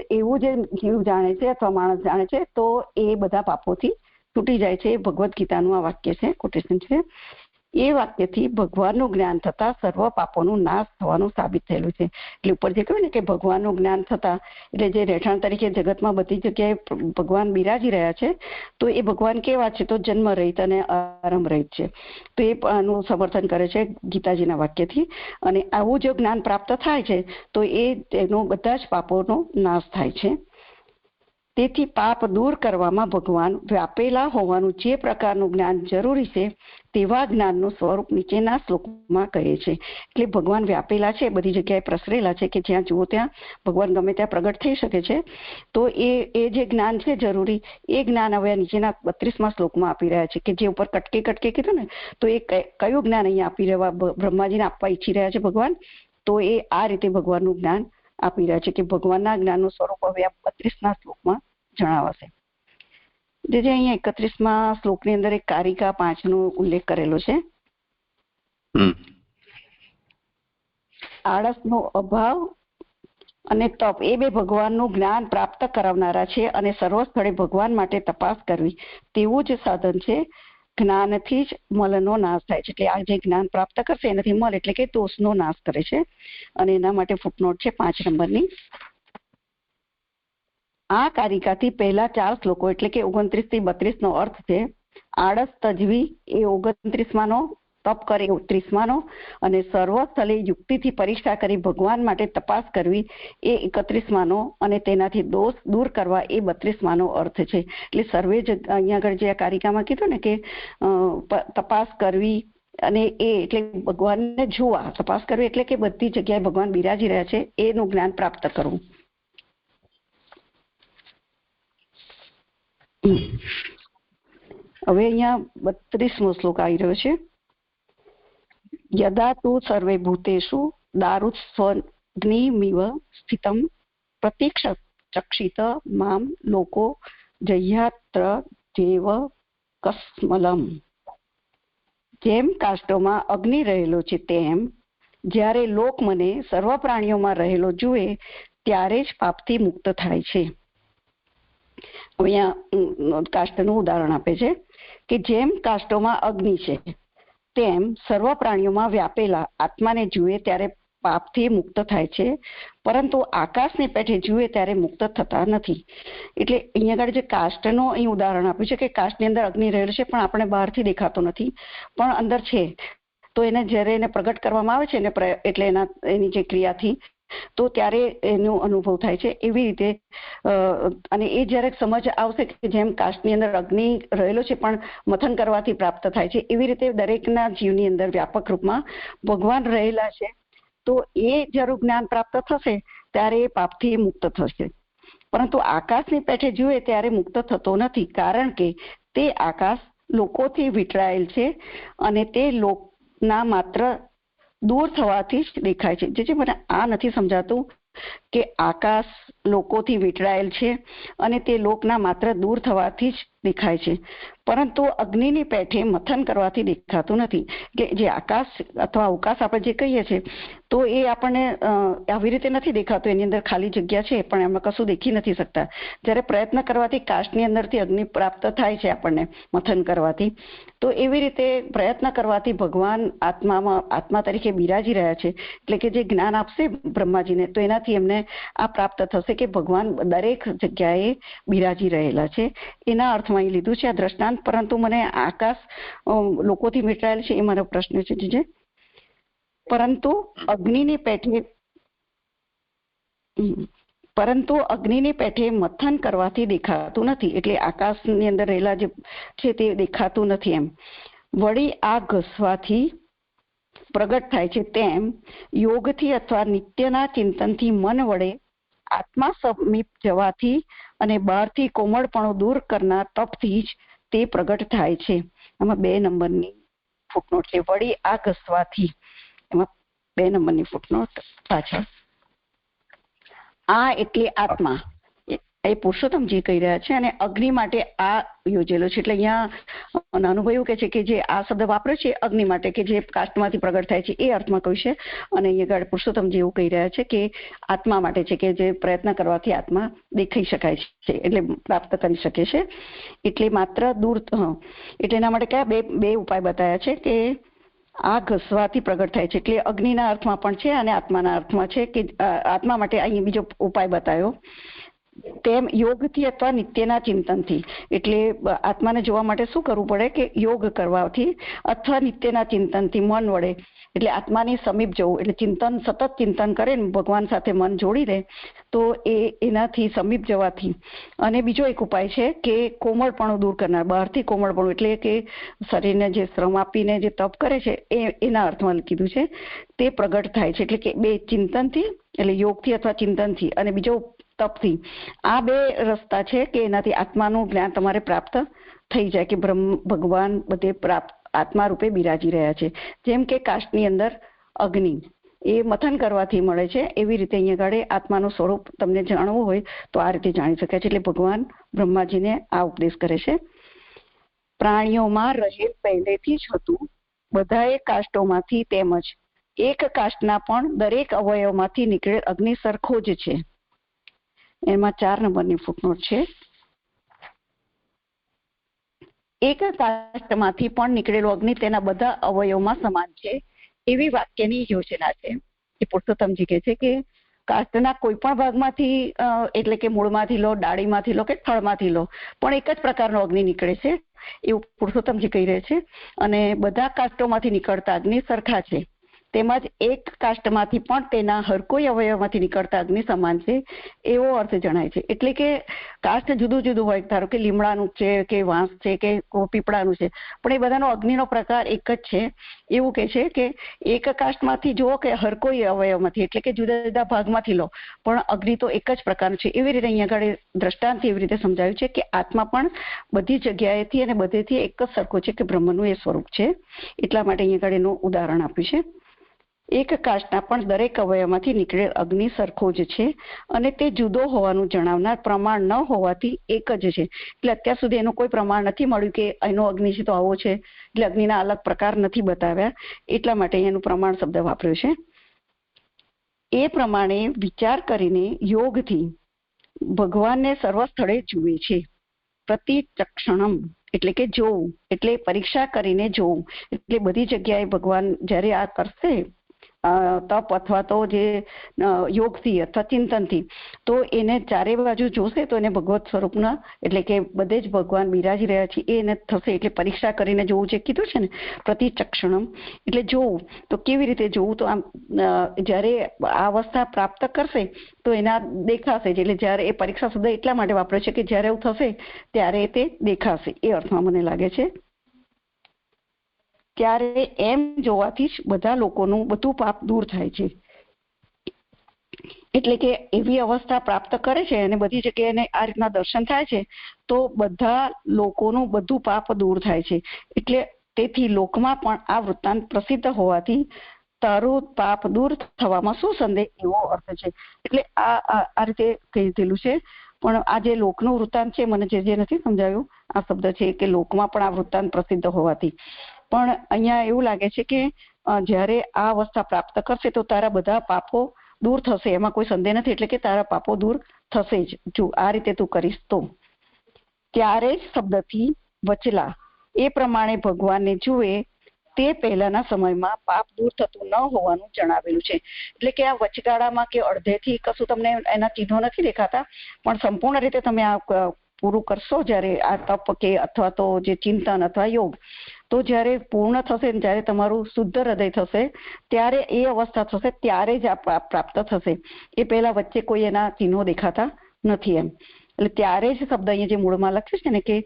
એવું જે જીવ જાણે છે અથવા માણસ જાણે છે તો એ બધા પાપોથી છૂટી જાય છે. ભગવદ્ ગીતાનું આ વાક્ય છે, કોટેશન છે. એ વાક્યથી ભગવાનનું જ્ઞાન થતા સર્વ પાપોનું નાશ થવાનું સાબિત થયેલું છે. એટલે ઉપર જે કહ્યું ને કે ભગવાનનું જ્ઞાન થતા, એટલે જે રહેઠાણ તરીકે જગતમાં બધી જગ્યાએ ભગવાન બિરાજી રહ્યા છે, તો એ ભગવાન કેવા છે? તો જન્મ રહિત અને આરંભ રહિત છે. તો એ આનું સમર્થન કરે છે ગીતાજીના વાક્યથી. અને આવું જો જ્ઞાન પ્રાપ્ત થાય છે તો એનો બધા જ પાપોનો નાશ થાય છે. તેથી પાપ દૂર કરવામાં ભગવાન વ્યાપેલા હોવાનું જે પ્રકારનું જ્ઞાન જરૂરી છે તેવા જ્ઞાનનું સ્વરૂપ નીચેના શ્લોકમાં કહે છે. એટલે ભગવાન વ્યાપેલા છે, બધી જગ્યાએ પ્રસરેલા છે, કે જ્યાં જુઓ ત્યાં ભગવાન ગમે ત્યાં પ્રગટ થઈ શકે છે. તો એ જે જ્ઞાન છે જરૂરી, એ જ્ઞાન હવે નીચેના 32મા શ્લોકમાં આપી રહ્યા છે. કે જે ઉપર કટકે કીધું ને, તો એ કયું જ્ઞાન અહીંયા આપી રહ્યા, બ્રહ્માજીને આપવા ઈચ્છી રહ્યા છે ભગવાન, તો એ આ રીતે ભગવાનનું જ્ઞાન આપી રહ્યા છે કે ભગવાનના જ્ઞાનનું સ્વરૂપ હવે 32મા શ્લોકમાં જણાવાશે. જે અહીંયા 31મા શ્લોકની અંદર એક કારિકા 5નો ઉલ્લેખ કરેલો છે. આળસનો અભાવ અને તપ એ બે ભગવાનનું જ્ઞાન પ્રાપ્ત કરાવનારા છે, અને સર્વ સ્થળે ભગવાન માટે તપાસ કરવી તેવું જ સાધન છે. જ્ઞાનથી જ મલનો નાશ થાય છે. એટલે આ જે જ્ઞાન પ્રાપ્ત કરશે એનાથી મલ એટલે કે દોષનો નાશ કરે છે. અને એના માટે ફૂટનોટ છે 5 નંબરની. આ કારિકાથી પહેલા 4 શ્લોકો એટલે કે 29 થી 32 નો અર્થ છે. આળસ તજવી એ 29માનો, તપ કરે 30માનો, અને સર્વ સ્થળે યુક્તિથી પરીક્ષા કરી ભગવાન માટે તપાસ કરવી એ 31માનો, અને તેનાથી દોષ દૂર કરવા એ 32માનો અર્થ છે. એટલે સર્વે જ અહીંયા આગળ જે આ કારિકામાં કીધું ને કે તપાસ કરવી, અને એ એટલે ભગવાનને જોવા, તપાસ કરવી એટલે કે બધી જગ્યાએ ભગવાન બિરાજી રહ્યા છે એનું જ્ઞાન પ્રાપ્ત કરવું. હવે અહીંયા 32મો શ્લોક આવી રહ્યો છે. યદા તુ સર્વે ભૂતેષુ દારુસ્વગ્નિમિવ સ્થિતમ પ્રતિક્ષક્ષિત મામ લોકો જહ્યાત્ર દેવ કસ્મલમ. જેમ કાષ્ટોમાં અગ્નિ રહેલો છે તેમ જ્યારે લોક મને સર્વ પ્રાણીઓમાં રહેલો જુએ ત્યારે જ પાપથી મુક્ત થાય છે. અહીંયા કાષ્ટનું ઉદાહરણ આપે છે કે જેમ કાષ્ટોમાં અગ્નિ છે તેમ સર્વ પ્રાણીઓમાં વ્યાપેલા આત્માને જુએ ત્યારે પાપથી મુક્ત થાય છે, પરંતુ આકાશને પેઠે જુએ ત્યારે મુક્ત થતા નથી. એટલે અહીંયા આગળ જે કાષ્ટનું અહીં ઉદાહરણ આપ્યું છે કે કાષ્ટની અંદર અગ્નિ રહેલો છે પણ આપણે બહારથી દેખાતો નથી, પણ અંદર છે. તો એને જ્યારે એને પ્રગટ કરવામાં આવે છે ને, એટલે એની જે ક્રિયાથી, તો ત્યારે એનો અનુભવ થાય છે. એવી રીતે અને એ જ્યારે સમજ આવશે કે જેમ કાષ્ટની અંદર અગ્નિ રહેલો છે પણ મથન કરવાથી પ્રાપ્ત થાય છે, એવી રીતે દરેકના જીવની અંદર વ્યાપક રૂપમાં ભગવાન રહેલા છે. તો એ જ્યારે જ્ઞાન પ્રાપ્ત થશે ત્યારે એ પાપથી મુક્ત થશે, પરંતુ આકાશની પેઠે જુએ ત્યારે મુક્ત થતો નથી, કારણ કે તે આકાશ લોકોથી વીંટળાયેલ છે અને તે લોકના માત્ર દૂર થવાથી જ દેખાય છે. જે મને આ નથી સમજાતું કે આકાશ લોકોથી વીંટળાયેલ છે અને તે લોકના માત્ર દૂર થવાથી જ દેખાય છે, પરંતુ અગ્નિની પેઠે મથન કરવાથી દેખાતું નથી. કે જે આકાશ અથવા અવકાશ આપણે જે કહીએ છીએ તો એ આપણને આવી રીતે નથી દેખાતું, એની અંદર ખાલી જગ્યા છે પણ એમાં કશું દેખી નથી શકતા. જ્યારે પ્રયત્ન કરવાથી કાષ્ટની અંદરથી અગ્નિ પ્રાપ્ત થાય છે આપણને મથન કરવાથી, તો એવી રીતે પ્રયત્ન કરવાથી ભગવાન આત્મા તરીકે બિરાજી રહ્યા છે. એટલે કે જે જ્ઞાન આપશે બ્રહ્માજીને તો એનાથી એમને આ પ્રાપ્ત થશે કે ભગવાન દરેક જગ્યાએ બિરાજી રહેલા છે. એના અર્થમાં અહીં લીધું છે આ દ્રષ્ટાંત. પરંતુ મને આકાશ લોકોથી વીંટળાયેલ છે એ મારો પ્રશ્ન છે. પરંતુ અગ્નિની પેઠે મથન કરવાથી દેખાતું નથી, એટલે આકાશની અંદર રહેલા જે છે તે દેખાતું નથી. એમ વળી આ ઘસવાથી પ્રગટ થાય છે, તેમ યોગથી અથવા નિત્યના ચિંતનથી મન વડે આત્મા સમીપ જવાથી અને બહારથી કોમળપણું દૂર કરનાર તપથી જ તે પ્રગટ થાય છે. આમાં 2 નંબરની ફૂટનોટ છે. વળી આ ઘસવાથી, એમાં 2 નંબરની ફૂટનોટ પાછળ. આ એટલે આત્મા, એ પુરુષોત્તમજી કહી રહ્યા છે, અને અગ્નિ માટે આ યોજેલો છે. એટલે અહીંયા નાનુભાઈ એવું કે છે કે જે આ શબ્દ વાપર્યો છે અગ્નિ માટે, કે જે કાષ્ટમાંથી પ્રગટ થાય છે, એ અર્થમાં કહ્યું છે. અને અહીંયા પુરુષોત્તમજી એવું કહી રહ્યા છે કે આત્મા માટે છે, કે જે પ્રયત્ન કરવાથી આત્મા દેખાઈ શકાય છે, એટલે પ્રાપ્ત કરી શકે છે. એટલે માત્ર દૂર, એટલે એના માટે કયા બે ઉપાય બતાવ્યા છે કે આ ઘસવાથી પ્રગટ થાય છે, એટલે અગ્નિના અર્થમાં પણ છે અને આત્માના અર્થમાં છે. કે આત્મા માટે અહીં બીજો ઉપાય બતાવ્યો, તેમ યોગથી અથવા નિત્યના ચિંતનથી. એટલે આત્માને જોવા માટે શું કરવું પડે કે યોગ કરવાથી અથવા નિત્યના ચિંતનથી મન વડે, એટલે આત્માની સમીપ જવું, એટલે ચિંતન, સતત ચિંતન કરે ને ભગવાન સાથે મન જોડી દે તો એનાથી સમીપ જવાથી. અને બીજો એક ઉપાય છે કે કોમળપણું દૂર કરનાર, બહારથી કોમળપણું, એટલે કે શરીરને જે શ્રમ આપીને જે તપ કરે છે એના અર્થમાં કીધું છે, તે પ્રગટ થાય છે. એટલે કે 2 ચિંતનથી, એટલે યોગથી અથવા ચિંતનથી, અને બીજો તપથી. આ 2 રસ્તા છે કે એનાથી આત્માનું જ્ઞાન તમારે પ્રાપ્ત થઈ જાય, કે ભગવાન બધે આત્મા રૂપે બિરાજી રહ્યા છે. જેમ કે કાષ્ટની અંદર અગ્નિ એ મથન કરવાથી મળે છે, એવી રીતે અહીંયા આગળ આત્માનું સ્વરૂપ તમને જાણવું હોય તો આ રીતે જાણી શકાય છે. એટલે ભગવાન બ્રહ્માજીને આ ઉપદેશ કરે છે. પ્રાણીઓમાં રહેલ પહેલેથી જ હતું, બધાએ કાષ્ટોમાંથી, તેમજ એક કાષ્ટના પણ દરેક અવયવમાંથી નીકળેલ અગ્નિ સરખો જ છે. એમાં 4 નંબરની ફૂટનોટ છે. એક કાષ્ટમાંથી પણ નીકળેલો અગ્નિ તેના બધા અવયવમાં સમાન છે, એવી વાક્યની યોજના છે. એ પુરુષોત્તમજી કહે છે કે કાષ્ટના કોઈ પણ ભાગમાંથી, એટલે કે મૂળમાંથી લો, ડાળીમાંથી લો કે થળમાંથી લો, પણ એક જ પ્રકારનો અગ્નિ નીકળે છે, એવું પુરુષોત્તમજી કહી રહે છે. અને બધા કાષ્ટોમાંથી નીકળતા અગ્નિ સરખા છે, તેમજ એક કાષ્ટમાંથી પણ તેના હર કોઈ અવયવમાંથી નીકળતા અગ્નિ સમાન છે, એવો અર્થ જણાય છે. એટલે કે કાષ્ટ જુદું જુદું હોય, ધારો કે લીમડાનું છે કે વાંસ છે કે પીપળાનું છે, પણ એ બધાનો અગ્નિનો પ્રકાર એક જ છે. એવું કે છે કે એક કાષ્ટમાંથી જુઓ કે હર કોઈ અવયવમાંથી, એટલે કે જુદા જુદા ભાગમાંથી લો, પણ અગ્નિ તો એક જ પ્રકારનું છે. એવી રીતે અહીંયા આગળ દ્રષ્ટાંત એવી રીતે સમજાવ્યું છે કે આત્મા પણ બધી જગ્યાએથી અને બધેથી એક જ સરખો છે, કે બ્રહ્મનું એ સ્વરૂપ છે. એટલા માટે અહીંયા આગળ એનું ઉદાહરણ આપ્યું છે. એક કાષ્ટના પણ દરેક અવયવમાંથી નીકળેલ અગ્નિ સરખો જ છે, અને તે જુદો હોવાનું જણાવનાર પ્રમાણ ન હોવાથી એક જ છે. એટલે અત્યાર સુધી એનું કોઈ પ્રમાણ નથી મળ્યું કે એનો અગ્નિ છે તો આવો છે, એટલે અગ્નિના અલગ પ્રકાર નથી બતાવ્યા, એટલા માટે એનું પ્રમાણ શબ્દ વાપર્યો છે. એ પ્રમાણે વિચાર કરીને યોગથી ભગવાનને સર્વ સ્થળે જુએ છે. પ્રતિચક્ષણમ એટલે કે જોવું, એટલે પરીક્ષા કરીને જોવું. એટલે બધી જગ્યાએ ભગવાન જયારે આ કરશે તપ અથવા તો જે યોગથી અથવા ચિંતનથી, તો એને ચારે બાજુ જોશે તો એને ભગવત સ્વરૂપના, એટલે કે બધે જ ભગવાન બિરાજી રહ્યા છે એને થશે. એટલે પરીક્ષા કરીને જોવું જે કીધું છે ને, પ્રતિચક્ષણમ એટલે જોવું. તો કેવી રીતે જોવું? તો આમ જયારે આ અવસ્થા પ્રાપ્ત કરશે તો એના દેખાશે. એટલે જયારે એ પરીક્ષા શબ્દ એટલા માટે વાપરે છે કે જયારે એવું થશે ત્યારે તે દેખાશે, એ અર્થમાં મને લાગે છે. ત્યારે એમ જોવાથી જ બધા લોકોનું બધું પાપ દૂર થાય છે. એટલે કે એવી અવસ્થા પ્રાપ્ત કરે છે અને બધી જગ્યાએ આ રીતના દર્શન થાય છે તો બધા લોકોનું બધું પાપ દૂર થાય છે. એટલે તેથી લોકમાં પણ આ વૃત્તાંત પ્રસિદ્ધ હોવાથી તારું પાપ દૂર થવામાં શું સંદેહ, એવો અર્થ છે. એટલે આ રીતે કહેલું છે. પણ આ જે લોકનું વૃત્તાંત છે, મને જે નથી સમજાયું આ શબ્દ છે કે લોકમાં પણ આ વૃત્તાંત પ્રસિદ્ધ હોવાથી, પણ અહીંયા એવું લાગે છે કે જ્યારે આ અવસ્થા પ્રાપ્ત કરશે તો તારા બધા પાપો દૂર થશે, એમાં કોઈ સંદેહ નથી. એટલે કે તારા પાપો દૂર થશે જ જો આ રીતે તું કરીશ તો. ત્યારે જ શબ્દથી વચલા એ પ્રમાણે ભગવાનને જુએ તે પહેલાના સમયમાં પાપ દૂર થતું ન હોવાનું જણાવેલું છે. એટલે કે આ વચગાળામાં કે અડધેથી કશું તમને એના ચિહ્નો નથી દેખાતા, પણ સંપૂર્ણ રીતે તમે આ પૂરું કરશો જ્યારે આ તપ કે અથવા તો જે ચિંતન અથવા યોગ, તો જ્યારે પૂર્ણ થશે, જ્યારે તમારું શુદ્ધ હૃદય થશે, ત્યારે એ અવસ્થા થશે, ત્યારે જ આ પ્રાપ્ત થશે. એ પહેલા વચ્ચે કોઈ એના ચિહ્નો દેખાતા નથી એમ. એટલે ત્યારે જ શબ્દ અહીંયા જે મૂળમાં લખ્યું છે ને કે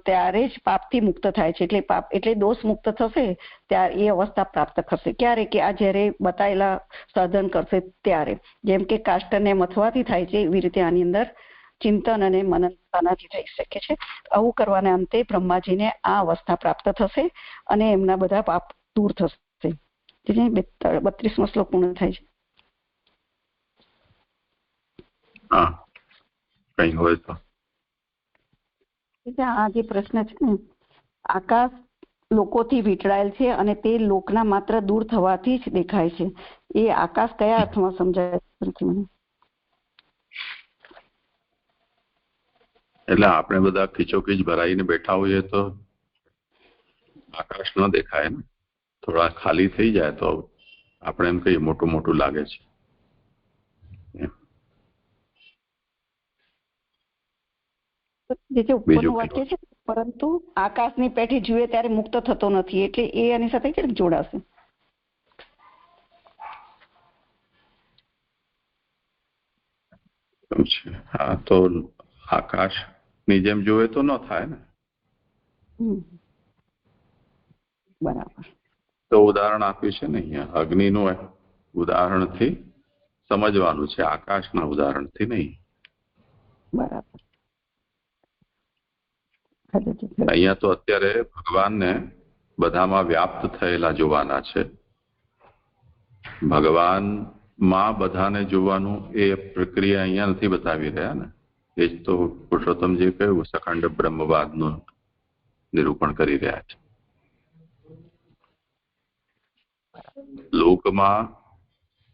ત્યારે જ પાપથી મુક્ત થાય છે. એટલે પાપ એટલે દોષ મુક્ત થશે ત્યારે એ અવસ્થા પ્રાપ્ત કરશે. ક્યારે કે આ જ્યારે બતાયેલા સાધન કરશે ત્યારે. જેમ કે કાષ્ટને મથવાથી થાય છે, એવી રીતે આની અંદર ચિંતન અને મનન આનાથી થઈ શકે છે. આવું કરવાના અંતે બ્રહ્માજીને આ અવસ્થા પ્રાપ્ત થશે અને એમના બધા પાપ દૂર થશે. 32મો શ્લોક પૂર્ણ થાય છે. કઈ હોય તો આ જે પ્રશ્ન છે ને, આકાશ લોકોથી વીંટળાયેલ છે અને તે લોકના માત્ર દૂર થવાથી જ દેખાય છે. એ આકાશ કયા અર્થમાં સમજાય મને? એટલે આપણે બધા ખીચોખીચ ભરાઈને બેઠા હોઈએ તો આકાશ ન દેખાય ને, થોડા ખાલી થઈ જાય તો આપણે એમ કહીએ મોટું મોટું લાગે છે. ઉપરનું વાક્ય છે પરંતુ આકાશની પેઠી જુએ ત્યારે મુક્ત થતો નથી, એટલે એ એની સાથે કેમ જોડાશે? હા, તો આકાશ ની જેમ જોવે તો ન થાય ને. બરાબર. તો ઉદાહરણ આપ્યું છે ને અહીંયા, અગ્નિનું ઉદાહરણથી સમજવાનું છે, આકાશના ઉદાહરણથી નહીં. બરાબર. અહીંયા તો અત્યારે ભગવાનને બધામાં વ્યાપ્ત થયેલા જોવાના છે. ભગવાનમાં બધાને જોવાનું એ પ્રક્રિયા અહીંયા નથી બતાવી રહ્યા ને. એ જ તો પુરુષોત્તમજી કહ્યું સખંડ બ્રહ્મવાદનું નિરૂપણ કરી રહ્યા છે. લોકમાં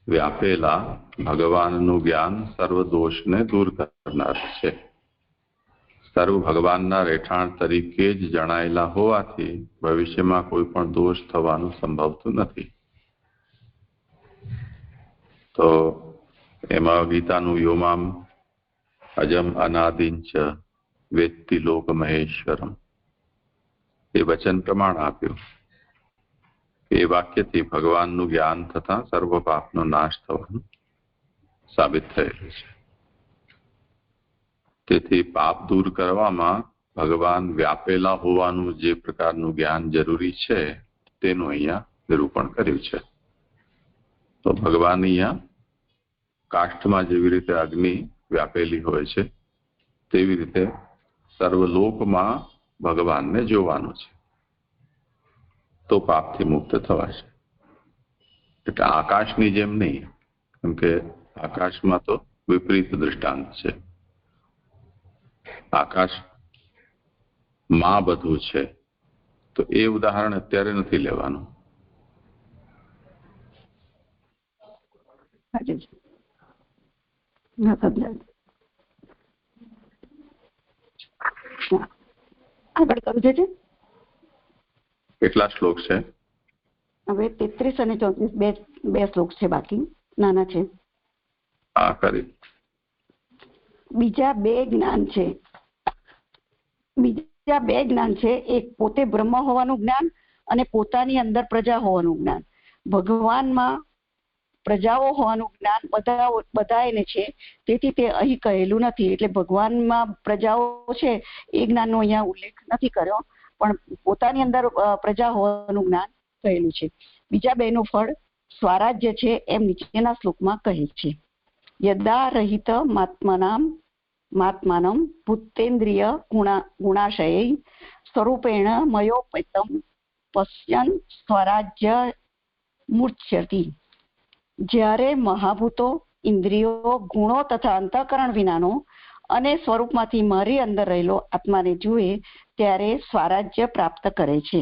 વ્યાપેલા ભગવાનનું જ્ઞાન સર્વ દોષને દૂર કરનાર છે. સર્વ ભગવાનના રહેઠાણ તરીકે જ જણાયેલા હોવાથી ભવિષ્યમાં કોઈ પણ દોષ થવાનું સંભવતું નથી. તો એમાં ગીતાનું યોમામ અજમ અનાદિંચ વેત્તિ લોક મહેશ્વરમ એ વચન પ્રમાણ આપ્યું. એ વાક્યથી ભગવાનનું જ્ઞાન થતા સર્વ પાપનો નાશ થવાનું સાબિત થયેલું છે. તેથી પાપ દૂર કરવામાં ભગવાન વ્યાપેલા હોવાનું જે પ્રકારનું જ્ઞાન જરૂરી છે તેનું અહીંયા નિરૂપણ કર્યું છે. તો ભગવાન અહીંયા કાષ્ઠમાં જેવી રીતે અગ્નિ વ્યાપેલી હોય છે તેવી રીતે સર્વલોકમાં ભગવાનને જોવાનું છે, તો પાપથી મુક્ત થવાશે. એટલે આકાશની જેમ નહીં, કેમ કે આકાશમાં તો વિપરીત દૃષ્ટાંત છે. આકાશ માં બધું છે, તો એ ઉદાહરણ અત્યારે નથી લેવાનું. આગળ કરું છે. કેટલા શ્લોક છે? હવે 33 અને 34 બે શ્લોક છે, બાકી નાના છે. હા, કરી. બીજા બે જ્ઞાન છે. એક પોતે બ્રહ્મ હોવાનું જ્ઞાન અને પોતાની અંદર પ્રજા હોવાનું જ્ઞાન. ભગવાનમાં પ્રજાઓ હોવાનું જ્ઞાન બધાને છે, તેથી તે અહીં કહેલું નથી. એટલે ભગવાનમાં પ્રજાઓ છે એ જ્ઞાનનો અહીંયા ઉલ્લેખ નથી કર્યો, પણ પોતાની અંદર પ્રજા હોવાનું જ્ઞાન કહેલું છે. બીજા બેનું ફળ સ્વરાજ્ય છે એમ નીચેના શ્લોકમાં કહે છે. યદા રહિત માત્માનમ ભૂતેન્દ્રિય ગુણાશય સ્વરૂપેણ મયોપિતમ પશ્યન સ્વરાજ્ય મૂર્છતિ. જ્યારે મહાભૂતો, ઇન્દ્રિયો, ગુણો તથા અંતઃકરણ વિનાનો અને સ્વરૂપમાંથી મારી અંદર રહેલો આત્માને જુએ ત્યારે સ્વરાજ્ય પ્રાપ્ત કરે છે.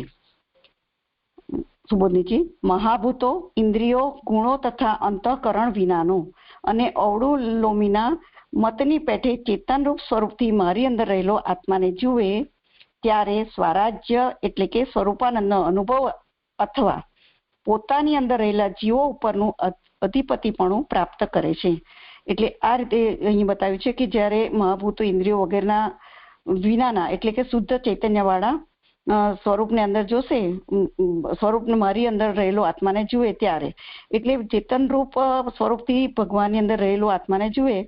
સુબોધનીજી, મહાભૂતો, ઇન્દ્રિયો, ગુણો તથા અંતઃકરણ વિનાનો અને અવળું લોમીના મતની પેઠે ચેતનરૂપ સ્વરૂપથી મારી અંદર રહેલો આત્માને જુએ ત્યારે સ્વરાજ્ય એટલે કે સ્વરૂપાનંદનો અનુભવ અથવા પોતાની અંદર રહેલા જીવો ઉપરનું અધિપતિપણું પ્રાપ્ત કરે છે. એટલે આ રીતે અહીં બતાવ્યું છે કે જ્યારે મહાભૂતો, ઇન્દ્રિયો વગેરેના વિનાના એટલે કે શુદ્ધ ચૈતન્ય વાળા સ્વરૂપને અંદર જોશે, સ્વરૂપને મારી અંદર રહેલો આત્માને જુએ ત્યારે, એટલે ચેતનરૂપ સ્વરૂપથી ભગવાનની અંદર રહેલો આત્માને જુએ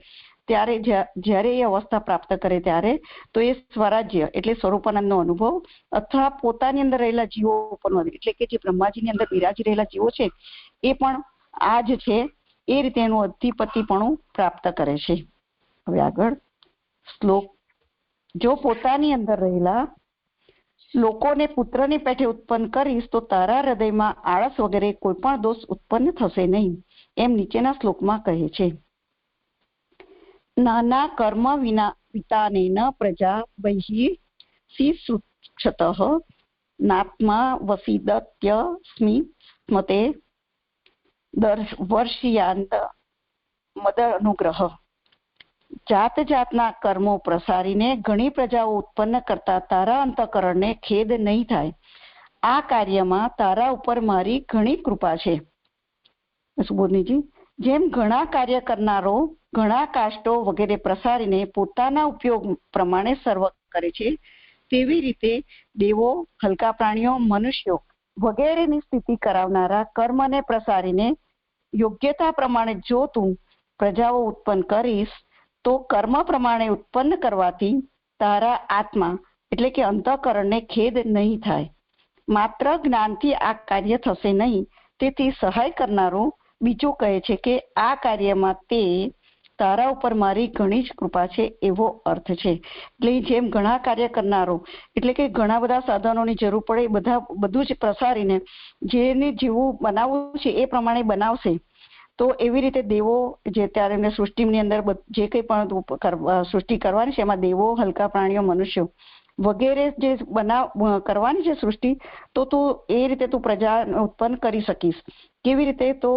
ત્યારે જ્યારે એ અવસ્થા પ્રાપ્ત કરે ત્યારે તો એ સ્વરાજ્ય એટલે સ્વરૂપાનંદનો અનુભવ અથવા પોતાની અંદર રહેલા જીવો ઉપરનો એટલે કે જે બ્રહ્માજીની અંદર બિરાજી રહેલા જીવો છે એ પણ આ જ છે એ રીતે એનું અધિપતિપણું પ્રાપ્ત કરે છે. હવે આગળ શ્લોક. જો પોતાની અંદર રહેલા લોકોને પુત્રની પેઠે ઉત્પન્ન કરીશ તો તારા હૃદયમાં આળસ વગેરે કોઈ પણ દોષ ઉત્પન્ન થશે નહીં, એમ નીચેના શ્લોકમાં કહે છે. નાના કર્મ વિના વિતાને ન પ્રજા બહિ શિશુક્ષત નાત્મા વસીદત્ય સ્મતે વર્ષિયાંત મદ અનુગ્રહ. જાત જાતના કર્મો પ્રસારીને ઘણી પ્રજાઓ ઉત્પન્ન કરતા તારા અંતઃકરણને ખેદ નહીં થાય. આ કાર્યમાં તારા ઉપર મારી ઘણી કૃપા છે. સુબોધનીજી, જેમ ઘણા કાર્ય કરનારો ઘણા કાષ્ટો વગેરે પ્રસારીને પોતાના ઉપયોગ પ્રમાણે સર્વ કરે છે, તેવી રીતે દેવો, હલકા પ્રાણીઓ, મનુષ્યો વગેરેની સ્થિતિ કરાવનારા કર્મને પ્રસારીને યોગ્યતા પ્રમાણે જો તું પ્રજાઓ ઉત્પન્ન કરીશ તો કર્મ પ્રમાણે ઉત્પન્ન કરવાથી તારા આત્મા એટલે કે અંતઃકરણને ખેદ નહીં થાય. માત્ર જ્ઞાનથી આ કાર્ય થશે નહીં. તેથી સહાય કરનારો બીજું કહે છે કે આ કાર્યમાં તે તારા ઉપર મારી ઘણી જ કૃપા છે એવો અર્થ છે. એટલે જેમ ઘણા કાર્ય કરનારો એટલે કે ઘણા બધા સાધનોની જરૂર પડે બધું જ પ્રસારીને જેને જેવું બનાવવું છે એ પ્રમાણે બનાવશે તો એવી રીતે દેવો જે ત્યારે એમને સૃષ્ટિની અંદર જે કંઈ પણ સૃષ્ટિ કરવાની છે એમાં દેવો, હલકા પ્રાણીઓ, મનુષ્યો વગેરે જે કરવાની છે સૃષ્ટિ તો તું એ રીતે તું પ્રજા ઉત્પન્ન કરી શકીશ. કેવી રીતે? તો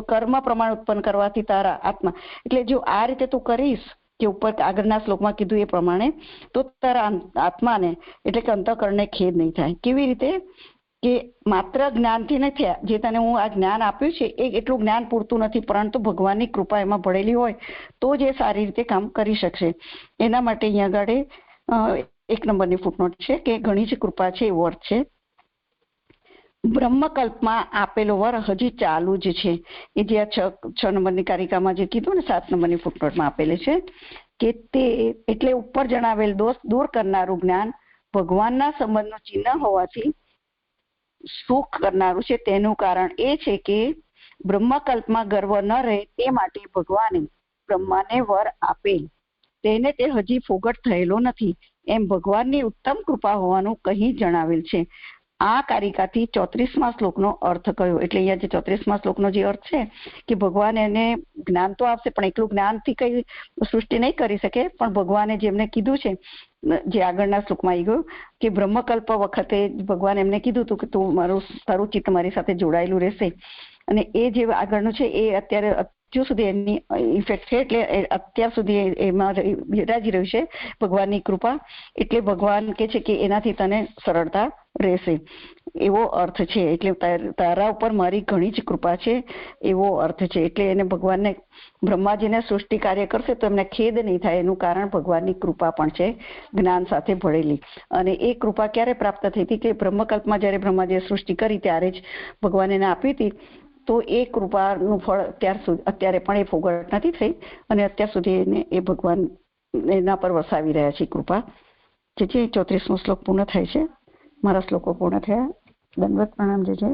કર્મ પ્રમાણે ઉત્પન્ન કરવાથી તારા આત્મા એટલે જો આ રીતે તું કરીશ કે ઉપર આગળના શ્લોકમાં કીધું એ પ્રમાણે તો તારા આત્માને એટલે કે અંતઃકરણને ખેદ નહીં થાય. કેવી રીતે? કે માત્ર જ્ઞાનથી નથી, જે તને હું આ જ્ઞાન આપ્યું છે એ એટલું જ્ઞાન પૂરતું નથી, પરંતુ ભગવાનની કૃપા એમાં ભળેલી હોય તો જ એ સારી રીતે કામ કરી શકશે. એના માટે અહીંયા આગળ 1 નંબરની ફૂટનોટ છે કે ઘણી જ કૃપા છે એવો અર્થ છે. બ્રહ્મકલ્પમાં આપેલો વર હજી ચાલુ જ છે. એ જે આ 6 નંબરની કારિકામાં જે કીધું ને 7 નંબરની ફૂટનોટમાં આપેલી છે કે તે એટલે ઉપર જણાવેલ દોષ દૂર કરનારું જ્ઞાન ભગવાનના સંબંધનું ચિહ્ન હોવાથી સુખ કરનારું છે. તેનું કારણ એ છે કે બ્રહ્મકલ્પમાં ગર્વ ન રહે તે માટે ભગવાને બ્રહ્માને વર આપેલ, તેને તે હજી ફોગટ થયેલો નથી, એમ ભગવાનની ઉત્તમ કૃપા હોવાનું કહી જણાવેલ છે. આ કારિકાથી 34મા શ્લોકનો અર્થ કયો? એટલે અહીંયા જે 34મા શ્લોકનો જે અર્થ છે કે ભગવાન એને જ્ઞાન તો આપશે પણ એટલું જ્ઞાનથી કઈ સૃષ્ટિ નહીં કરી શકે, પણ ભગવાને જેમને કીધું છે જે આગળના શ્લોકમાં આવી ગયું કે બ્રહ્મકલ્પ વખતે ભગવાન એમને કીધું હતું કે તું તારું ચિત્ત મારી સાથે જોડાયેલું રહેશે, અને એ જે આગળનું છે એ અત્યારે હજુ સુધી એની ઇફેક્ટ છે. એટલે અત્યાર સુધી એમાં બિરાજી રહ્યું છે ભગવાનની કૃપા. એટલે ભગવાન કે છે કે એનાથી તને સરળતા રહેશે એવો અર્થ છે. એટલે તારા ઉપર મારી ઘણી જ કૃપા છે એવો અર્થ છે. એટલે એને ભગવાનને બ્રહ્માજીને સૃષ્ટિ કાર્ય કરશે તો એમને ખેદ નહીં થાય, એનું કારણ ભગવાનની કૃપા પણ છે જ્ઞાન સાથે ભળેલી. અને એ કૃપા ક્યારે પ્રાપ્ત થઈ હતી? કે બ્રહ્મકલ્પમાં જયારે બ્રહ્માજીએ સૃષ્ટિ કરી ત્યારે જ ભગવાન એને આપી હતી. તો એ કૃપાનું ફળ અત્યારે પણ એ ફોગટ નથી થઈ અને અત્યાર સુધી એને એ ભગવાન એના પર વસાવી રહ્યા છે કૃપા. જે 34મો શ્લોક પૂર્ણ થાય છે. મારા શ્લોકો પૂર્ણ થયા. દંડવત પ્રણામ. જય